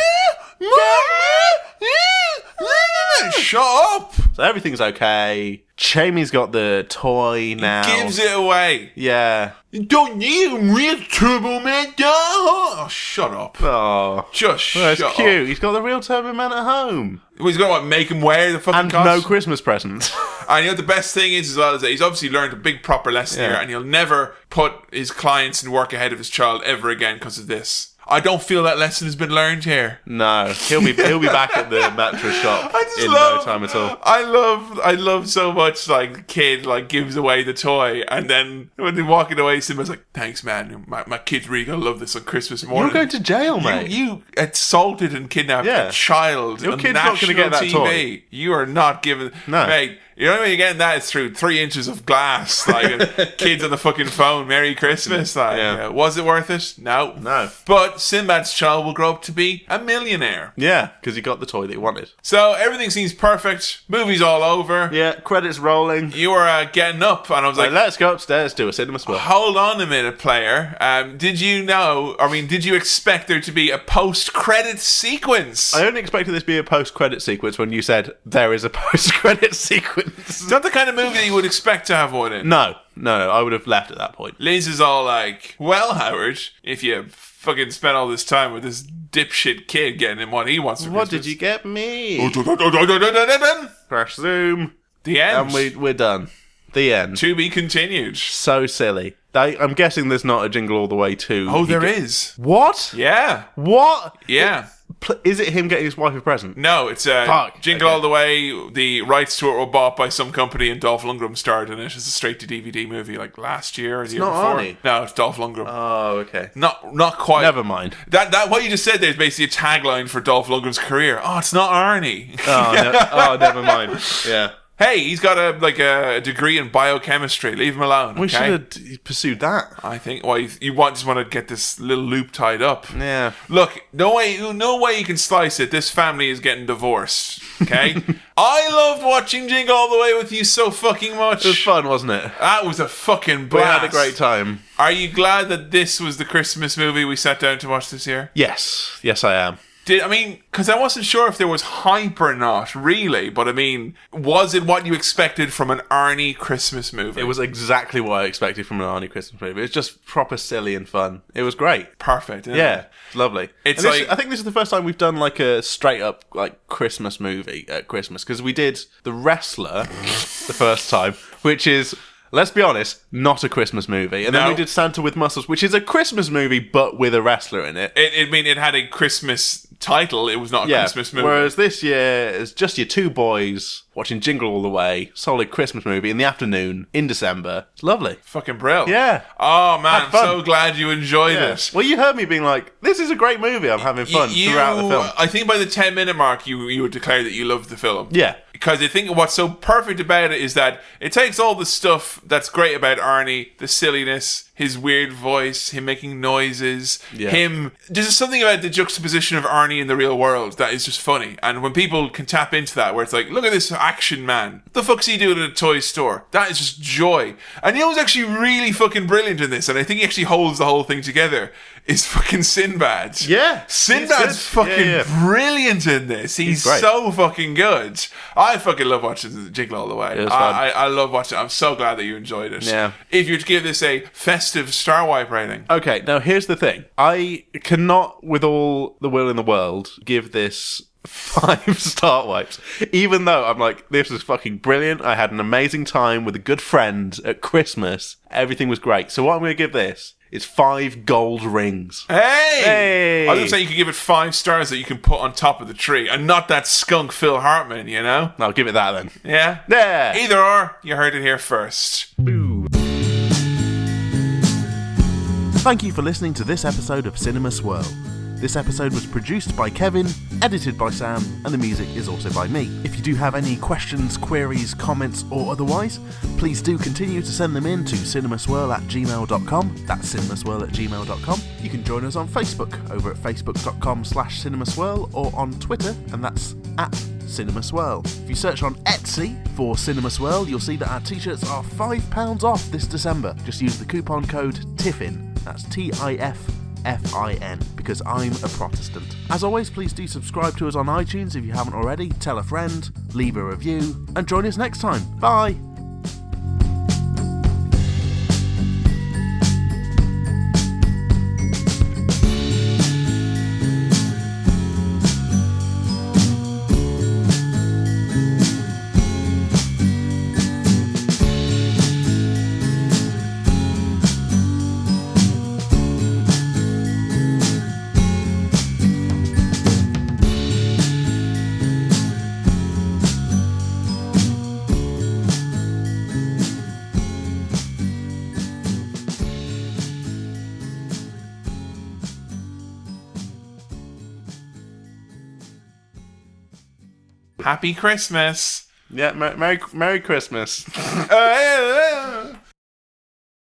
Shut up! So everything's okay. Chamey's got the toy now. He gives it away. Yeah. You don't need a real Turbo Man. Oh, shut up. Oh. Just shut up. That's cute. He's got the real Turbo Man at home. Well, he's going to make him wear the fucking costume. And no Christmas presents. And you know the best thing is as well is that he's obviously learned a big proper lesson here, and he'll never put his clients and work ahead of his child ever again because of this. I don't feel that lesson has been learned here. No, he'll be back at the mattress shop no time at all. I love so much like the kid like gives away the toy, and then when they're walking away, Simba's like, "Thanks, man. My kid's really gonna love this on Christmas morning." You're going to jail, mate. You assaulted and kidnapped a child. Your kid's not going to get that TV. toy. You are not giving, mate. You know the only way you're getting that is through 3 inches of glass. Like, kids on the fucking phone, Merry Christmas. Like, was it worth it? No. But Sinbad's child will grow up to be a millionaire. Yeah, because he got the toy that he wanted. So everything seems perfect. Movie's all over. Yeah, credits rolling. You were getting up, and I was like, let's go upstairs to a cinema swell. Hold on a minute, player. Did you expect there to be a post-credit sequence? I only expected this to be a post-credit sequence when you said there is a post-credit sequence. It's not the kind of movie that you would expect to have one in. No, I would have left at that point. Liz is all like, well, Howard, if you fucking spent all this time with this dipshit kid getting him what he wants for What Christmas. did you get me? Crash zoom. The end. And we're done. The end. To be continued. So silly. I'm guessing there's not a Jingle All The Way 2. Oh, there is. What? Yeah. What? Yeah. Is it him getting his wife a present? No, it's Jingle All The Way. The rights to it were bought by some company, and Dolph Lundgren starred in it. It's a straight-to-DVD movie, like last year or the year before. Arnie. No, it's Dolph Lundgren. Oh, okay. Not quite. Never mind. That what you just said there is basically a tagline for Dolph Lundgren's career. Oh, it's not Arnie. Never mind. Yeah. Hey, he's got a degree in biochemistry. Leave him alone. We should have pursued that. I think. Well, you just want to get this little loop tied up. Yeah. Look, no way you can slice it. This family is getting divorced. Okay. I loved watching Jingle All The Way with you so fucking much. It was fun, wasn't it? That was a fucking blast. We had a great time. Are you glad that this was the Christmas movie we sat down to watch this year? Yes, I am. Because I wasn't sure if there was hype or not, really. But I mean, was it what you expected from an Arnie Christmas movie? It was exactly what I expected from an Arnie Christmas movie. It was just proper silly and fun. It was great. Perfect. Isn't Yeah, it? lovely. I think this is the first time we've done like a straight up like Christmas movie at Christmas, because we did The Wrestler the first time, which is, let's be honest, not a Christmas movie. And then we did Santa with Muscles, which is a Christmas movie, but with a wrestler in it. It had a Christmas title. It was not a Christmas movie. Whereas this year, it's just your two boys watching Jingle All The Way, solid Christmas movie in the afternoon in December. It's lovely. Fucking brilliant. Yeah. Oh, man, I'm so glad you enjoyed it. Well, you heard me being like, this is a great movie. I'm having fun throughout the film. I think by the 10-minute mark, you would declare that you loved the film. Yeah. Because I think what's so perfect about it is that it takes all the stuff that's great about Arnie, the silliness, his weird voice, him making noises, there's something about the juxtaposition of Arnie in the real world that is just funny. And when people can tap into that, where it's like, look at this action man. What the fuck's he doing at a toy store? That is just joy. And he was actually really fucking brilliant in this, and I think he actually holds the whole thing together, is fucking Sinbad. Yeah. Sinbad's fucking brilliant in this. He's so fucking good. I fucking love watching Jingle All The Way. I love watching it. I'm so glad that you enjoyed it. Yeah. If you were to give this a festive star wipe rating. Okay, now here's the thing. I cannot, with all the will in the world, give this 5 star wipes. Even though I'm like, this was fucking brilliant. I had an amazing time with a good friend at Christmas. Everything was great. So what I'm going to give this is 5 gold rings. Hey! I was going to say you could give it 5 stars that you can put on top of the tree, and not that skunk Phil Hartman, you know? I'll give it that then. Yeah? Yeah! Either or, you heard it here first. Ooh. Thank you for listening to this episode of Cinema Swirl. This episode was produced by Kevin, edited by Sam, and the music is also by me. If you do have any questions, queries, comments, or otherwise, please do continue to send them in to cinemaswirl@gmail.com. That's cinemaswirl@gmail.com. You can join us on Facebook over at facebook.com/cinemaswirl, or on Twitter, and that's @cinemaswirl. If you search on Etsy for Cinema Swirl, you'll see that our t-shirts are £5 off this December. Just use the coupon code TIFFIN. That's TIFFIN, because I'm a Protestant. As always, please do subscribe to us on iTunes if you haven't already, tell a friend, leave a review, and join us next time. Bye! Happy Christmas. Yeah, Merry Christmas.